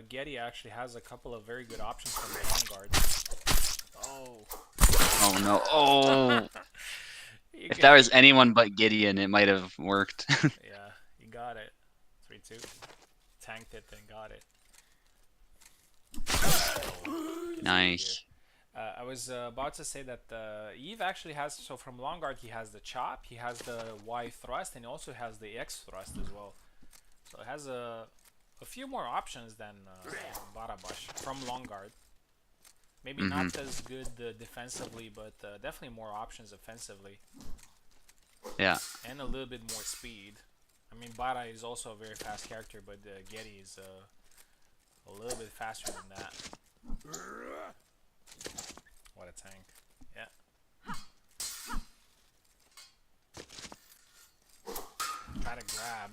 Getty actually has a couple of very good options from the long guard. Oh. Oh no. Oh. If that was anyone but Gideon, it might have worked. Yeah, you got it. 3-2. Tanked it and got it. Oh, Nice. I was about to say that Eve actually has, so from long guard he has the chop, he has the Y thrust, and he also has the X thrust as well. So it has a few more options than Barabash from long guard. Maybe not as good defensively, but definitely more options offensively. Yeah. And a little bit more speed. I mean, Bara is also a very fast character, but Getty is a little bit faster than that. What a tank. Yeah. Try to grab.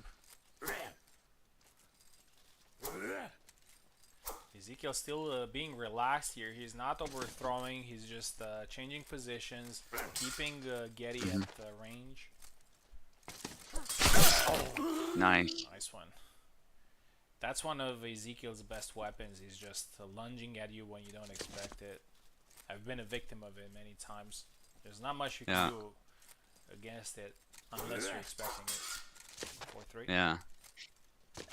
Ezekiel still being relaxed here. He's not overthrowing. He's just changing positions, keeping Getty at range. Oh, Nice. nice one. That's one of Ezekiel's best weapons. He's just lunging at you when you don't expect it. I've been a victim of it many times. There's not much you can do against it unless you're expecting it. 4-3. Yeah.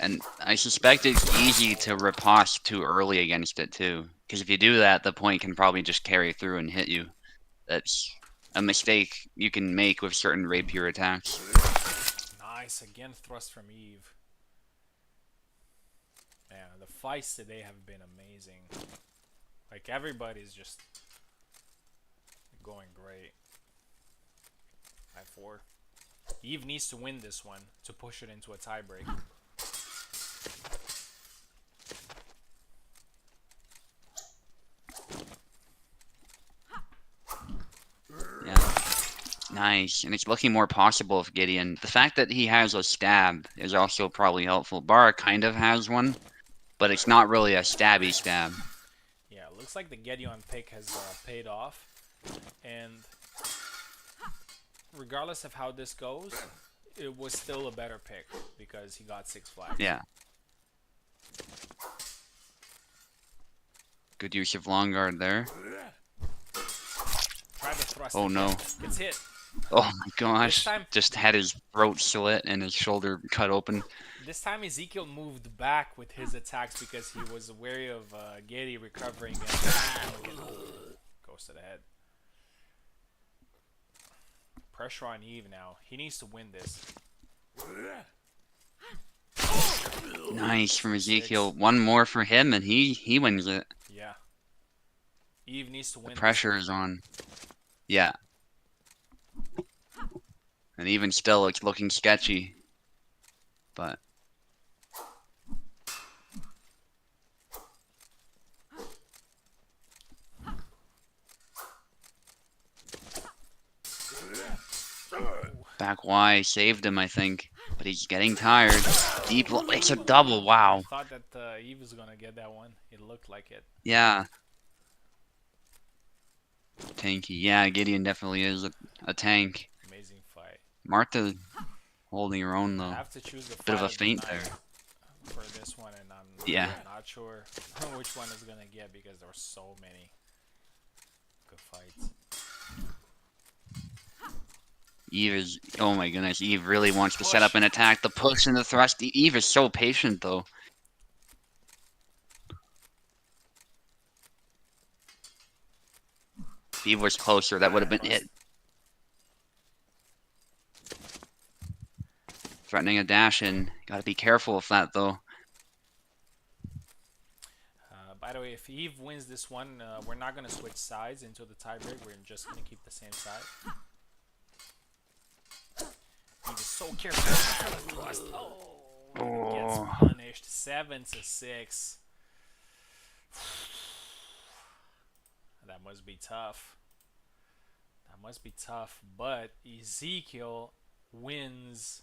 And I suspect it's easy to riposte too early against it too. Because if you do that, the point can probably just carry through and hit you. That's a mistake you can make with certain rapier attacks. Nice. Again, thrust from Eve. Yeah, the fights today have been amazing. Like, everybody's just going great. 5-4. Eve needs to win this one to push it into a tiebreak. Yeah. Nice. And it's looking more possible with Gideon. The fact that he has a stab is also probably helpful. Bara kind of has one, but it's not really a stabby stab. Yeah, looks like the Gideon pick has paid off. And regardless of how this goes, it was still a better pick because he got 6 flags. Yeah. Good use of long guard there. Try to thrust. Oh no. Gets hit. Oh my gosh. This time, just had his throat slit and his shoulder cut open. This time Ezekiel moved back with his attacks because he was wary of Getty recovering and goes to the head. Pressure on Eve now. He needs to win this. Nice from Ezekiel. 6-6. One more for him, and he wins it. Yeah. Eve needs to The win this pressure one. is on. Yeah, and even still, it's looking sketchy. But back Y saved him, I think. But he's getting tired. Deep. It's a double. I Wow. thought that Eve was gonna get that one. It looked like it. Yeah. Tanky. Yeah, Gideon definitely is a tank. Amazing fight. Martha holding her own I though. have to choose the Bit of fight a of the feint night there. for this one, and I'm Yeah. not sure which one is gonna get because there were so many good fights. Eve is. Oh my goodness. Eve really wants to set up Push. an attack. The push and the thrust. Eve is so patient though. If Eve was closer, that would have been it. Bust. Threatening a dash in. Gotta be careful of that though. By the way, if Eve wins this one, we're not gonna switch sides into the tiebreak. We're just gonna keep the same side. Eve is so careful. Oh, gets Oh. punished. 7-6. That must be tough. That must be tough. But Ezekiel wins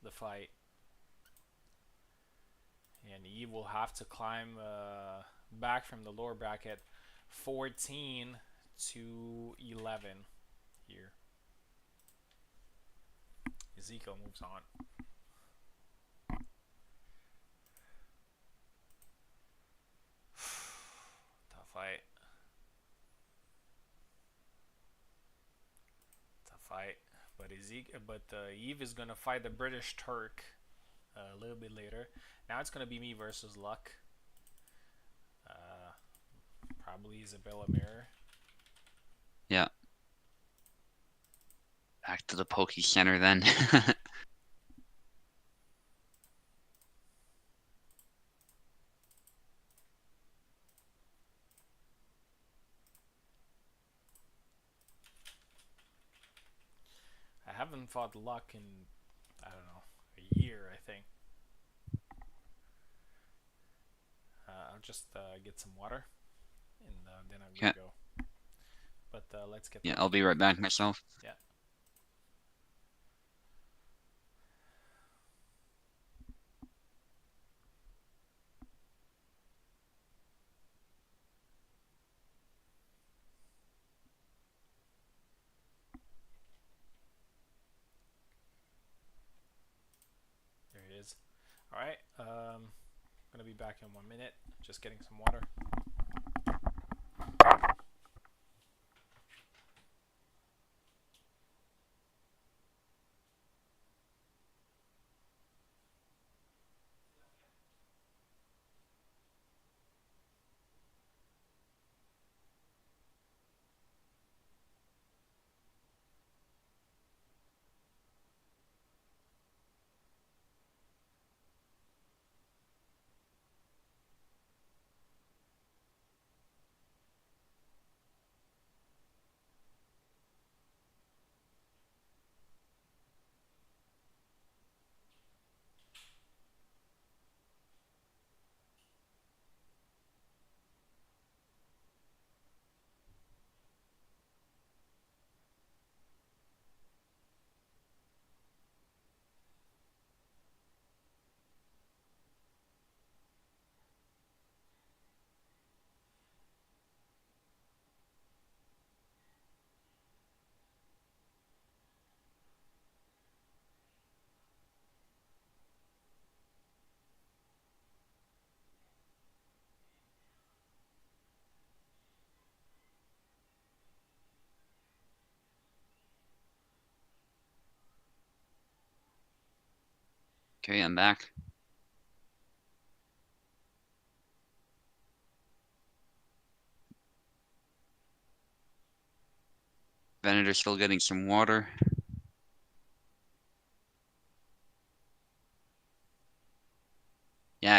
the fight, and Eve will have to climb back from the lower bracket, 14 to 11 here. Ezekiel moves on. Tough fight. Tough fight. But Eve is gonna fight the British Turk a little bit later. Now it's gonna be me versus Luck. Uh, Probably Isabella Mirror. Yeah. Back to the Poke Center then. I haven't fought Luck in, I don't know, a year, I think. I'll just get some water, and then I'm Okay. gonna go. But let's get Yeah, I'll Lucky. be right back myself. Yeah. There he is. All right. Gonna be back in 1 minute. Just getting some water. Okay, I'm back. Venator's still getting some water.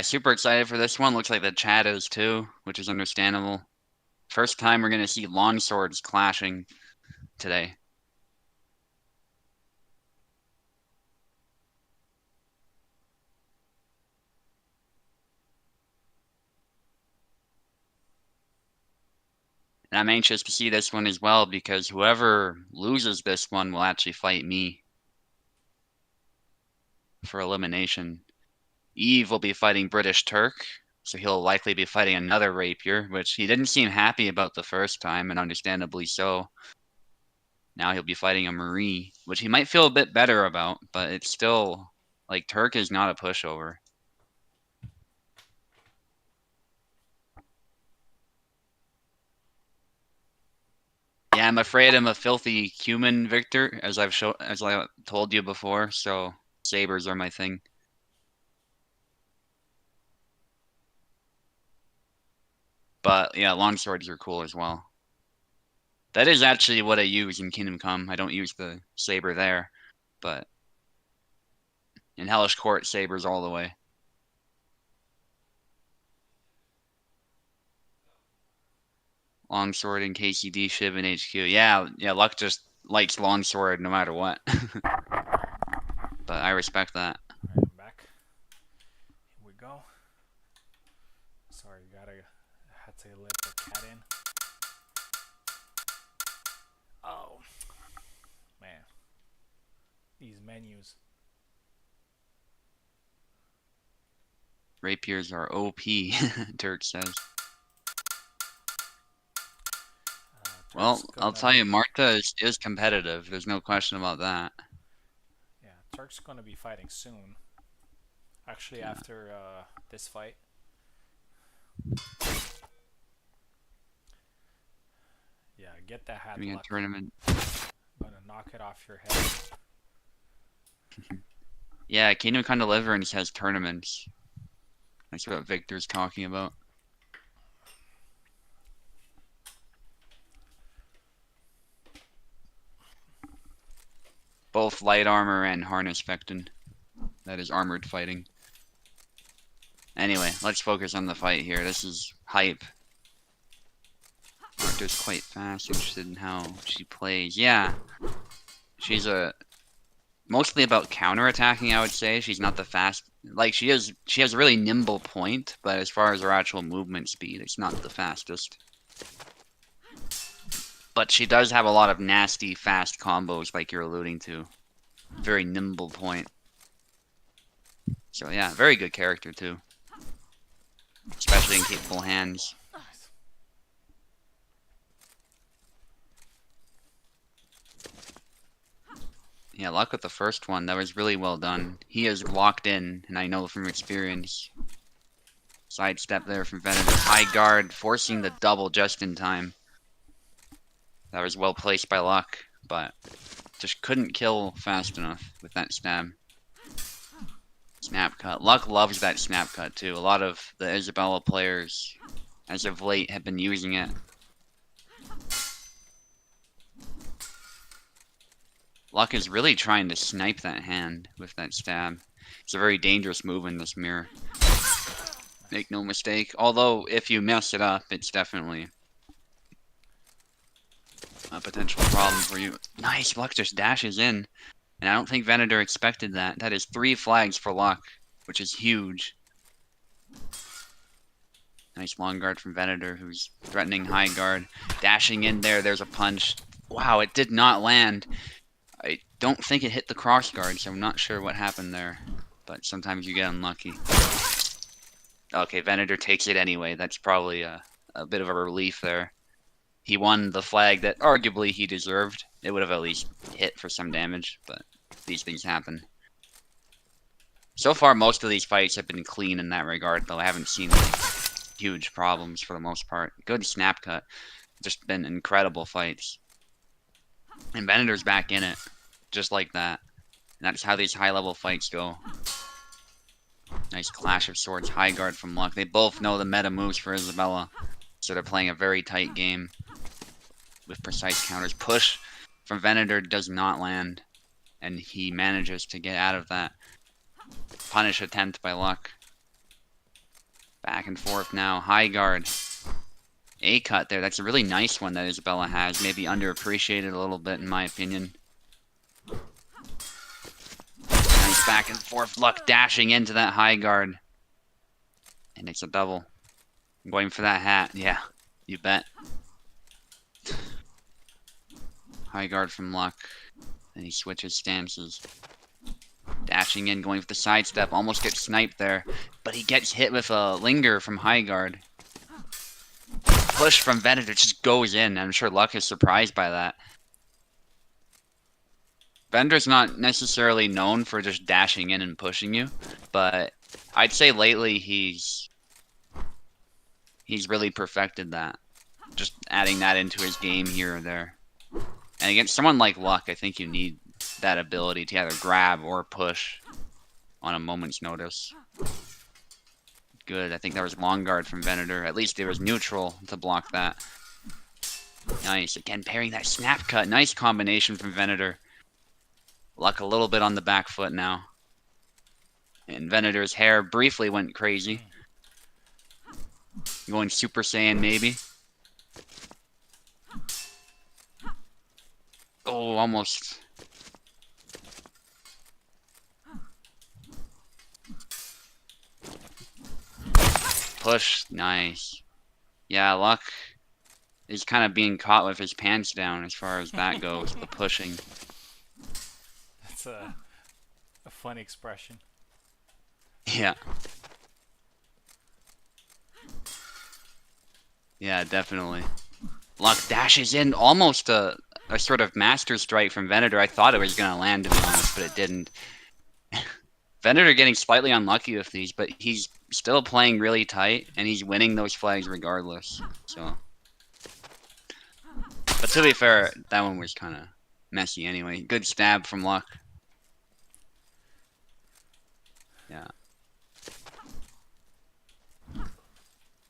super excited for this one. Looks like the chat is too, which is understandable. First time we're gonna see long swords clashing today. And I'm anxious to see this one as well because whoever loses this one will actually fight me for elimination. Eve will be fighting British Turk, so he'll likely be fighting another rapier, which he didn't seem happy about the first time, and understandably so. Now he'll be fighting a Marie, which he might feel a bit better about, but it's still, like, Turk is not a pushover. Yeah, I'm afraid I'm a filthy human, Victor, as I told you before, so sabers are my thing. But yeah, longswords are cool as well. That is actually what I use in Kingdom Come. I don't use the saber there, but in Hellish Quart, sabers all the way. Longsword in KCD, Shiv in HQ. Yeah, Luck just likes longsword no matter what. But I respect that. Alright, I'm back. Here we go. Sorry, had to let the cat in. Oh, man. These menus. Rapiers are OP, Turk says. Well, I'll tell you, Marta is competitive. There's no question about that. Yeah, Turk's gonna be fighting soon. Actually, yeah. After this fight. Yeah, get that hat. Doing a tournament. I'm gonna knock it off your head. Yeah, Kingdom Come Deliverance has tournaments. That's what Victor's talking about. Both light armor and harness Vectin. That is armored fighting. Anyway, let's focus on the fight here. This is hype. Marta's quite fast, interested in how she plays. Yeah. She's mostly about counterattacking, I would say. She's not the fast, like she has a really nimble point, but as far as her actual movement speed, it's not the fastest. But she does have a lot of nasty fast combos like you're alluding to. Very nimble point. So yeah, very good character too. Especially in capable hands. Yeah, Luck with the first one. That was really well done. He is locked in, and I know from experience. Sidestep there from Venator. High guard, forcing the double just in time. That was well placed by Luck, but just couldn't kill fast enough with that stab. Snap cut. Luck loves that snap cut too. A lot of the Isabella players, as of late, have been using it. Luck is really trying to snipe that hand with that stab. It's a very dangerous move in this mirror. Make no mistake. Although, if you mess it up, it's definitely a potential problem for you. Nice, Luck just dashes in. And I don't think Venator expected that. That is 3 flags for Luck, which is huge. Nice long guard from Venator, who's threatening high guard. Dashing in there, there's a punch. Wow, it did not land. I don't think it hit the cross guard, so I'm not sure what happened there. But sometimes you get unlucky. Okay, Venator takes it anyway. That's probably a bit of a relief there. He won the flag that arguably he deserved. It would have at least hit for some damage, but these things happen. So far, most of these fights have been clean in that regard, though I haven't seen huge problems for the most part. Good snap cut. Just been incredible fights. And Venator's back in it, just like that. And that's how these high-level fights go. Nice clash of swords, high guard from Luck. They both know the meta moves for Isabella, so they're playing a very tight game with precise counters. Push from Venator does not land, and he manages to get out of that punish attempt by Luck. Back and forth now. High guard. A cut there. That's a really nice one that Isabella has. Maybe underappreciated a little bit in my opinion. Nice back and forth. Luck dashing into that high guard. And it's a double. I'm going for that hat. Yeah, you bet. High guard from Luck. And he switches stances. Dashing in, going for the sidestep. Almost gets sniped there. But he gets hit with a linger from high guard. Push from Venator just goes in. I'm sure Luck is surprised by that. Venator's not necessarily known for just dashing in and pushing you. But I'd say lately he's really perfected that. Just adding that into his game here or there. And against someone like Luck, I think you need that ability to either grab or push on a moment's notice. Good. I think there was long guard from Venator. At least there was neutral to block that. Nice. Again, pairing that snap cut. Nice combination from Venator. Luck a little bit on the back foot now. And Venator's hair briefly went crazy. Going Super Saiyan, maybe. Oh, almost. Push. Nice. Yeah, Luck is kind of being caught with his pants down as far as that goes, the pushing. That's a funny expression. Yeah. Yeah, definitely. Luck dashes in, almost a sort of master strike from Venator. I thought it was going to land, to be honest, but it didn't. Venator getting slightly unlucky with these, but he's still playing really tight, and he's winning those flags regardless. So, but to be fair, that one was kind of messy anyway. Good stab from Luck. Yeah.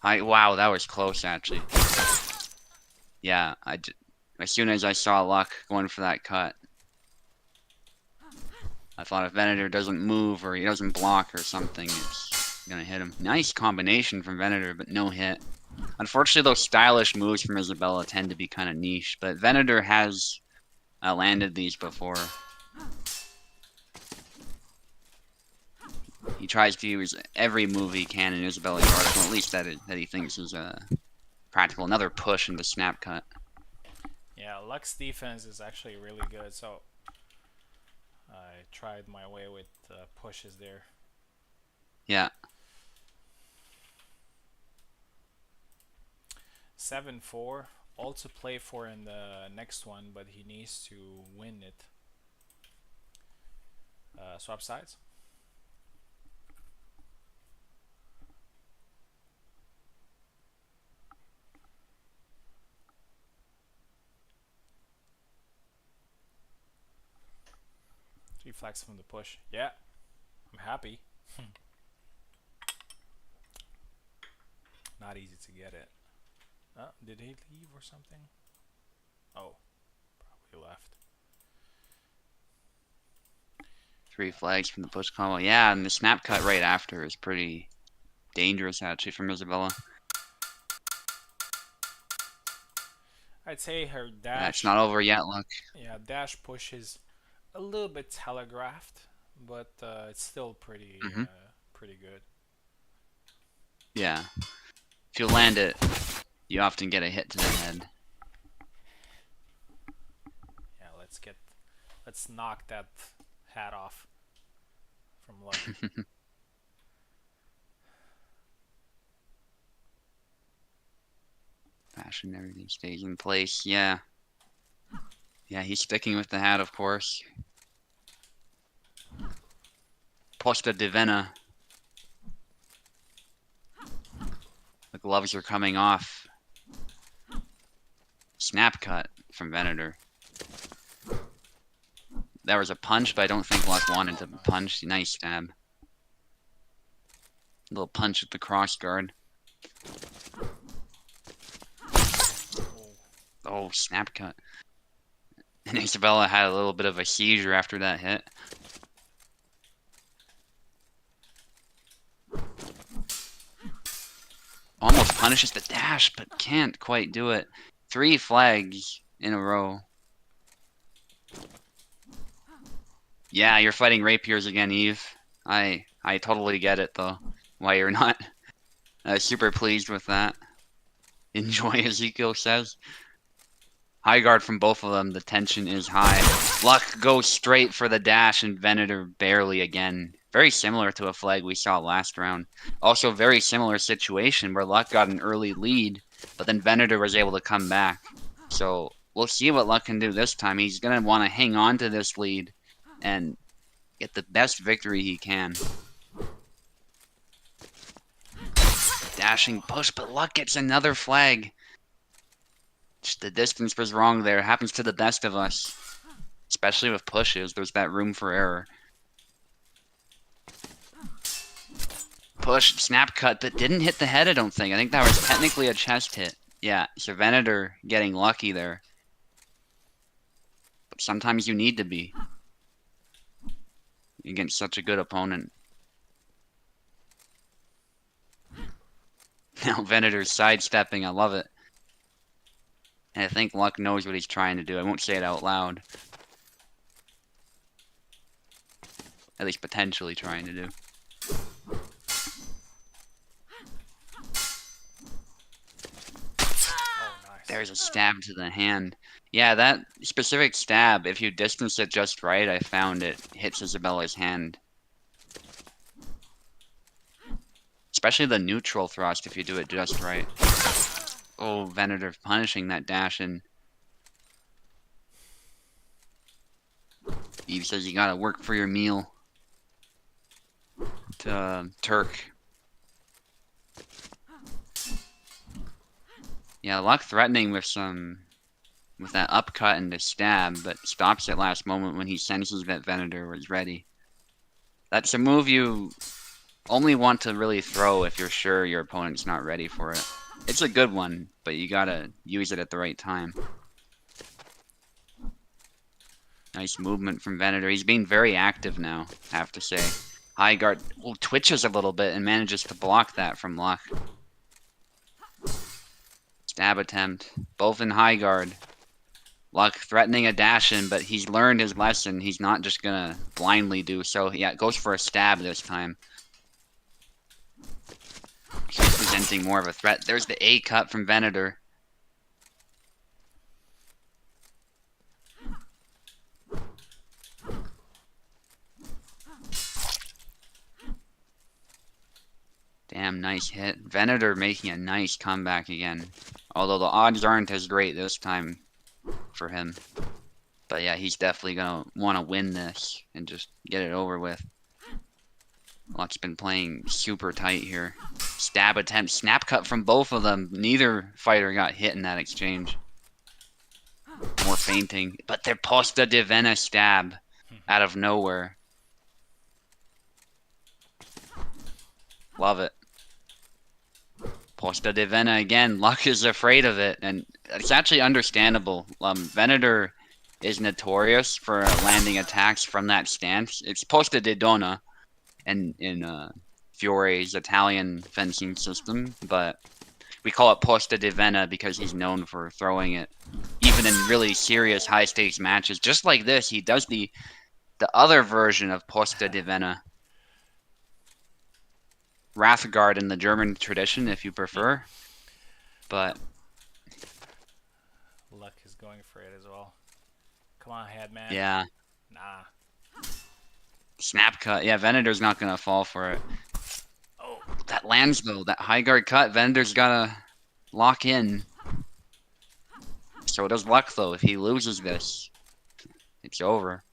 Wow, that was close actually. Yeah, as soon as I saw Luck going for that cut, I thought if Venator doesn't move or he doesn't block or something, it's gonna hit him. Nice combination from Venator, but no hit. Unfortunately, those stylish moves from Isabella tend to be kind of niche, but Venator has landed these before. He tries to use every move he can in Isabella's arsenal, at least that he thinks is practical. Another push into snap cut. Yeah, Luck's defense is actually really good, so I tried my way with pushes there. Yeah. 7-4. All to play for in the next one, but he needs to win it. Swap sides. Three flags from the push. Yeah, I'm happy. Not easy to get it. Did he leave or something? Oh, probably left. 3 flags from the push combo. Yeah, and the snap cut right after is pretty dangerous actually from Isabella. I'd say her dash. Yeah, it's not over yet, Luck. Yeah, dash push is a little bit telegraphed, but it's still pretty pretty good. Yeah. If you land it, you often get a hit to the head. Yeah, let's knock that hat off from Luck. Fashion, everything stays in place. Yeah. Yeah, he's sticking with the hat, of course. Posta Divina. The gloves are coming off. Snap cut from Venator. There was a punch, but I don't think Luck wanted to punch. Nice stab. A little punch at the cross guard. Oh, snap cut. And Isabella had a little bit of a seizure after that hit. almost punishes the dash, but can't quite do it. 3 flags in a row. Yeah, you're fighting rapiers again, Eve. I totally get it, though. Why you're not super pleased with that. Enjoy, Ezekiel says. High guard from both of them. The tension is high. Luck goes straight for the dash, and Venator barely again. Very similar to a flag we saw last round. Also, very similar situation where Luck got an early lead, but then Venator was able to come back. So we'll see what Luck can do this time. He's going to want to hang on to this lead and get the best victory he can. Dashing push, but Luck gets another flag. Just the distance was wrong there. It happens to the best of us. Especially with pushes, there's that room for error. Push, snap cut, but didn't hit the head, I don't think. I think that was technically a chest hit. Yeah, so Venator getting lucky there. But sometimes you need to be against such a good opponent. Now Venator's sidestepping, I love it. And I think Luck knows what he's trying to do. I won't say it out loud. At least potentially trying to do. There's a stab to the hand. Yeah, that specific stab, if you distance it just right, I found it hits Isabella's hand. Especially the neutral thrust if you do it just right. Oh, Venator punishing that dash in. Eve says you gotta work for your meal. To Turk. Yeah, Luck threatening with that upcut and the stab, but stops at last moment when he senses that Venator was ready. That's a move you only want to really throw if you're sure your opponent's not ready for it. It's a good one, but you gotta use it at the right time. Nice movement from Venator. He's being very active now, I have to say. High guard twitches a little bit and manages to block that from Luck. Stab attempt. Both in high guard. Luck threatening a dash in, but he's learned his lesson. He's not just gonna blindly do so. Yeah, it goes for a stab this time. He's presenting more of a threat. There's the A cut from Venator. Damn, nice hit. Venator making a nice comeback again. Although the odds aren't as great this time for him. But yeah, he's definitely going to want to win this and just get it over with. Luck's been playing super tight here. Stab attempt, snap cut from both of them. Neither fighter got hit in that exchange. More feinting. But they're Posta di Vena stab out of nowhere. Love it. Posta di Vena again. Luck is afraid of it, and it's actually understandable. Venator is notorious for landing attacks from that stance. It's Posta di Donna in Fiore's Italian fencing system, but we call it Posta di Vena because he's known for throwing it. Even in really serious high-stakes matches, just like this, he does the other version of Posta di Vena. Wrathguard in the German tradition, if you prefer. But Luck is going for it as well. Come on, Headman. yeah. Nah. Snap cut. Yeah, Venator's not going to fall for it. Oh. That lands, though. That high guard cut, Venator's got to lock in. So does Luck, though. If he loses this, it's over.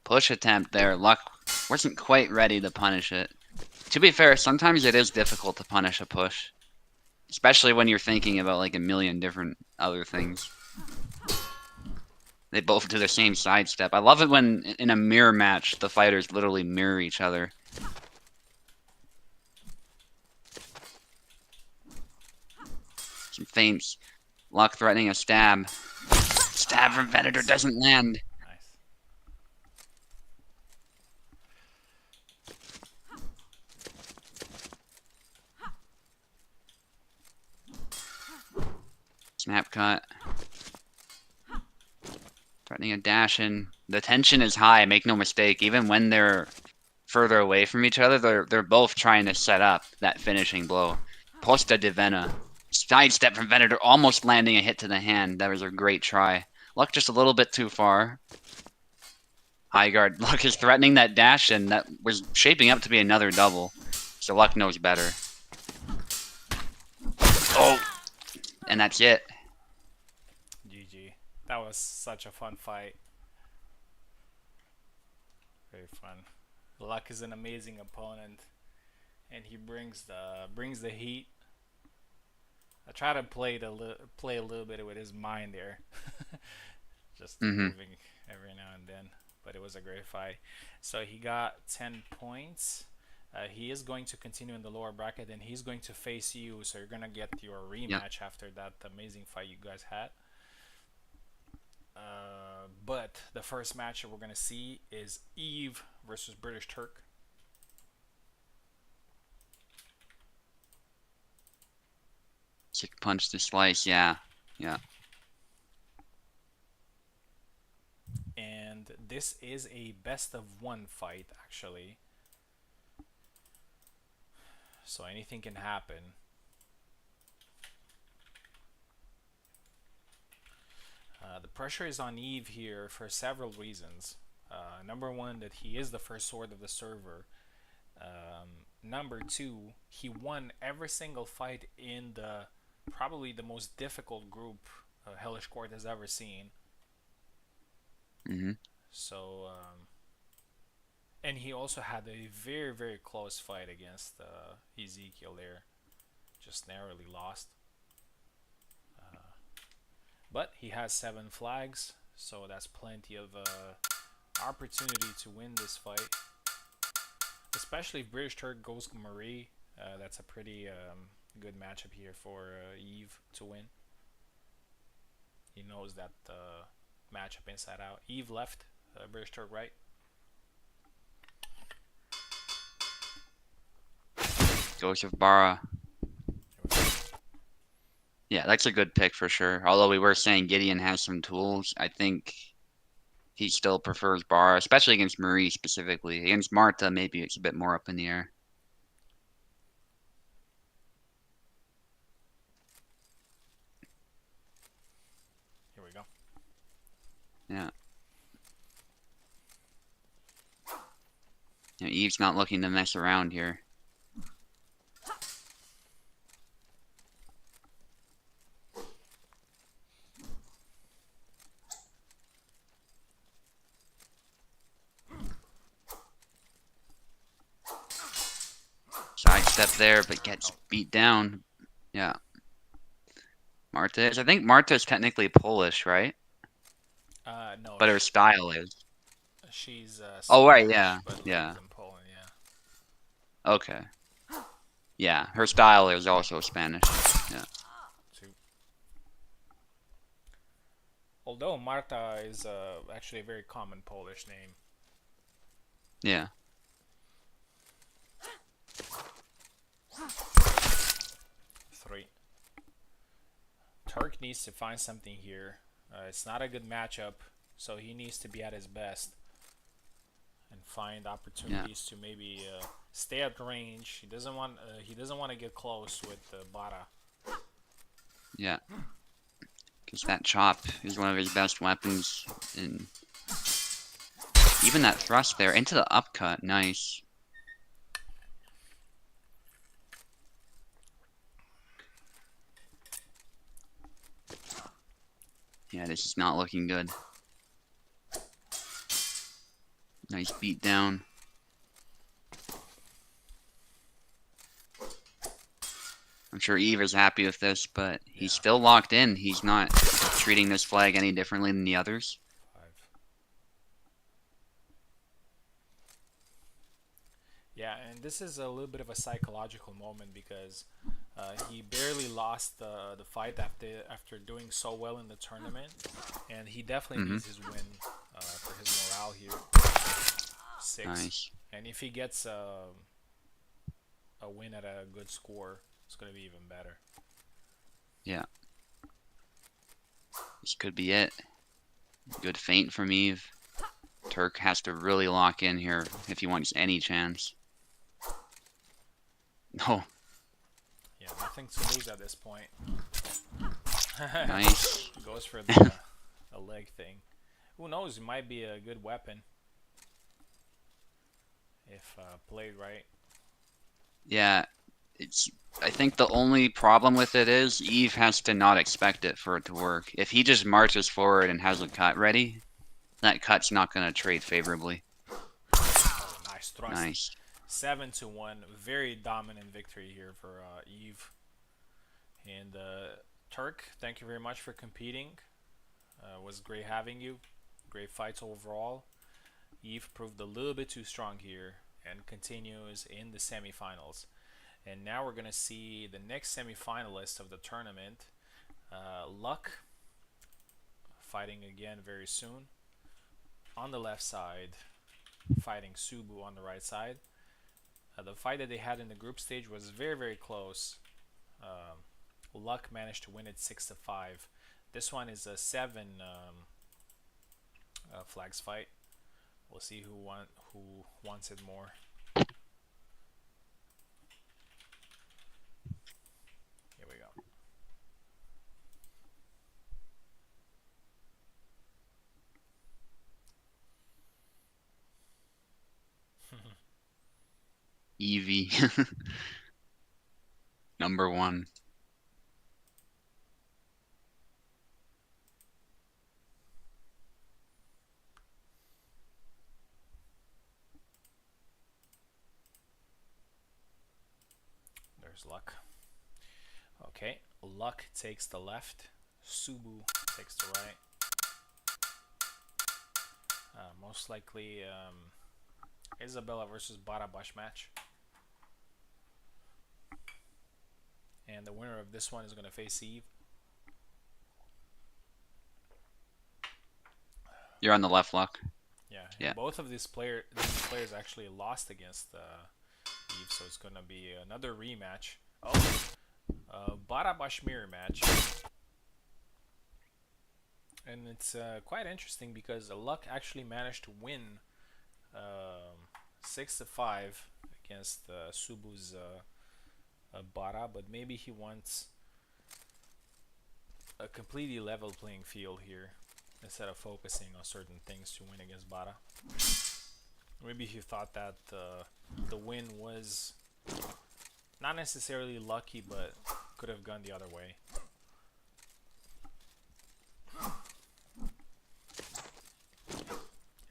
Push attempt there. Luck wasn't quite ready to punish it. To be fair, sometimes it is difficult to punish a push. Especially when you're thinking about like a million different other things. They both do the same sidestep. I love it when in a mirror match, the fighters literally mirror each other. Some feints. Luck threatening a stab. Stab from Venator doesn't land. Snap cut. Threatening a dash in. The tension is high, make no mistake. Even when they're further away from each other, they're both trying to set up that finishing blow. Posta de Vena. Sidestep from Venator, almost landing a hit to the hand. That was a great try. Luck just a little bit too far. High guard. Luck is threatening that dash, and that was shaping up to be another double. So Luck knows better. Oh! And that's it. GG. That was such a fun fight. Very fun. Luck is an amazing opponent, and he brings the heat. I try to play a little bit with his mind there, just moving every now and then. But it was a great fight. So he got 10 points. He is going to continue in the lower bracket, and he's going to face you. So you're gonna get your rematch after that amazing fight you guys had. But the first match that we're gonna see is Eve versus British Turk. Kick punch to slice, yeah. And this is a best of one fight, actually. So anything can happen. The pressure is on Eve here for several reasons. Number one, that he is the first sword of the server. Number two, he won every single fight in the probably the most difficult group Hellish Quart has ever seen. So, and he also had a very, very close fight against Ezekiel there. Just narrowly lost. But he has 7 flags, so that's plenty of opportunity to win this fight. Especially if British Turk goes Marie, that's a pretty good matchup here for Eve to win. He knows that matchup inside out. Eve left, British Turk right. Joseph Barra. Yeah, that's a good pick for sure. Although we were saying Gideon has some tools, I think he still prefers Barra, especially against Marie specifically. Against Marta, maybe it's a bit more up in the air. Here we go. Yeah. Eve's not looking to mess around here. Sidestep there, but gets beat down. Yeah. Marta is. I think Marta is technically Polish, right? No, But her style is. she's Oh, right, Spanish, yeah. but Yeah. lives in Poland. Yeah. Okay. Yeah, her style is also Spanish. Yeah. Although Marta is actually a very common Polish name. Yeah. Three. Turk needs to find something here. It's not a good matchup, so he needs to be at his best and find opportunities to maybe stay at range. He doesn't want to get close with Bara. Yeah. Because that chop is one of his best weapons. And even that thrust there into the upcut, nice. Yeah, this is not looking good. Nice beat down. I'm sure Eve is happy with this, but he's still locked in. He's not treating this flag any differently than the others. 5. Yeah, and this is a little bit of a psychological moment because he barely lost the fight after doing so well in the tournament, and he definitely needs his win for his morale here. 6. Nice. And if he gets a win at a good score, it's going to be even better. Yeah. This could be it. Good feint from Eve. Turk has to really lock in here if he wants any chance. No. Yeah, nothing to lose at this point. Nice. Goes for the a leg thing. Who knows? It might be a good weapon if played right. Yeah, I think the only problem with it is Eve has to not expect it for it to work. If he just marches forward and has a cut ready, that cut's not going to trade favorably. Oh, nice thrust. Nice. 7-1. Very dominant victory here for Eve. And Turk, thank you very much for competing. Was great having you. Great fights overall. Eve proved a little bit too strong here and continues in the semifinals. And now we're going to see the next semifinalist of the tournament, Luck, fighting again very soon. On the left side, fighting Subu on the right side. The fight that they had in the group stage was very, very close. Luck managed to win it 6-5. This one is a 7 flags fight. We'll see who wants it more. Here we go. Evie. Number 1. There's Luck. Okay, Luck takes the left. Subu takes the right. Most likely Isabella versus Barabash match. And the winner of this one is going to face Eve. You're on the left, Luck. Yeah. Both of these players actually lost against Eve, so it's going to be another rematch. Oh, Barabash mirror match. And it's quite interesting because Luck actually managed to win 6-5 against Subu's Bara, but maybe he wants a completely level playing field here instead of focusing on certain things to win against Bara. Maybe he thought that the win was not necessarily lucky, but could have gone the other way.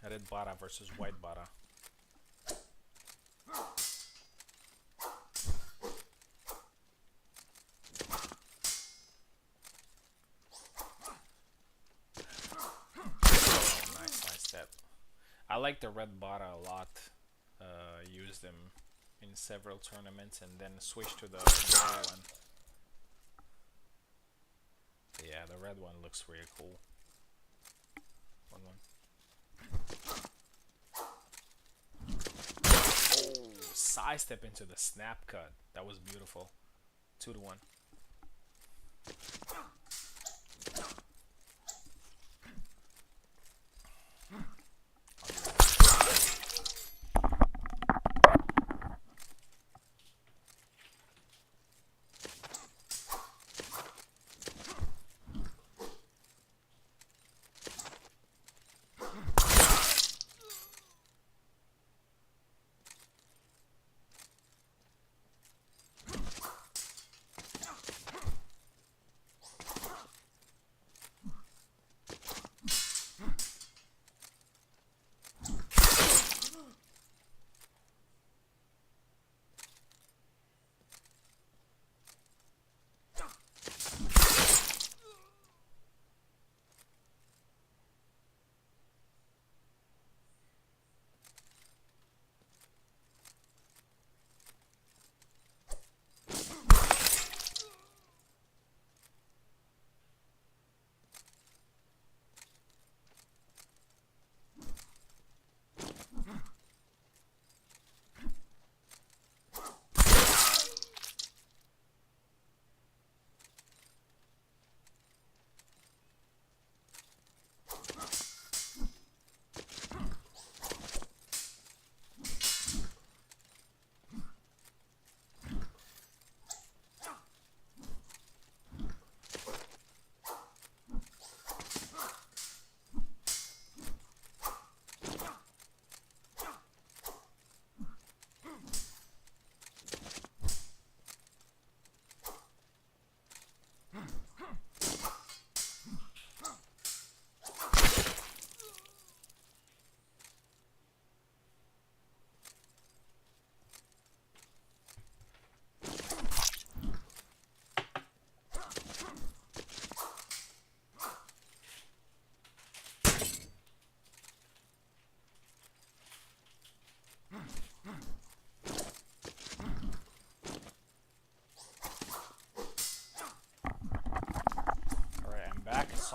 Red Bara versus White Bara. Nice step. I like the Red Bara a lot. Used them in several tournaments and then switched to the yellow one. Yeah, the red one looks really cool. One. Oh, side step into the snap cut. That was beautiful. 2-1.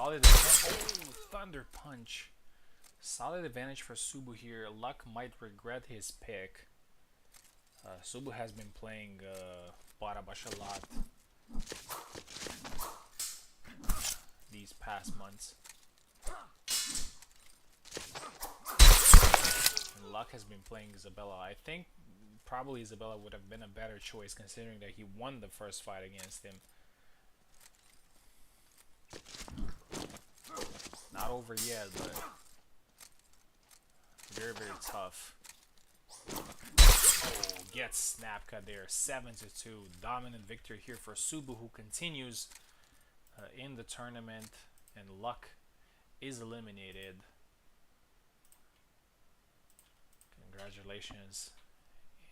solid. Oh, Thunder Punch. Solid advantage for Subu here. Luck might regret his pick. Subu has been playing Barabash a lot these past months. And Luck has been playing Isabella. I think probably Isabella would have been a better choice considering that he won the first fight against him. Not over yet, but very, very tough. Oh, gets snap cut there. 7-2. Dominant victory here for Subu, who continues in the tournament, and Luck is eliminated. Congratulations.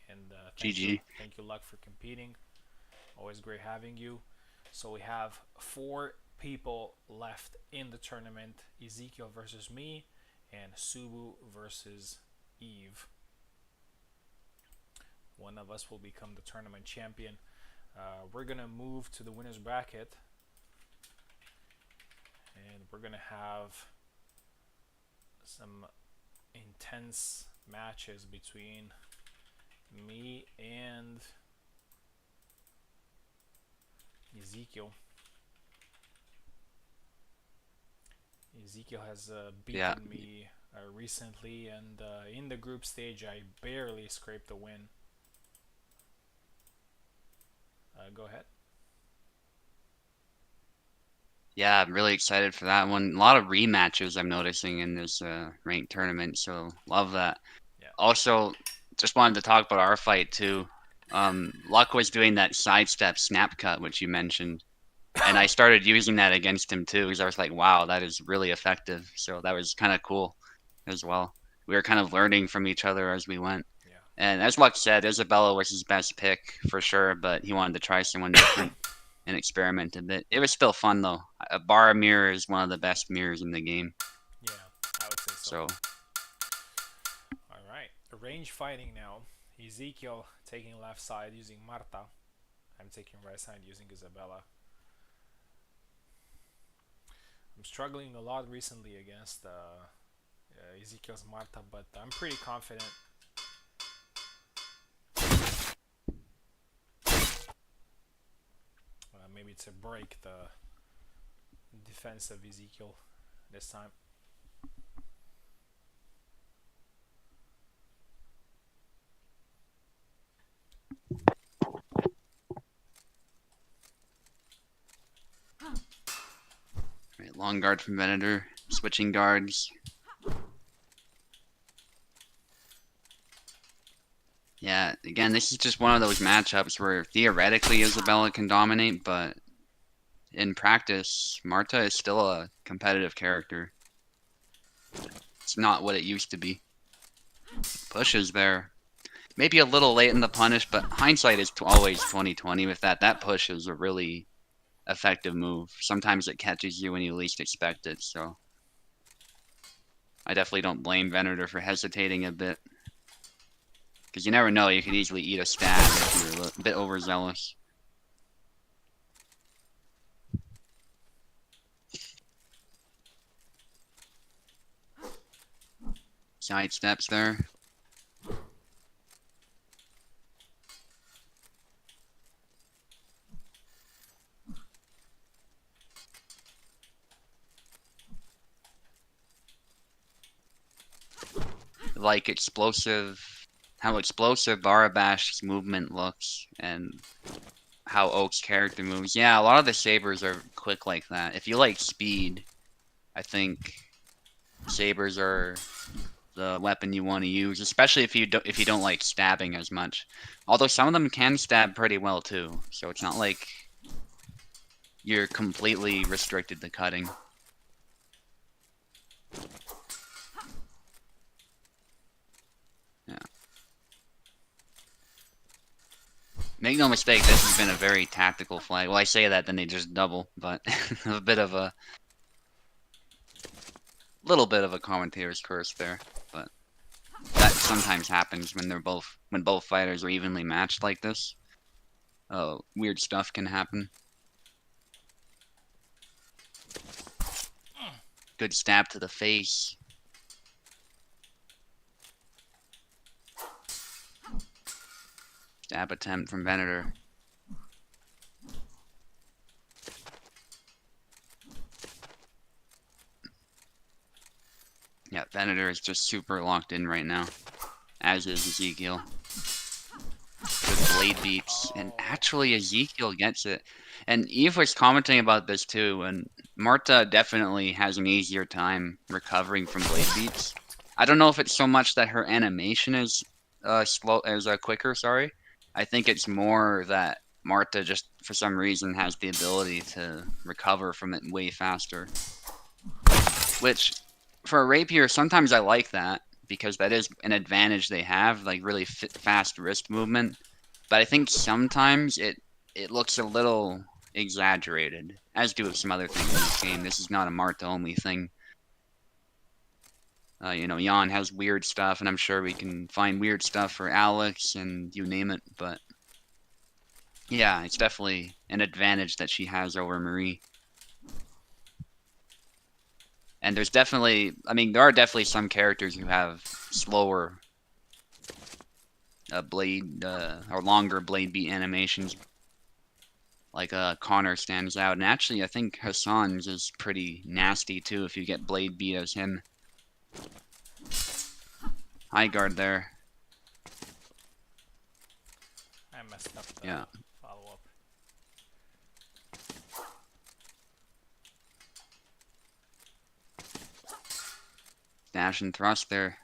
And GG. Thank you, Luck, for competing. Always great having you. So we have 4 people left in the tournament. Ezekiel versus me, and Subu versus Eve. One of us will become the tournament champion. We're gonna move to the winner's bracket, and we're gonna have some intense matches between me and Ezekiel. Ezekiel has beaten me recently, and in the group stage I barely scraped a win. Go ahead. Yeah, I'm really excited for that one. A lot of rematches I'm noticing in this ranked tournament, so love that. Yeah. Also, just wanted to talk about our fight too. Luck was doing that sidestep snap cut, which you mentioned, and I started using that against him too, because I was like, wow, that is really effective. So that was kind of cool as well. We were kind of learning from each other as we went. Yeah. And as Luck said, Isabella was his best pick for sure, but he wanted to try someone different and experiment a bit. It was still fun though. A bar mirror is one of the best mirrors in the game. Yeah, I would say so. So Alright, range fighting now. Ezekiel taking left side using Marta. I'm taking right side using Isabella. I'm struggling a lot recently against Ezekiel's Marta, but I'm pretty confident. Maybe to break the defense of Ezekiel this time. right, long guard from Venator, switching guards. Yeah, again, this is just one of those matchups where theoretically Isabella can dominate, but in practice, Marta is still a competitive character. It's not what it used to be. Pushes there. Maybe a little late in the punish, but hindsight is always 20/20 with that. That push is a really effective move. Sometimes it catches you when you least expect it, so I definitely don't blame Venator for hesitating a bit. Because you never know, you could easily eat a stab if you're a bit overzealous. Side steps there. Like how explosive Barabash's movement looks and how Oak's character moves. Yeah, a lot of the sabers are quick like that. If you like speed, I think sabers are the weapon you want to use, especially if you don't like stabbing as much. Although some of them can stab pretty well too, so it's not like you're completely restricted to cutting. Yeah. Make no mistake, this has been a very tactical flag. Well, I say that, then they just double, but a bit of a little bit of a commentator's curse there, but that sometimes happens when both fighters are evenly matched like this. Weird stuff can happen. Good stab to the face. Stab attempt from Venator. Yeah, Venator is just super locked in right now, as is Ezekiel. Good blade beats, and actually Ezekiel gets it. And Eve was commenting about this too, and Marta definitely has an easier time recovering from blade beats. I don't know if it's so much that her animation is quicker, sorry. I think it's more that Marta just, for some reason, has the ability to recover from it way faster. Which, for a rapier, sometimes I like that, because that is an advantage they have, like really fast wrist movement. But I think sometimes it looks a little exaggerated, as do some other things in this game. This is not a Marta only thing. You know, Jan has weird stuff, and I'm sure we can find weird stuff for Alex and you name it. But yeah, it's definitely an advantage that she has over Marie. And there's definitely, I mean, there are definitely some characters who have slower blade or longer blade beat animations. Like Connor stands out, and actually I think Hassan's is pretty nasty too if you get blade beat as him. High guard there. I messed up the Yeah. follow-up. Dash and thrust there.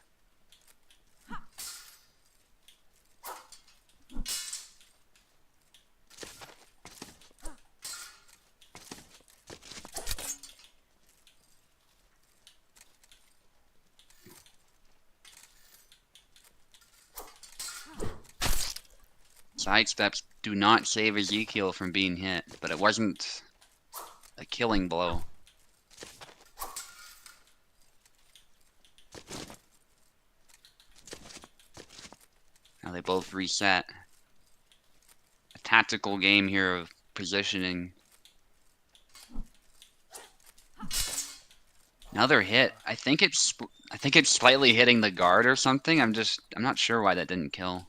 Sidesteps do not save Ezekiel from being hit, but it wasn't a killing blow. Now they both reset. A tactical game here of positioning. Another hit. I think it's slightly hitting the guard or something. I'm not sure why that didn't kill.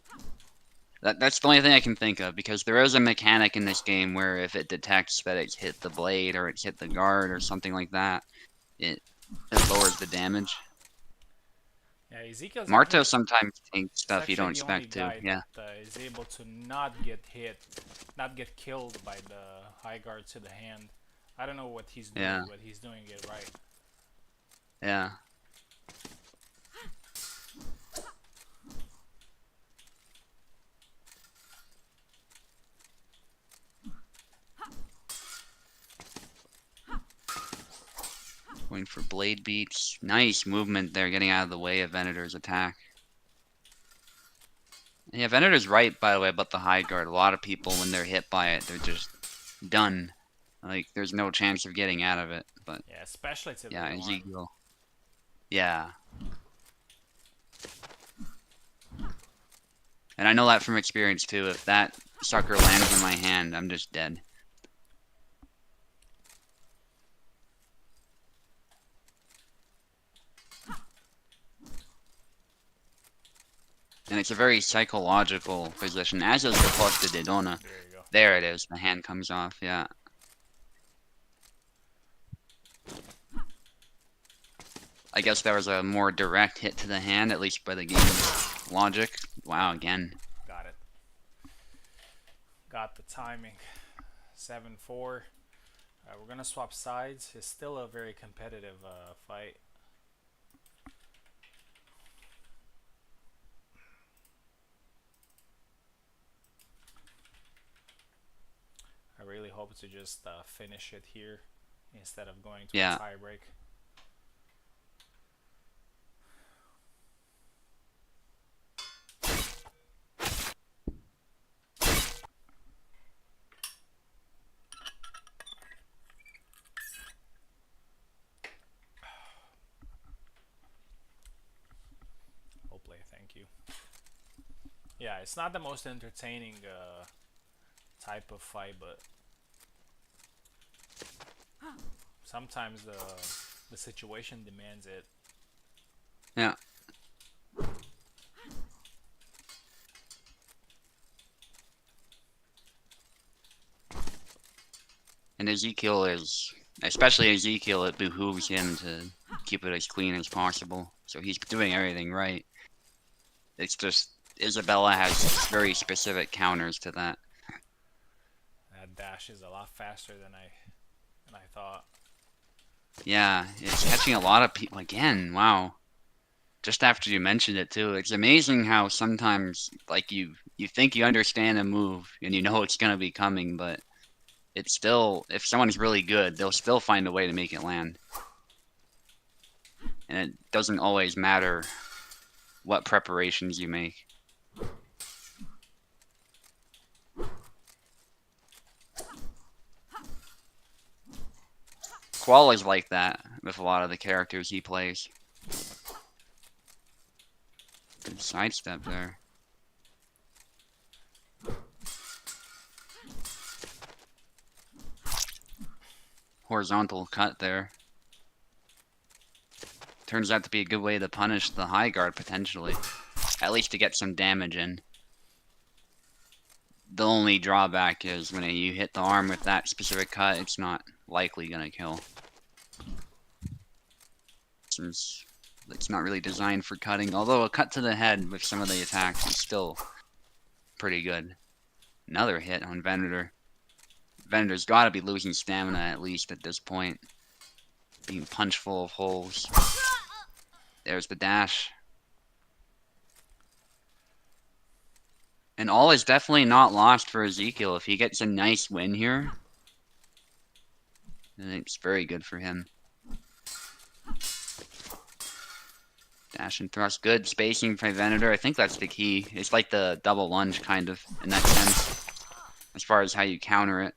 That's the only thing I can think of, because there is a mechanic in this game where if it detects that it's hit the blade or it's hit the guard or something like that, it lowers the damage. Yeah, Ezekiel's Marta actually sometimes takes it's stuff you don't actually the only expect to. guy Yeah. that is able to not get hit, not get killed by the high guard to the hand. I don't know what he's doing, Yeah. but he's doing it right. Yeah. Going for blade beats. Nice movement there, getting out of the way of Venator's attack. Yeah, Venator's right, by the way, about the high guard. A lot of people, when they're hit by it, they're just done. Like, there's no chance of getting out of it. But Yeah, especially to yeah, the arm. Ezekiel. Yeah. And I know that from experience too. If that sucker lands in my hand, I'm just dead. And it's a very psychological position, as is the Costa de Dona. There you go. There it is. The hand comes off, yeah. I guess that was a more direct hit to the hand, at least by the game's logic. Wow, again. Got it. Got the timing. 7-4. We're gonna swap sides. It's still a very competitive fight. I really hope to just finish it here instead of going to Yeah. a tie break. Hopefully, thank you. Yeah, it's not the most entertaining type of fight, but sometimes The situation demands it. Yeah. And Ezekiel is, especially Ezekiel, it behooves him to keep it as clean as possible. So he's doing everything right. It's just Isabella has very specific counters to that. That dash is a lot faster than I thought. Yeah, it's catching a lot of people again. Wow. Just after you mentioned it too, it's amazing how sometimes like you think you understand a move and you know it's gonna be coming, but it's still if someone's really good, they'll still find a way to make it land. And it doesn't always matter what preparations you make. Qual is like that with a lot of the characters he plays. Good sidestep there. Horizontal cut there. Turns out to be a good way to punish the high guard potentially. At least to get some damage in. The only drawback is when you hit the arm with that specific cut, it's not likely gonna kill. Since it's not really designed for cutting, although a cut to the head with some of the attacks is still pretty good. Another hit on Venator. Venator's gotta be losing stamina at least at this point. Being punched full of holes. There's the dash. And all is definitely not lost for Ezekiel. If he gets a nice win here, then it's very good for him. Dash and thrust, good spacing for Venator. I think that's the key. It's like the double lunge, kind of, in that sense, as far as how you counter it.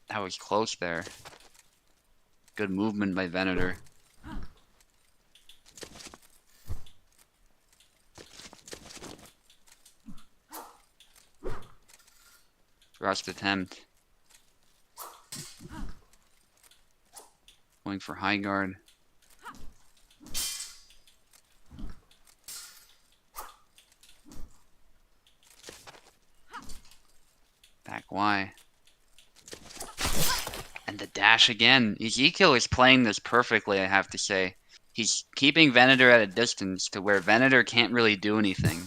That was close there. Good movement by Venator. Thrust attempt. Going for high guard. Back Y. And the dash again. Ezekiel is playing this perfectly, I have to say. He's keeping Venator at a distance to where Venator can't really do anything.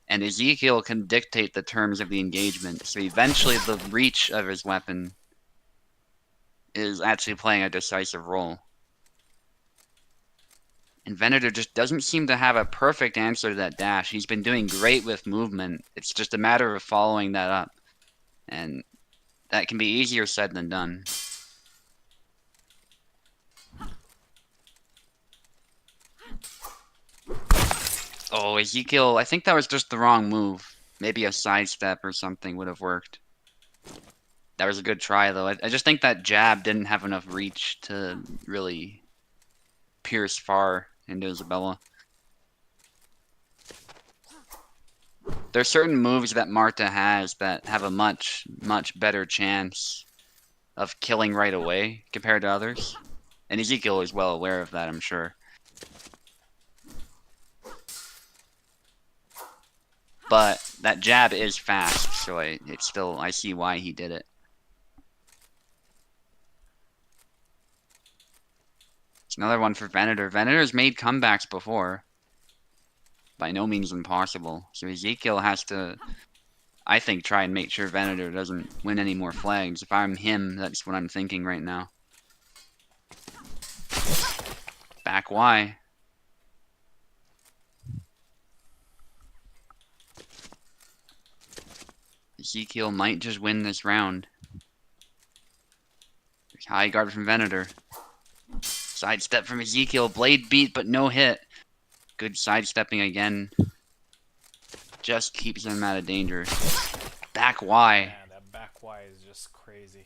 And Ezekiel can dictate the terms of the engagement, so eventually the reach of his weapon is actually playing a decisive role. And Venator just doesn't seem to have a perfect answer to that dash. He's been doing great with movement. It's just a matter of following that up. And that can be easier said than done. Oh, Ezekiel, I think that was just the wrong move. Maybe a sidestep or something would have worked. That was a good try, though. I just think that jab didn't have enough reach to really pierce far into Isabella. There's certain moves that Marta has that have a much, much better chance of killing right away compared to others. And Ezekiel is well aware of that, I'm sure. But that jab is fast, so I see why he did it. It's another one for Venator. Venator's made comebacks before. By no means impossible. So Ezekiel has to, I think, try and make sure Venator doesn't win any more flags. If I'm him, that's what I'm thinking right now. Back Y. Ezekiel might just win this round. There's high guard from Venator. Sidestep from Ezekiel. Blade beat, but no hit. Good sidestepping again. Just keeps him out of danger. Back Y. Man, that back Y is just crazy.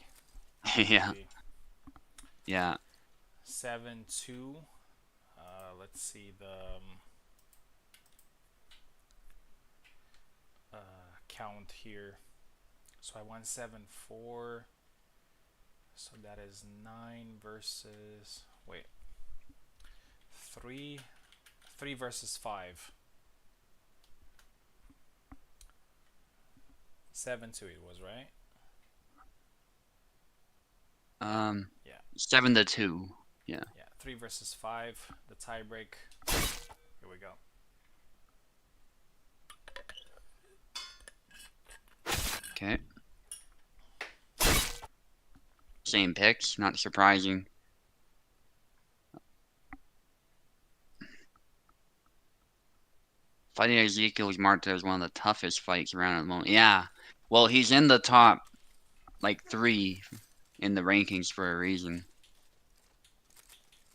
Yeah. Yeah. 7-2. Let's see the count here. So I won 7-4. So that is 9 versus, wait, 3 3 versus 5. 7-2 it was, right? Yeah. 7-2. Yeah. Yeah. 3 versus 5. The tiebreak. Here we go. Okay. Same picks, not surprising. Fighting Ezekiel's Marta is one of the toughest fights around at the moment. Yeah. Well, he's in the top, like, 3 in the rankings for a reason.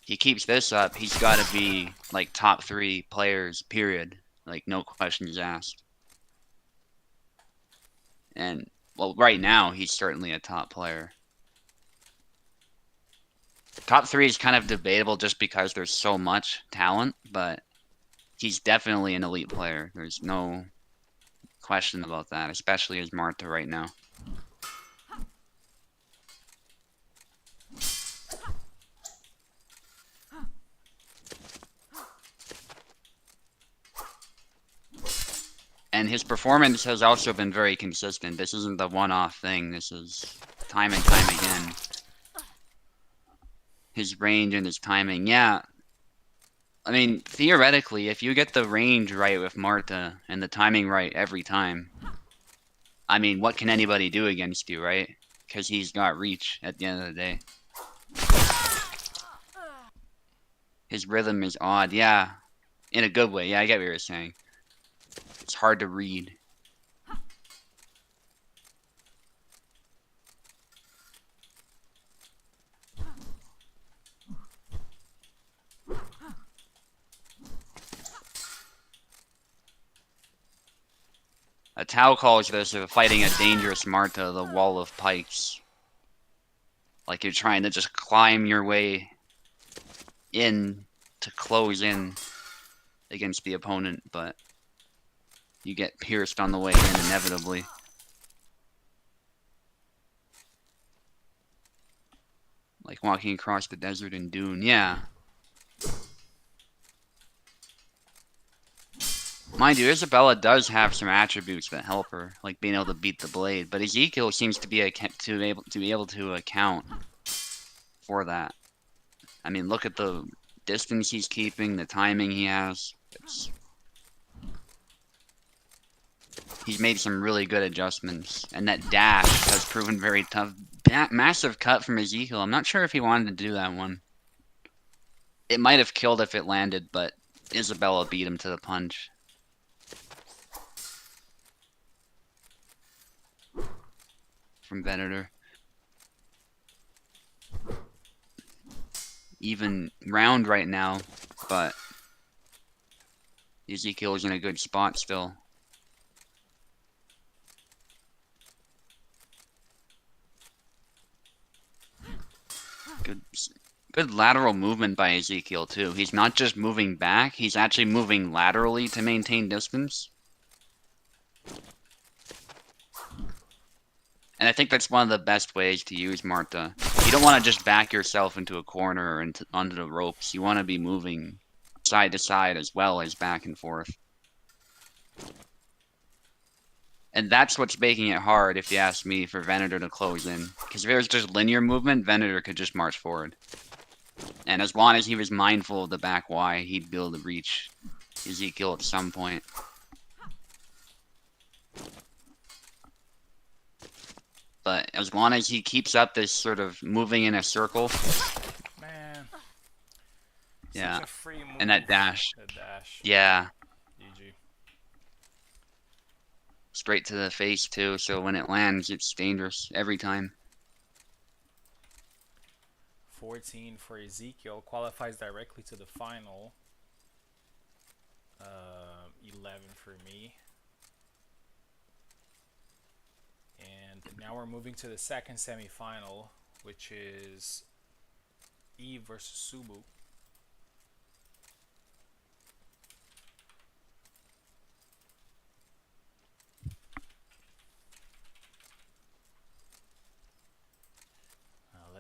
He keeps this up, he's got to be, like, top 3 players, period. Like, no questions asked. And, well, right now, he's certainly a top player. Top 3 is kind of debatable just because there's so much talent, but he's definitely an elite player. There's no question about that, especially as Marta right now. And his performance has also been very consistent. This isn't the one-off thing. This is time and time again. His range and his timing, yeah. I mean, theoretically, if you get the range right with Marta and the timing right every time, I mean, what can anybody do against you, right? Because he's got reach at the end of the day. His rhythm is odd, yeah. In a good way, yeah, I get what you're saying. It's hard to read. A Tau calls this fighting a dangerous Marta, the wall of pikes. Like you're trying to just climb your way in to close in against the opponent, but you get pierced on the way in inevitably. Like walking across the desert in Dune, yeah. Mind you, Isabella does have some attributes that help her, like being able to beat the blade, but Ezekiel seems to be able to account for that. I mean, look at the distance he's keeping, the timing he has. He's made some really good adjustments, and that dash has proven very tough. Massive cut from Ezekiel. I'm not sure if he wanted to do that one. It might have killed if it landed, but Isabella beat him to the punch. From Venator. Even round right now, but Ezekiel is in a good spot still. Good lateral movement by Ezekiel too. He's not just moving back, he's actually moving laterally to maintain distance. And I think that's one of the best ways to use Marta. You don't want to just back yourself into a corner or onto the ropes. You want to be moving side to side as well as back and forth. And that's what's making it hard, if you ask me, for Venator to close in. Because if it was just linear movement, Venator could just march forward. And as long as he was mindful of the back Y, he'd be able to reach Ezekiel at some point. But as long as he keeps up this sort of moving in a circle, Man. yeah, Such a free move. and that dash, The dash. yeah, GG. straight to the face too. So when it lands, it's dangerous every time. 14 for Ezekiel, qualifies directly to the final. 11 for me. And now we're moving to the second semifinal, which is Eve versus Subu.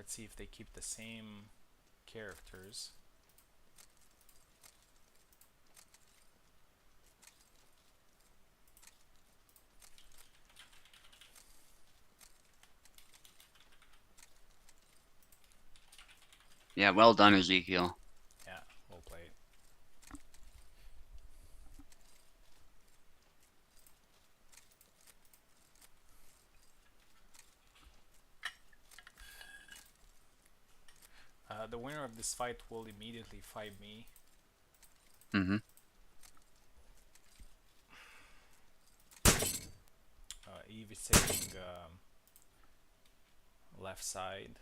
Let's see if they keep the same characters. Yeah, well done, Ezekiel. Yeah, well played. The winner of this fight will immediately fight me. Mm-hmm. Eve is taking left side.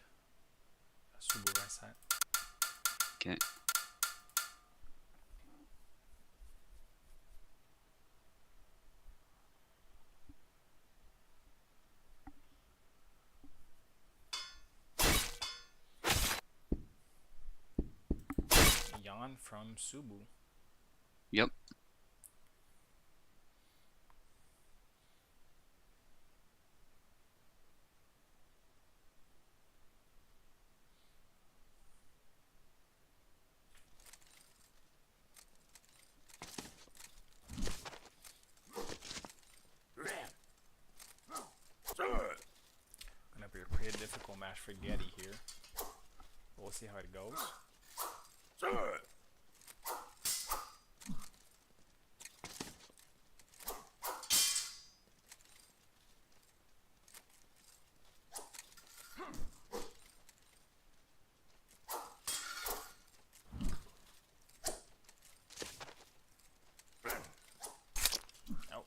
Subu right side. Okay. Yan from Subu. Yep. Gonna be a pretty difficult match for Getty here. We'll see how it goes. Oh,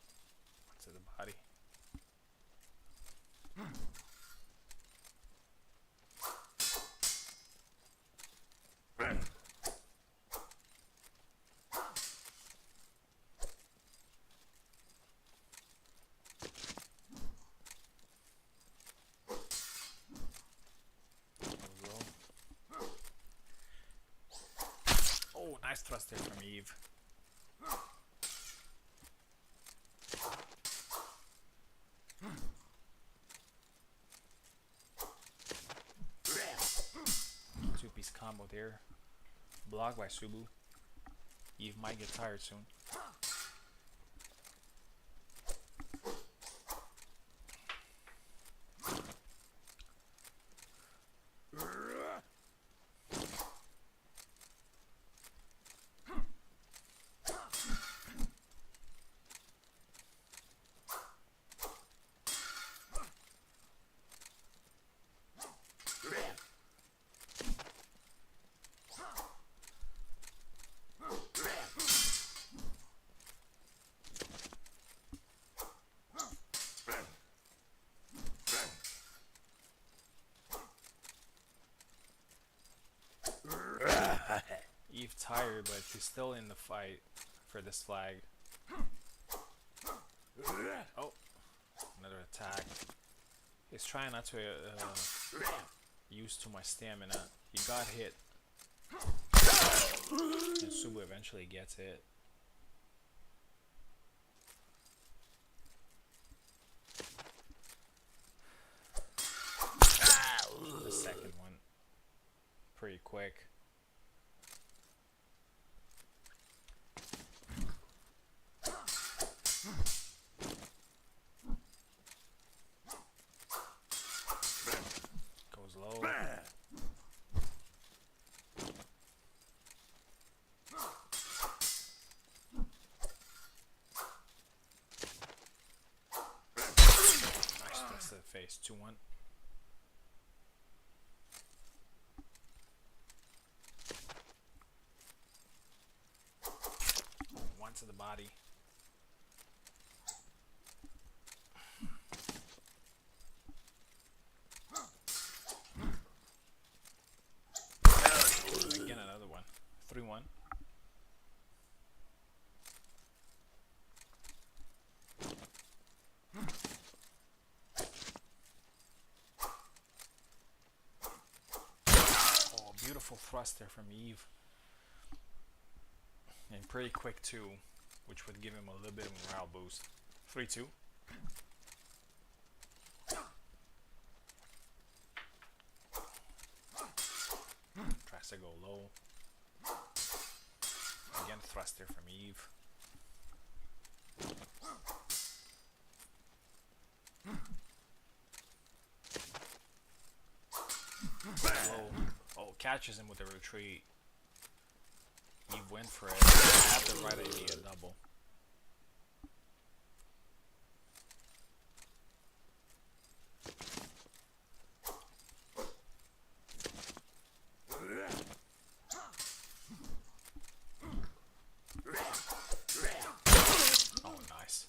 to the body. Oh, nice thrust there from Eve. Two-piece combo there. Blocked by Subu. Eve might get tired soon. Eve tired, but she's still in the fight for this flag. Oh, another attack. He's trying not to use too much stamina. He got hit. And Subu eventually gets hit. The second one. Pretty quick. Goes low. Nice thrust to the face. 2-1. One to the body. Again, another one. 3-1. Oh, beautiful thrust there from Eve. And pretty quick too, which would give him a little bit of a morale boost. 3-2. Has to go low. Again, thruster from Eve. Low. Oh, catches him with a retreat. Eve went for it. Had the right idea, double. Oh, nice.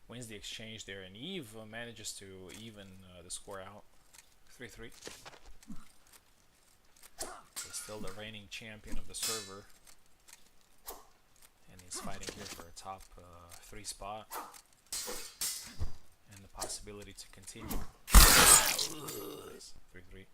Wins the exchange there, and Eve manages to even the score out. 3-3. He's still the reigning champion of the server. And he's fighting here for a top 3 spot. And the possibility to continue. 3-3.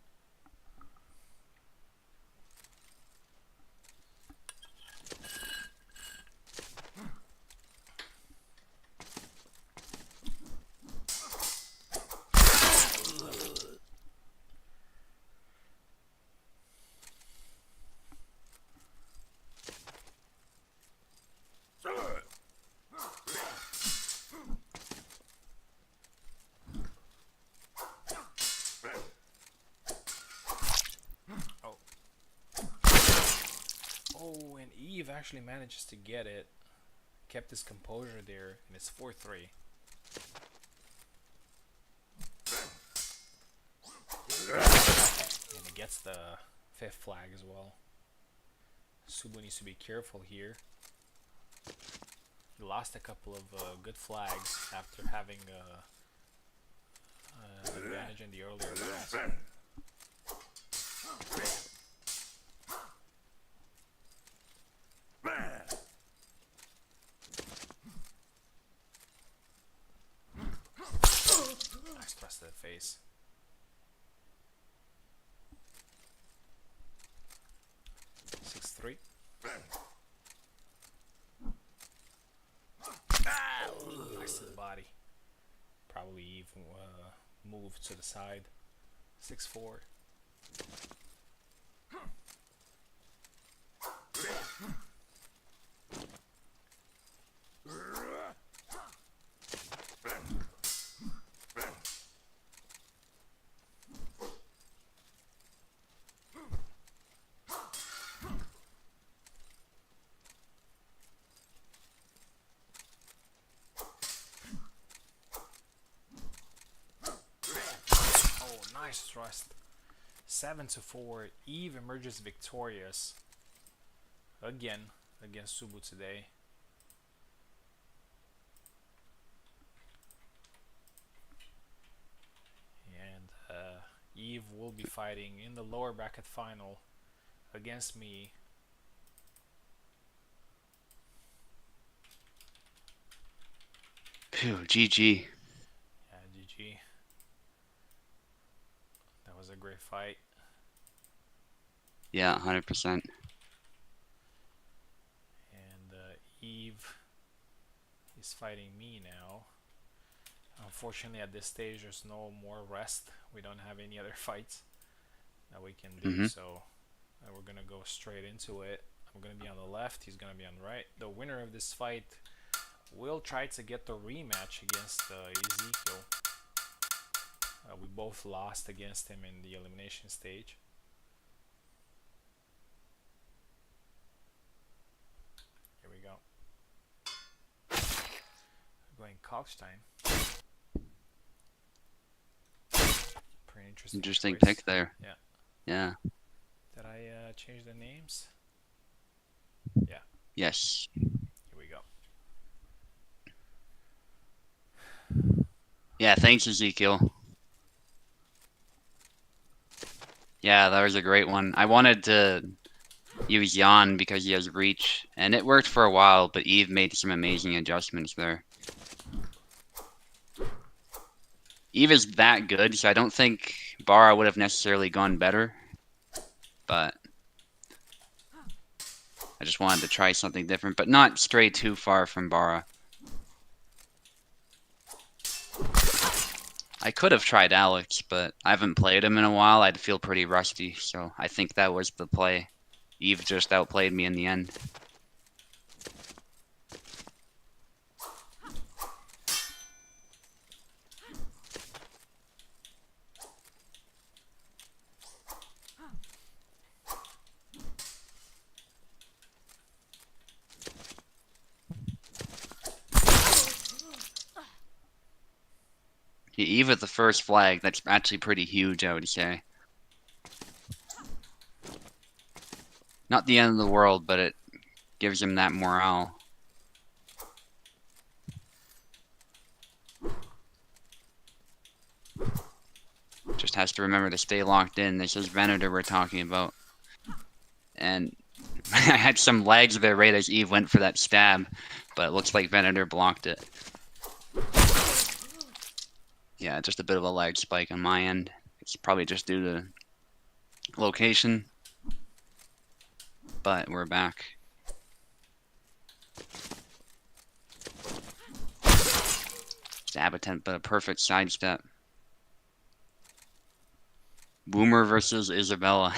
Oh, and Eve actually manages to get it. Kept his composure there, and it's 4-3. And he gets the 5th flag as well. Subu needs to be careful here. He lost a couple of good flags after having an advantage in the earlier rounds. Nice thrust to the face. Three. Nice to the body. Probably even move to the side. 6-4. Nice thrust. 7-4. Eve emerges victorious again against Subu today. And Eve will be fighting in the lower bracket final against me. Phew, GG. Yeah, GG. That was a great fight. Yeah, 100%. And Eve is fighting me now. Unfortunately, at this stage, there's no more rest. We don't have any other fights that we can do, so we're gonna go straight into it. I'm gonna be on the left, he's gonna be on the right. The winner of this fight will try to get the rematch against Ezekiel. We both lost against him in the elimination stage. Here we go. Going Kalkstein. Pretty Interesting choice. pick there. Yeah. Yeah. Did I change the names? Yeah. Yes. Here we go. Yeah, thanks, Ezekiel. Yeah, that was a great one. I wanted to use Jan because he has reach, and it worked for a while, but Eve made some amazing adjustments there. Eve is that good, so I don't think Bara would have necessarily gone better, but I just wanted to try something different, but not stray too far from Bara. I could have tried Alex, but I haven't played him in a while. I'd feel pretty rusty, so I think that was the play. Eve just outplayed me in the end. Eve at the first flag, that's actually pretty huge, I would say. Not the end of the world, but it gives him that morale. Just has to remember to stay locked in. This is Venator we're talking about. And I had some lags there right as Eve went for that stab, but it looks like Venator blocked it. Yeah, just a bit of a lag spike on my end. It's probably just due to location, but we're back. Stab attempt, but a perfect sidestep. Boomer versus Isabella.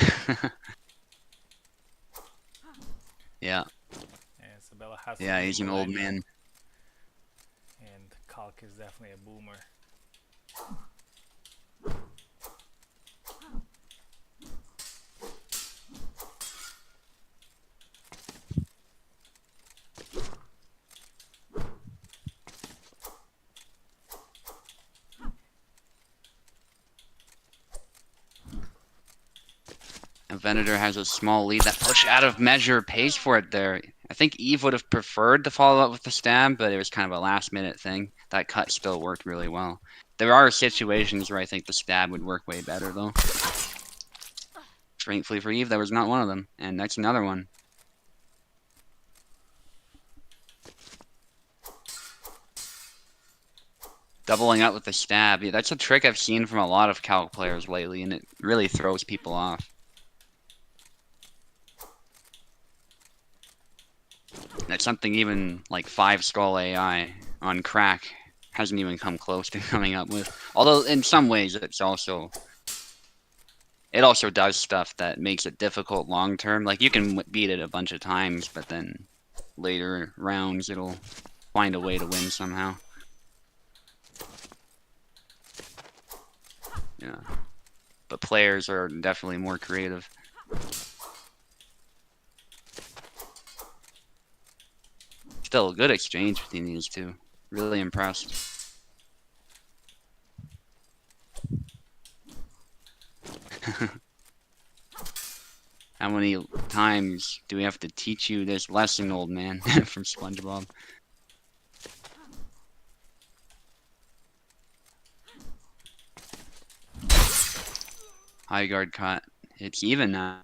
Yeah. And Isabella has some Yeah, he's big an old legs, man. and Kalk is definitely a boomer. And Venator has a small lead. That push out of measure pays for it there. I think Eve would have preferred to follow up with the stab, but it was kind of a last minute thing. That cut still worked really well. There are situations where I think the stab would work way better, though. Thankfully for Eve, that was not one of them. And that's another one. Doubling up with the stab. Yeah, that's a trick I've seen from a lot of Calc players lately, and it really throws people off. That's something even like 5 Skull AI on crack hasn't even come close to coming up with. Although in some ways it also does stuff that makes it difficult long term. Like you can beat it a bunch of times, but then later rounds it'll find a way to win somehow. Yeah. But players are definitely more creative. Still a good exchange between these two. Really impressed. How many times do we have to teach you this lesson, old man? From SpongeBob. High guard cut. It's even now.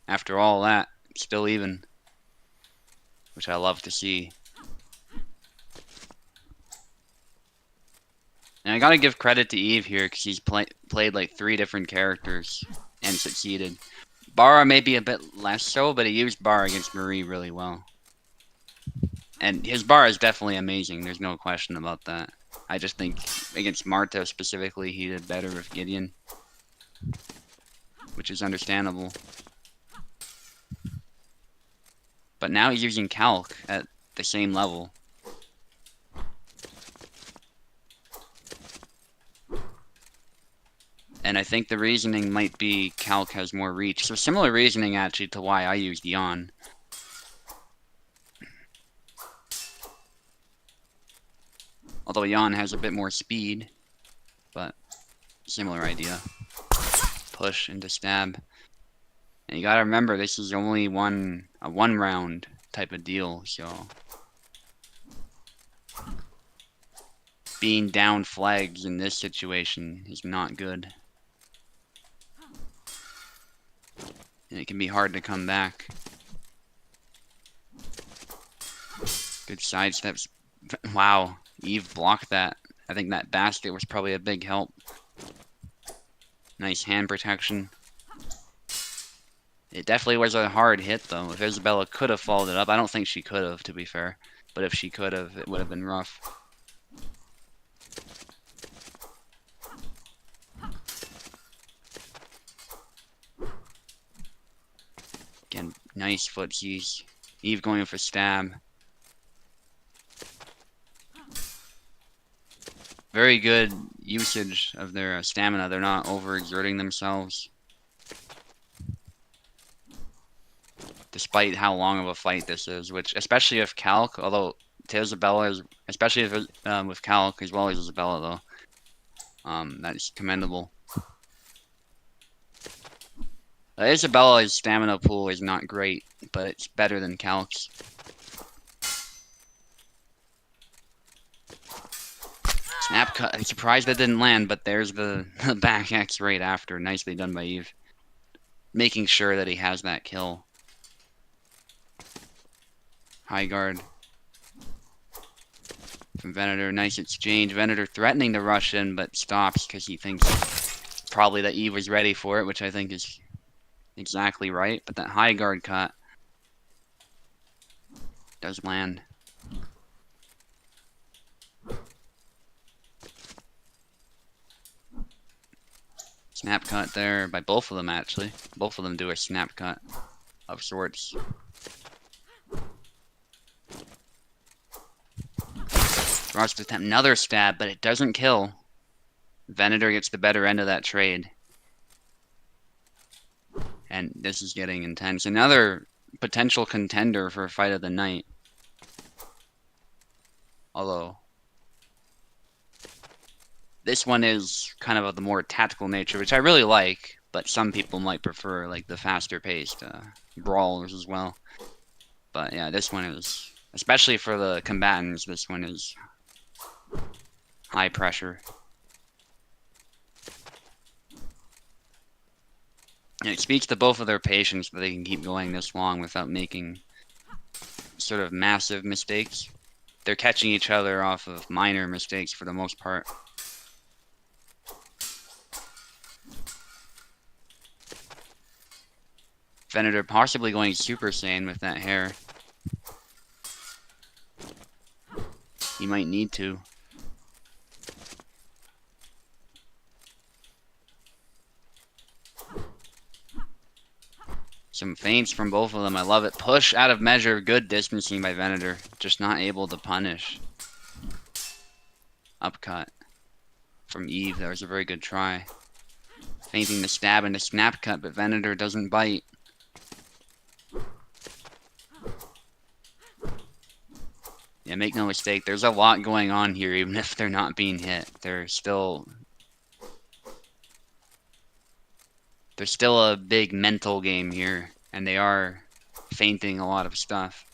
After all that, still even. Which I love to see. And I gotta give credit to Eve here, because he's played like 3 different characters and succeeded. Bara may be a bit less so, but he used Bara against Marie really well. And his Bara is definitely amazing, there's no question about that. I just think against Marta specifically, he did better with Gideon. Which is understandable. But now he's using Calc at the same level. And I think the reasoning might be Calc has more reach. So similar reasoning actually to why I used Yon. Although Yon has a bit more speed. But similar idea. Push into stab. And you gotta remember, this is only a one round type of deal, so being down flags in this situation is not good. And it can be hard to come back. Good sidesteps. Wow, Eve blocked that. I think that basket was probably a big help. Nice hand protection. It definitely was a hard hit, though. If Isabella could have followed it up, I don't think she could have, to be fair. But if she could have, it would have been rough. Again, nice footsies. Eve going for stab. Very good usage of their stamina. They're not overexerting themselves. Despite how long of a fight this is, which, especially if Calc, although to Isabella is, especially if with Calc as well as Isabella though, that's commendable. Isabella's stamina pool is not great, but it's better than Calc's. Snap cut. I'm surprised that didn't land, but there's the back X right after. Nicely done by Eve. Making sure that he has that kill. High guard from Venator. Nice exchange. Venator threatening to rush in, but stops because he thinks probably that Eve was ready for it, which I think is exactly right. But that high guard cut does land. Snap cut there by both of them, actually. Both of them do a snap cut of sorts. Thrust attempt, another stab, but it doesn't kill. Venator gets the better end of that trade. And this is getting intense. Another potential contender for Fight of the Night. Although this one is kind of the more tactical nature, which I really like, but some people might prefer like the faster paced brawlers as well. But yeah, this one is, especially for the combatants, this one is high pressure. And it speaks to both of their patience that they can keep going this long without making sort of massive mistakes. They're catching each other off of minor mistakes for the most part. Venator possibly going Super Saiyan with that hair. He might need to. Some feints from both of them. I love it. Push out of measure. Good distancing by Venator. Just not able to punish. Upcut from Eve. That was a very good try. Feinting the stab and the snap cut, but Venator doesn't bite. Yeah, make no mistake. There's a lot going on here, even if they're not being hit. There's still a big mental game here, and they are feinting a lot of stuff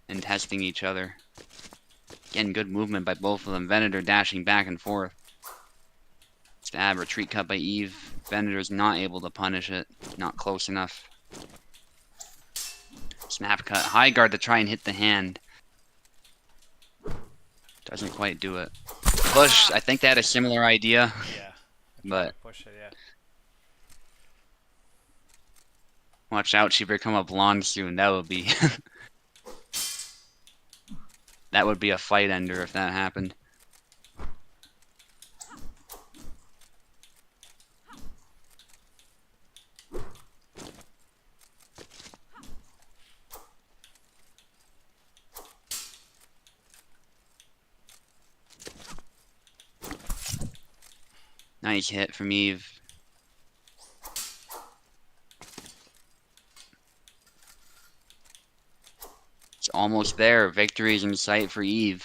and testing each other. Again, good movement by both of them. Venator dashing back and forth. Stab, retreat cut by Eve. Venator's not able to punish it. Not close enough. Snap cut. High guard to try and hit the hand. Doesn't quite do it. Push. I think they had a similar idea. Yeah. But Push it, yeah. Watch out, she become a blonde soon. That would be that would be a fight ender if that happened. Nice hit from Eve. It's almost there. Victory's in sight for Eve.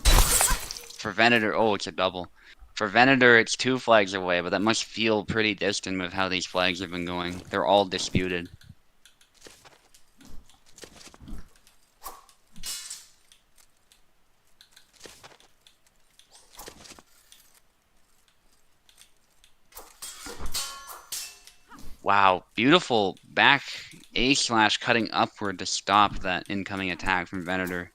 For Venator, oh, it's a double. For Venator, it's 2 flags away, but that must feel pretty distant with how these flags have been going. They're all disputed. Wow, beautiful back A slash cutting upward to stop that incoming attack from Venator.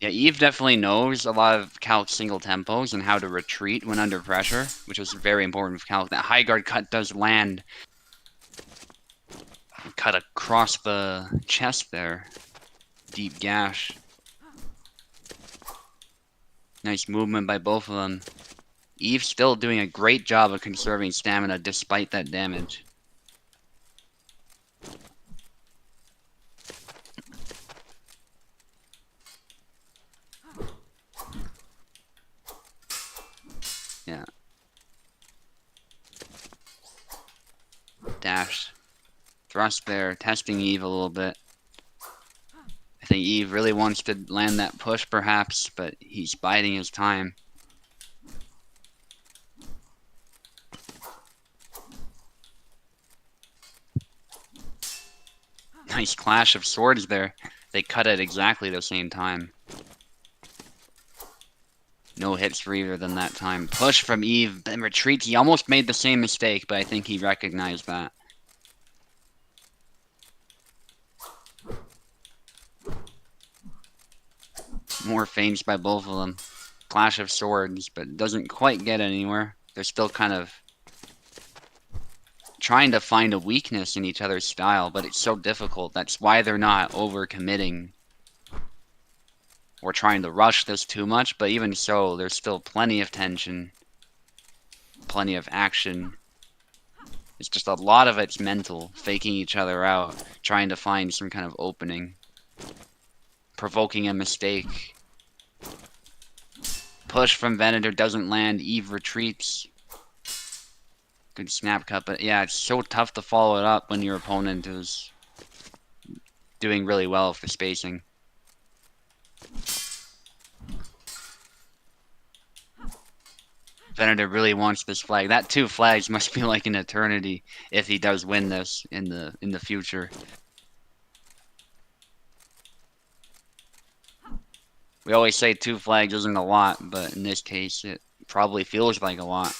Yeah, Eve definitely knows a lot of Calc's single tempos and how to retreat when under pressure, which is very important for Calc. That high guard cut does land. Cut across the chest there. Deep gash. Nice movement by both of them. Eve still doing a great job of conserving stamina despite that damage. Yeah. Dash. Thrust there, testing Eve a little bit. I think Eve really wants to land that push perhaps, but he's biding his time. Nice clash of swords there. They cut at exactly the same time. No hits for either than that time. Push from Eve, then retreats. He almost made the same mistake, but I think he recognized that. More feints by both of them. Clash of swords, but doesn't quite get anywhere. They're still kind of trying to find a weakness in each other's style, but it's so difficult. That's why they're not overcommitting or trying to rush this too much, but even so, there's still plenty of tension, plenty of action. It's just a lot of it's mental, faking each other out, trying to find some kind of opening, provoking a mistake. Push from Venator doesn't land, Eve retreats. Good snap cut, but yeah, it's so tough to follow it up when your opponent is doing really well with the spacing. Venator really wants this flag. That 2 flags must be like an eternity if he does win this in the future. We always say 2 flags isn't a lot, but in this case it probably feels like a lot.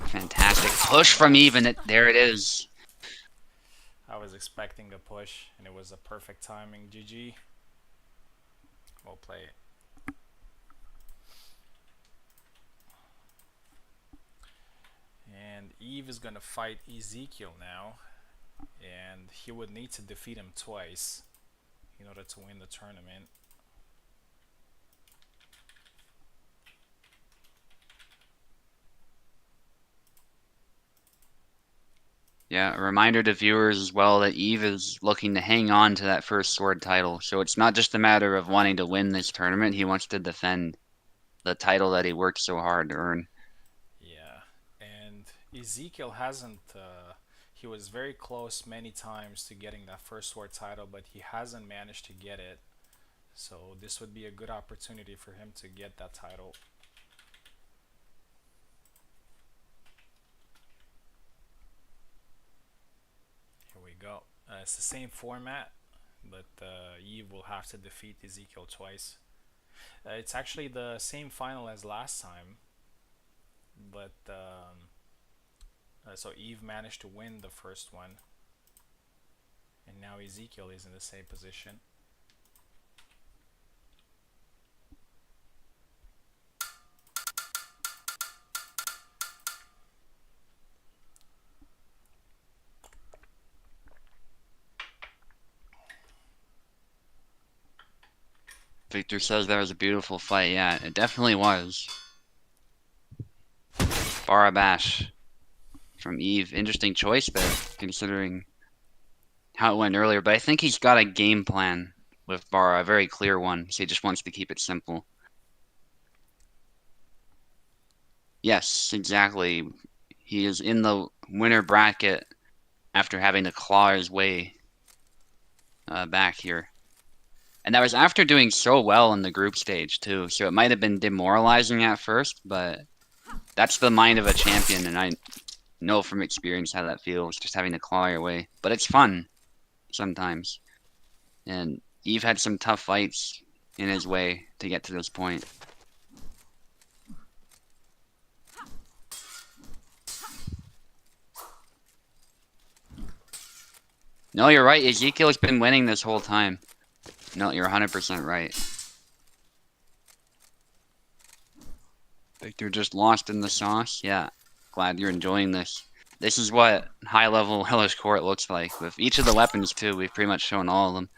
Fantastic push from Eve, and there it is. I was expecting the push, and it was a perfect timing. GG. We'll play it. And Eve is gonna fight Ezekiel now, and he would need to defeat him twice in order to win the tournament. Yeah, a reminder to viewers as well that Eve is looking to hang on to that first sword title. So it's not just a matter of wanting to win this tournament, he wants to defend the title that he worked so hard to earn. Yeah, and Ezekiel hasn't. He was very close many times to getting that first sword title, but he hasn't managed to get it. So this would be a good opportunity for him to get that title. Here we go. It's the same format, but Eve will have to defeat Ezekiel twice. It's actually the same final as last time, but so Eve managed to win the first one, and now Ezekiel is in the same position. Victor says that was a beautiful fight. Yeah, it definitely was. Barabash from Eve. Interesting choice there, considering how it went earlier. But I think he's got a game plan with Bara, a very clear one. So he just wants to keep it simple. Yes, exactly. He is in the winner bracket after having to claw his way back here. And that was after doing so well in the group stage, too. So it might have been demoralizing at first, but that's the mind of a champion, and I know from experience how that feels, just having to claw your way. But it's fun, sometimes. And Eve had some tough fights in his way to get to this point. No, you're right. Ezekiel's been winning this whole time. No, you're 100% right. Victor just lost in the sauce. Yeah, glad you're enjoying this. This is what high-level Hellish Quart looks like. With each of the weapons, too, we've pretty much shown all of them.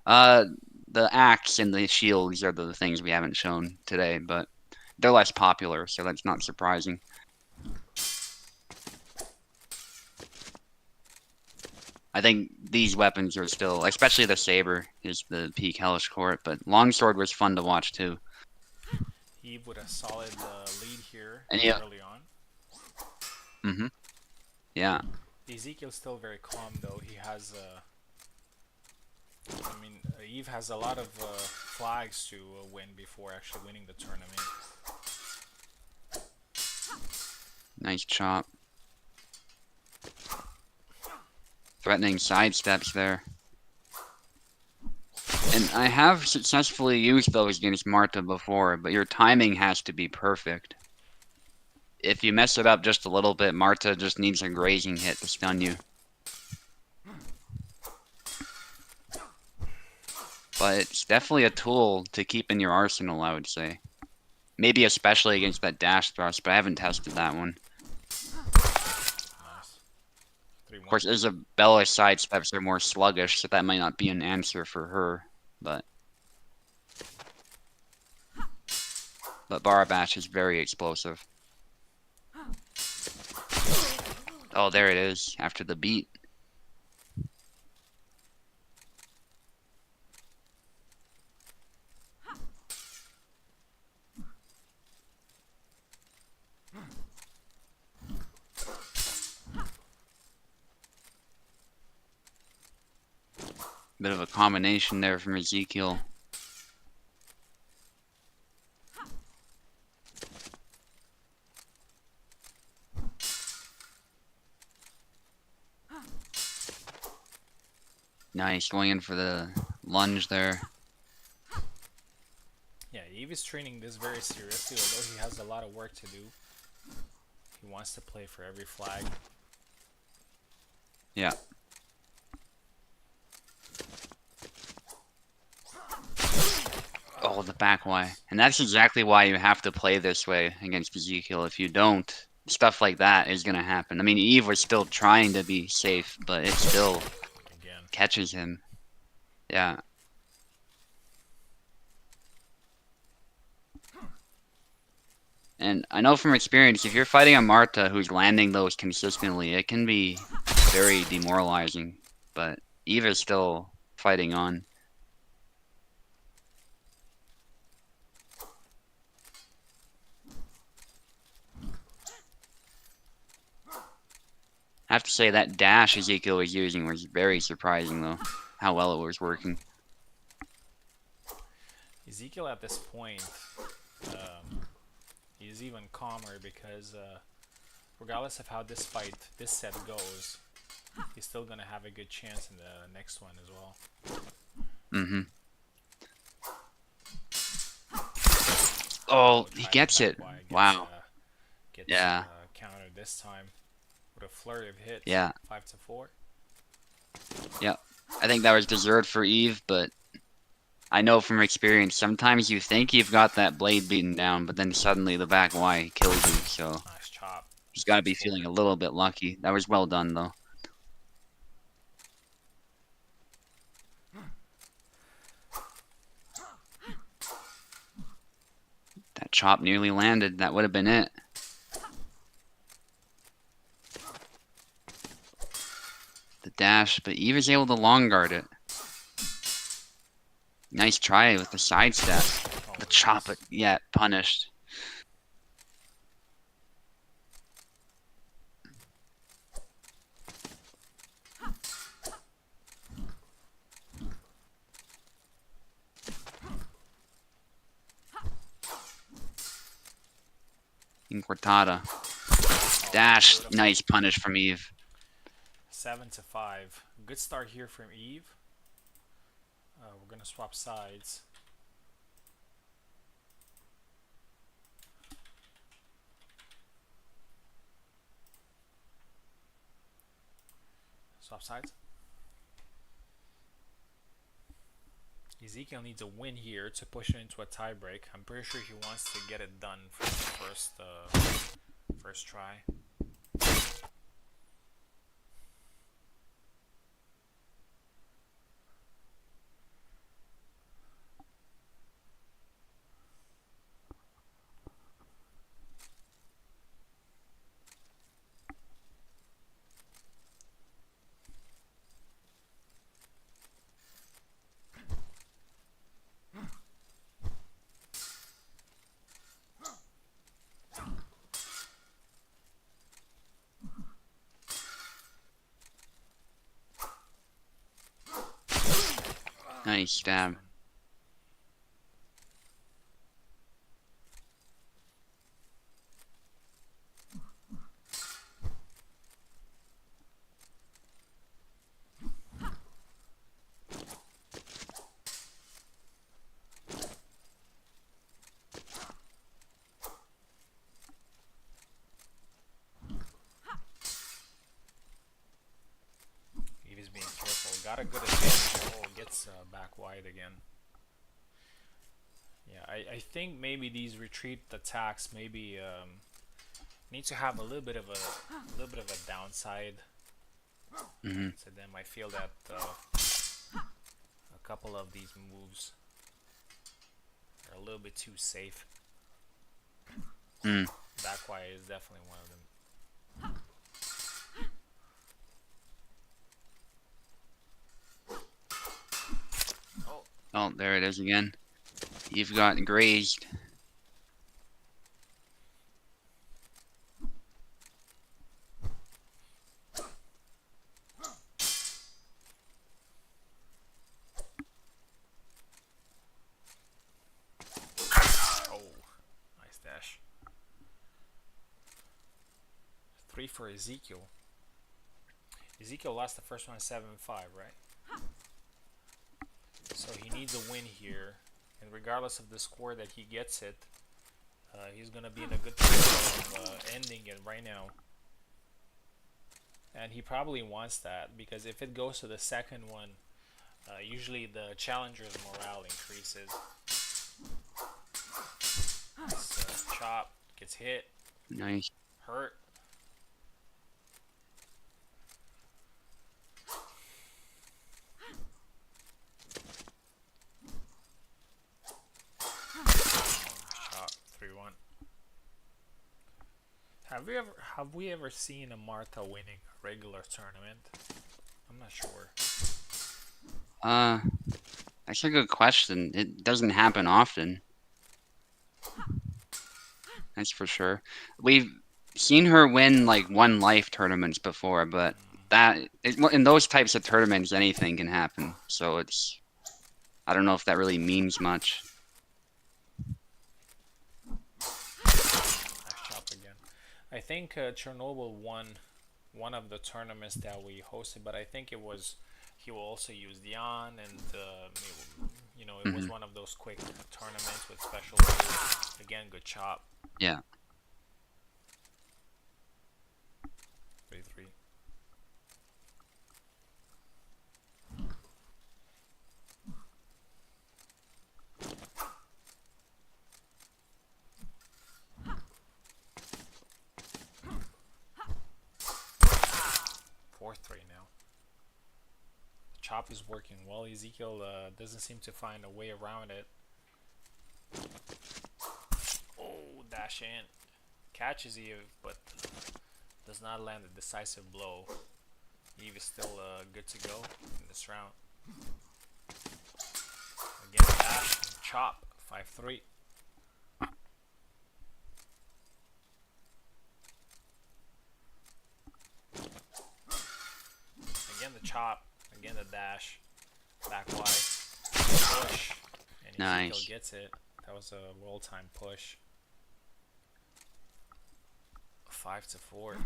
Uh, the axe and the shields are the things we haven't shown today, but they're less popular, so that's not surprising. I think these weapons are still, especially the saber, is the peak Hellish Quart, but longsword was fun to watch, too. Eve with a solid lead here And yeah, early on. yeah. Ezekiel's still very calm though. He has, I mean, Eve has a lot of flags to win before actually winning the tournament. Nice chop. Threatening sidesteps there. And I have successfully used those against Marta before, but your timing has to be perfect. If you mess it up just a little bit, Marta just needs a grazing hit to stun you. But it's definitely a tool to keep in your arsenal, I would say. Maybe especially against that dash thrust, but I haven't tested that one. Nice. 3-1. Of course, Isabella's sidesteps are more sluggish, so that might not be an answer for her, but Barabash is very explosive. Oh, there it is, after the beat. Bit of a combination there from Ezekiel. Nice, going in for the lunge there. Yeah, Eve is training this very seriously, although he has a lot of work to do. He wants to play for every flag. Yeah. Oh, the back Y. And that's exactly why you have to play this way against Ezekiel. If you don't, stuff like that is going to happen. I mean, Eve was still trying to be safe, but it still Again. catches him. Yeah. And I know from experience, if you're fighting a Marta who's landing those consistently, it can be very demoralizing. But Eve is still fighting on. I have to say that dash Ezekiel was using was very surprising, though, how well it was working. Ezekiel at this point, he's even calmer because regardless of how this set goes, he's still going to have a good chance in the next one as well. Mm-hmm. Oh, he gets it. Wow. Gets, Yeah. Countered this time with a flurry of hits. Yeah. 5-4. Yeah. I think that was deserved for Eve, but I know from experience, sometimes you think you've got that blade beaten down, but then suddenly the back Y kills you, so Nice chop. he's got to be feeling a little bit lucky. That was well done, though. That chop nearly landed. That would have been it. The dash, but Eve is able to long guard it. Nice try with the sidestep. The chop, but yeah, punished. Incortada. Dash, nice punish from Eve. 7-5. Good start here from Eve. We're gonna swap sides. Swap sides. Ezekiel needs a win here to push it into a tiebreak. I'm pretty sure he wants to get it done for the first try. Nice First stab. one. Eve is being careful. Got a good advantage. Oh, gets back wide again. Yeah, I think maybe these retreat attacks maybe need to have a little bit of a downside Hmm. to them. I feel that a couple of these moves are a little bit too safe. Mm. Back wide is definitely one of them. Oh, Oh, there it is again. You've got grazed. oh, nice dash. 3 for Ezekiel. Ezekiel lost the first one 7-5, right? So he needs a win here, and regardless of the score that he gets it, he's gonna be in a good position of ending it right now. And he probably wants that because if it goes to the second one, usually the challenger's morale increases. This chop gets hit, Nice. hurt. Chop 3-1. Have we ever seen a Martha winning a regular tournament? I'm not sure. Uh, that's a good question. It doesn't happen often. That's for sure. We've seen her win like one life tournaments before, but in those types of tournaments, anything can happen. So I don't know if that really means much. Nice chop again. I think Chernobyl won one of the tournaments that we hosted, but I think it was he will also use Dion, and it was Hmm. one of those quick tournaments with special rules. Again, good chop. Yeah. 3-3. 4-3 now. The chop is working well. Ezekiel doesn't seem to find a way around it. Oh, dash in. Catches Eve, but does not land a decisive blow. Eve is still good to go in this round. Again, dash and chop. 5-3. Again the chop. Again the dash. Back wide. Push. And Ezekiel Nice. gets it. That was a well-timed push. 5-4.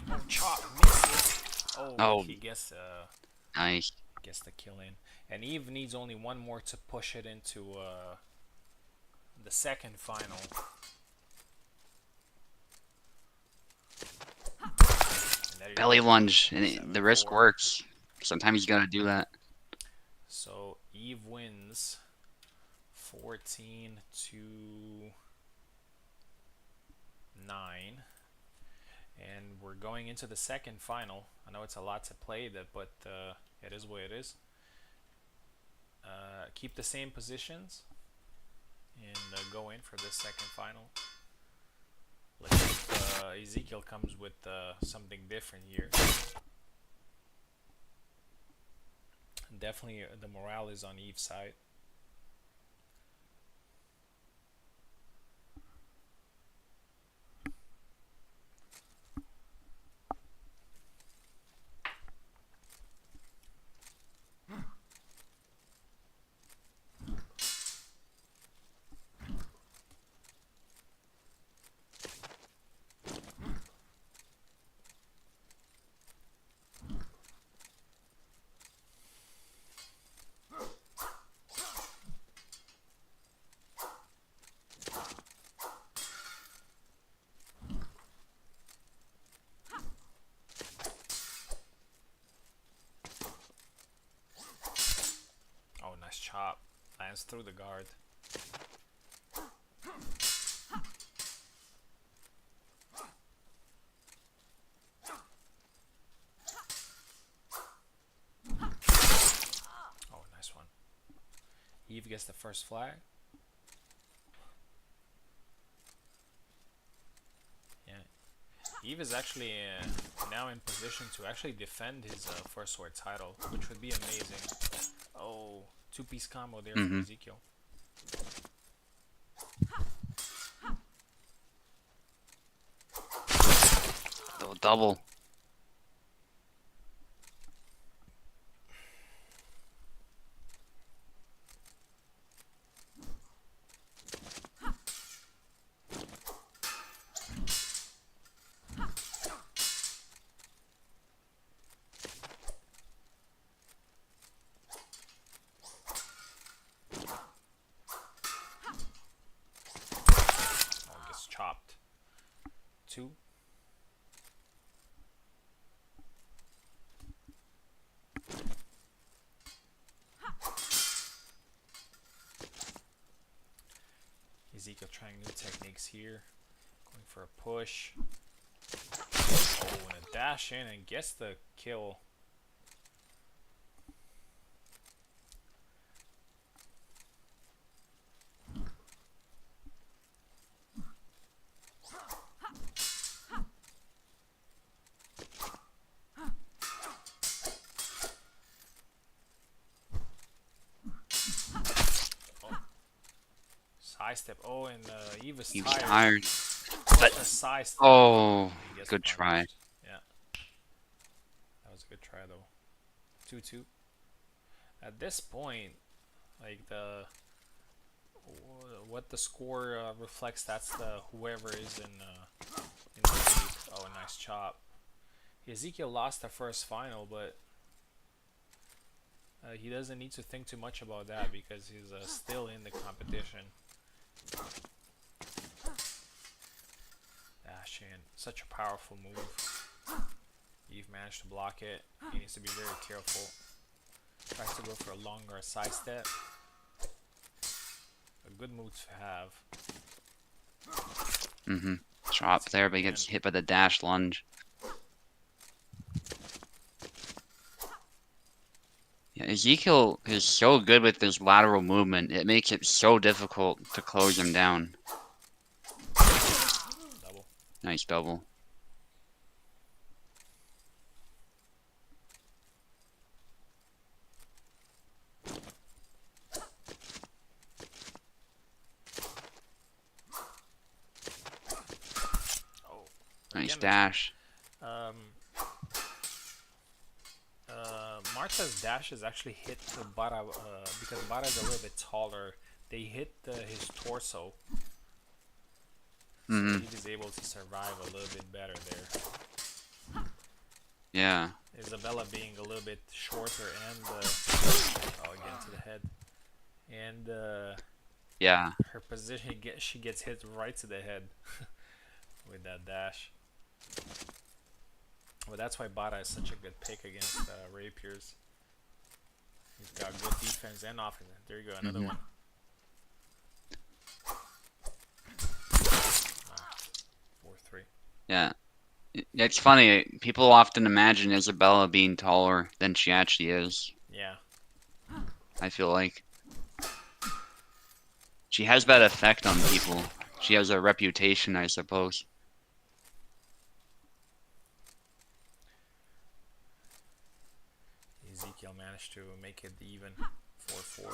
Oh, chop misses. Oh, but Oh, he nice. gets the kill in. And Eve needs only one more to push it into the second final. And there you Belly go. lunge, and the risk 7-4. works. Sometimes you gotta do that. So Eve wins 14-9. And we're going into the second final. I know it's a lot to play, but it is what it is. Keep the same positions and go in for this second final. Let's see if Ezekiel comes with something different here. Definitely the morale is on Eve's side. Oh, nice chop. Lands through the guard. Oh, nice one. Eve gets the first flag. Yeah. Eve is actually now in position to actually defend his first sword title, which would be amazing. Oh, two-piece combo there from Ezekiel. Oh, double. Oh, gets chopped. Two. Ezekiel trying new techniques here. Going for a push. Oh, and a dash in and gets the kill. Side step. Oh, and Eve is He was tired. tired. But a side step. Oh, He gets good try. punished. Yeah. That was a good try though. 2-2. At this point, like what the score reflects, that's the whoever is in the lead. Oh, a nice chop. Ezekiel lost the first final, but he doesn't need to think too much about that because he's still in the competition. Dash in. Such a powerful move. Eve managed to block it. He needs to be very careful. Tries to go for a longer side step. A good move to have. Chop there, but he gets hit by the dash lunge. Yeah, Ezekiel is so good with his lateral movement. It makes it so difficult to close him down. Double. Nice double. Oh. Nice Again, dash. Marta's dashes actually hit the Bara because Bara is a little bit taller. They hit his torso, so he was able to survive a little bit better there. Yeah. Isabella being a little bit shorter and oh, again to the head, and Yeah. her position she gets hit right to the head with that dash. Well, that's why Bada is such a good pick against rapiers. He's got good defense and offense. There you go, another one. 4-3. Yeah. It's funny. People often imagine Isabella being taller than she actually is. Yeah. I feel like she has that effect on people. She has a reputation, I suppose. Ezekiel managed to make it even 4-4.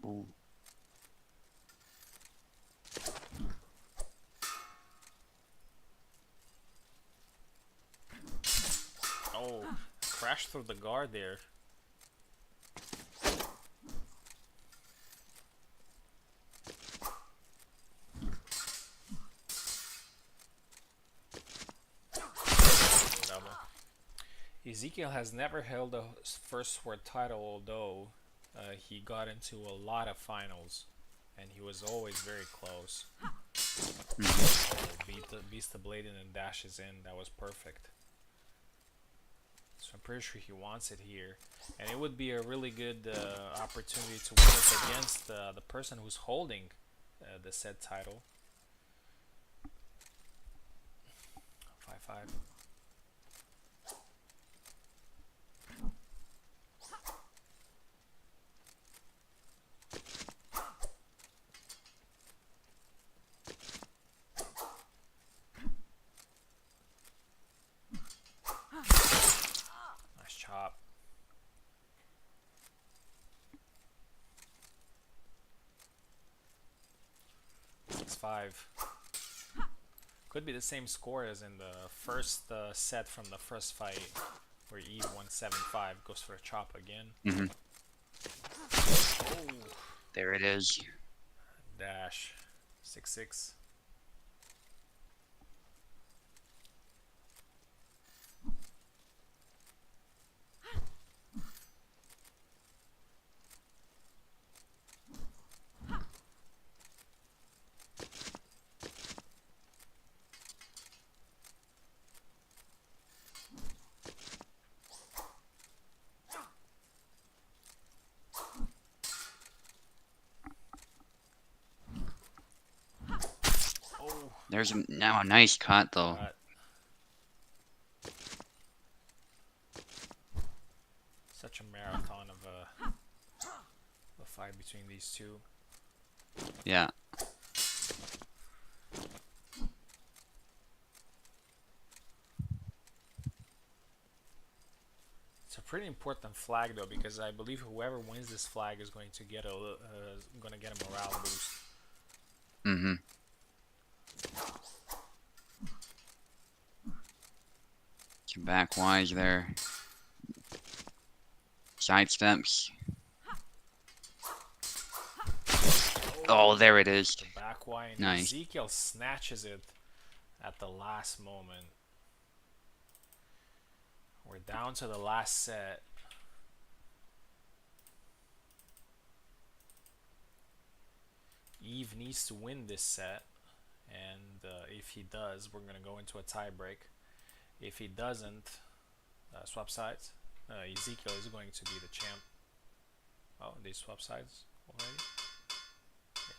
Ooh. Oh, crashed through the guard there. Double. Ezekiel has never held a first sword title, although he got into a lot of finals, and he was always very close. Mhm. Oh, beats the blade and then dashes in. That was perfect. So I'm pretty sure he wants it here, and it would be a really good opportunity to win it against the person who's holding the said title. 5-5. Nice chop. It's 5. Could be the same score as in the first set from the first fight, where Eve won 7-5. Goes for a chop again. Mhm. Oh, There it is. dash. 6-6. Oh, There's now a nice cut though. got such a marathon of a fight between these two. Yeah. It's a pretty important flag though, because I believe whoever wins this flag is going to get a morale boost. Mhm. Some back wise there. Side steps. Oh, there it is. The back Y, and Nice. Ezekiel snatches it at the last moment. We're down to the last set. Eve needs to win this set, and if he does, we're gonna go into a tie break. If he doesn't, swap sides. Ezekiel is going to be the champ. Oh, they swap sides already? Yeah,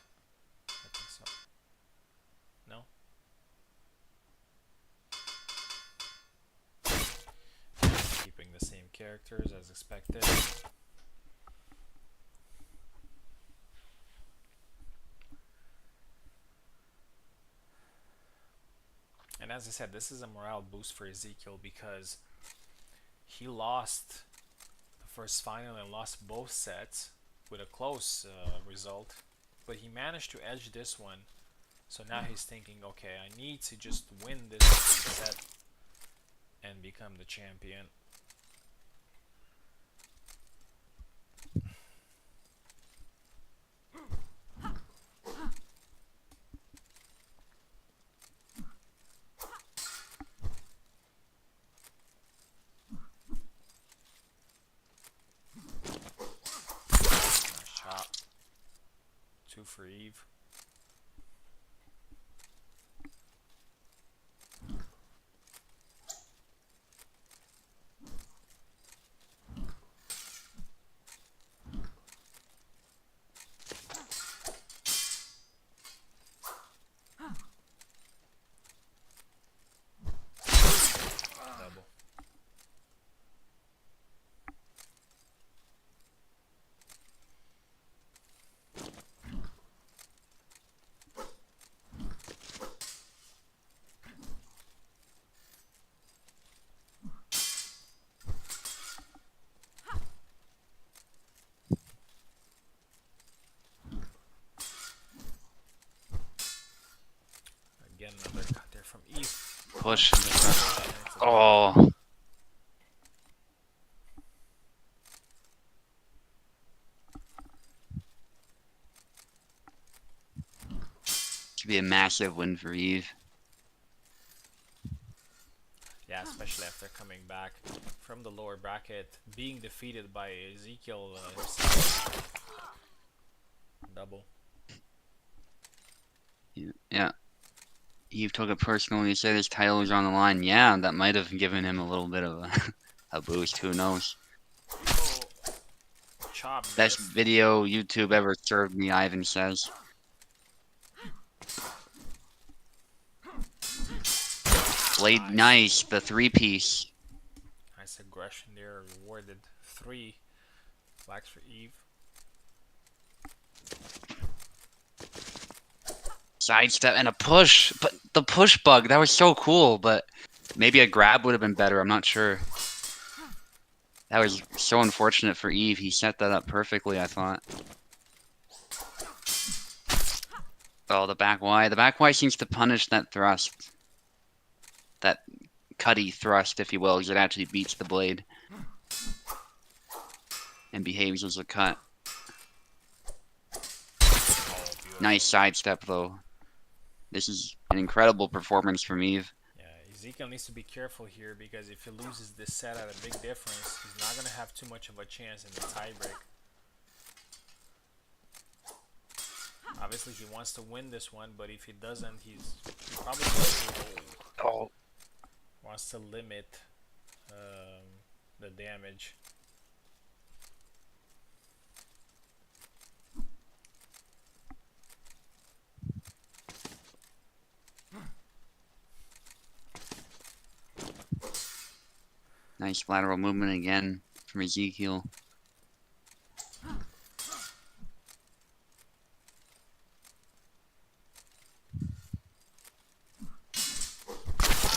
I think so. No? Keeping the same characters as expected. And as I said, this is a morale boost for Ezekiel because he lost the first final and lost both sets with a close result, but he managed to edge this one. So now he's thinking, okay, I need to just win this set and become the champion. Nice chop. 2 for for Eve. Double. Again, another cut there from Eve. Push. And it's a double. Oh. Could be a massive win for Eve. Yeah, especially after coming back from the lower bracket, being defeated by Ezekiel himself. Double. Yeah. Eve took it personally. He said his title was on the line. Yeah, that might have given him a little bit of a boost. Who knows? Oh, chop Best missed. video YouTube ever served me, Ivan says. Played nice. The 3-piece. Nice aggression there, rewarded 3 flags for Eve. Sidestep and a push. But the push bug, that was so cool. But maybe a grab would have been better. I'm not sure. That was so unfortunate for Eve. He set that up perfectly, I thought. Oh, the back Y. The back Y seems to punish that thrust. That cutty thrust, if you will, because it actually beats the blade. And behaves as a cut. Nice sidestep, though. This is an incredible performance from Eve. Yeah, Ezekiel needs to be careful here because if he loses this set at a big difference, he's not going to have too much of a chance in the tiebreak. Obviously, he wants to win this one, but if he doesn't, he's probably wants to limit the damage. Nice lateral movement again from Ezekiel.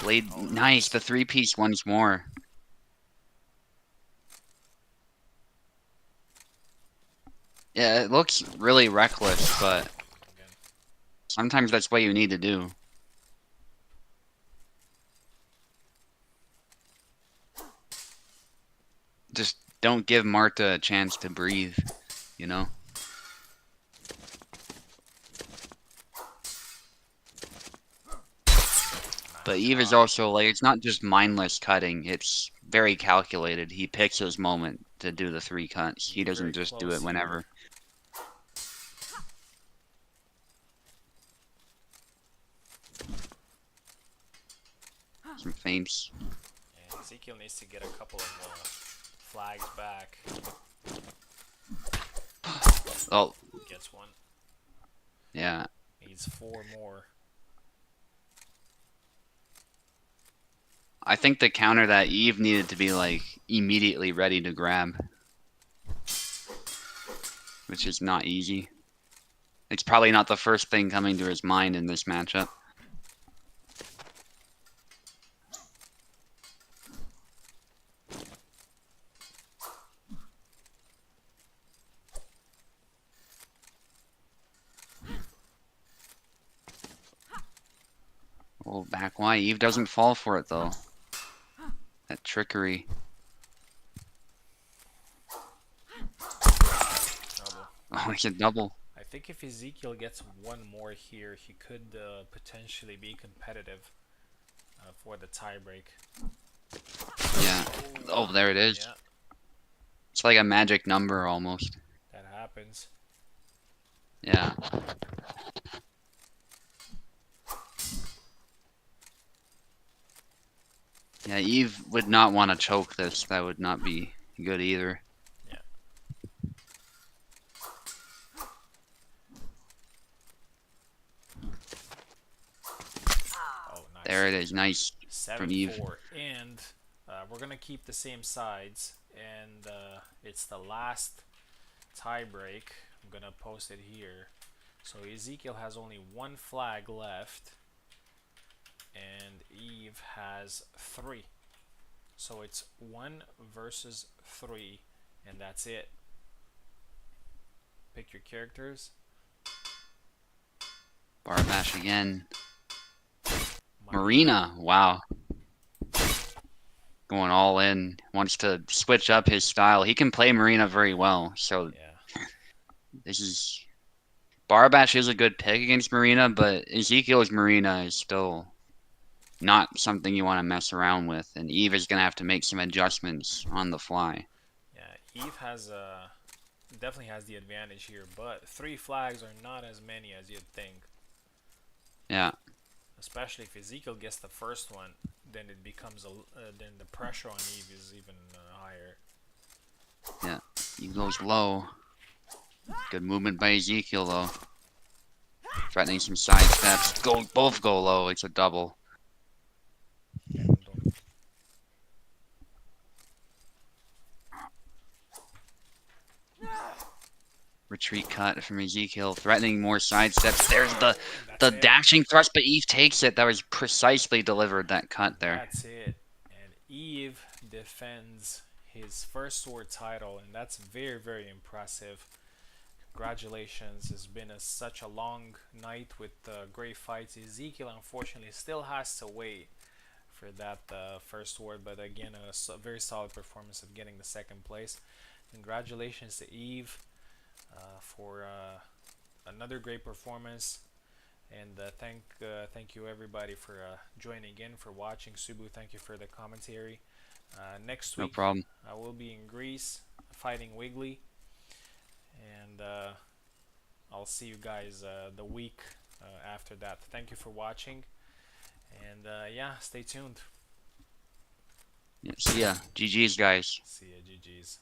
Blade, nice, the 3-piece once more. Yeah, it looks really reckless, but sometimes that's what you need to do. Just don't give Marta a chance to breathe, you know? But Eve is also, like, it's not just mindless cutting, it's very calculated. He picks his moment to do the 3 cuts. He doesn't just do it whenever. Some feints. And Ezekiel needs to get a couple of flags back. Oh. Gets one. Yeah. Needs 4 more. I think to counter that, Eve needed to be, like, immediately ready to grab. Which is not easy. It's probably not the first thing coming to his mind in this matchup. Oh, back Y. Eve doesn't fall for it, though. That trickery. Double. Oh, it's a double. I think if Ezekiel gets 1 more here, he could potentially be competitive for the tiebreak. Yeah. Oh, there it is. Yeah, It's like a magic number, almost. that happens. Yeah. Yeah, Eve would not want to choke this. That would not be good either. Yeah. Oh, nice. There it is. Nice from Eve. 7-4, and we're gonna keep the same sides, and it's the last tie break. I'm gonna post it here. So Ezekiel has only one flag left, and Eve has 3. So it's 1 versus 3, and that's it. Pick your characters. Barbash again. Marina. Marina. Wow. Going all in. Wants to switch up his style. He can play Marina very well. So Yeah. this is... Barbash is a good pick against Marina, but Ezekiel's Marina is still not something you want to mess around with. And Eve is going to have to make some adjustments on the fly. Yeah. Eve has definitely has the advantage here, but 3 flags are not as many as you'd think. Yeah. Especially if Ezekiel gets the first one, then it becomes then the pressure on Eve is even higher. Yeah. He goes low. Good movement by Ezekiel, though. Threatening some side steps. Both go low. It's a double. Retreat cut from Ezekiel. Threatening more side steps. There's the dashing thrust, but Eve takes it. That was precisely delivered, that cut there. That's it. And Eve defends his first sword title, and that's very, very impressive. Congratulations. It's been such a long night with great fights. Ezekiel, unfortunately, still has to wait for that first sword, but again, a very solid performance of getting the second place. Congratulations to Eve for another great performance. And thank you everybody for joining in, for watching. Subu, thank you for the commentary. Next No week, problem. I will be in Greece fighting Wiggly, and I'll see you guys the week after that. Thank you for watching, and yeah, stay tuned. Yeah, see ya. GG's, guys. See ya, GG's.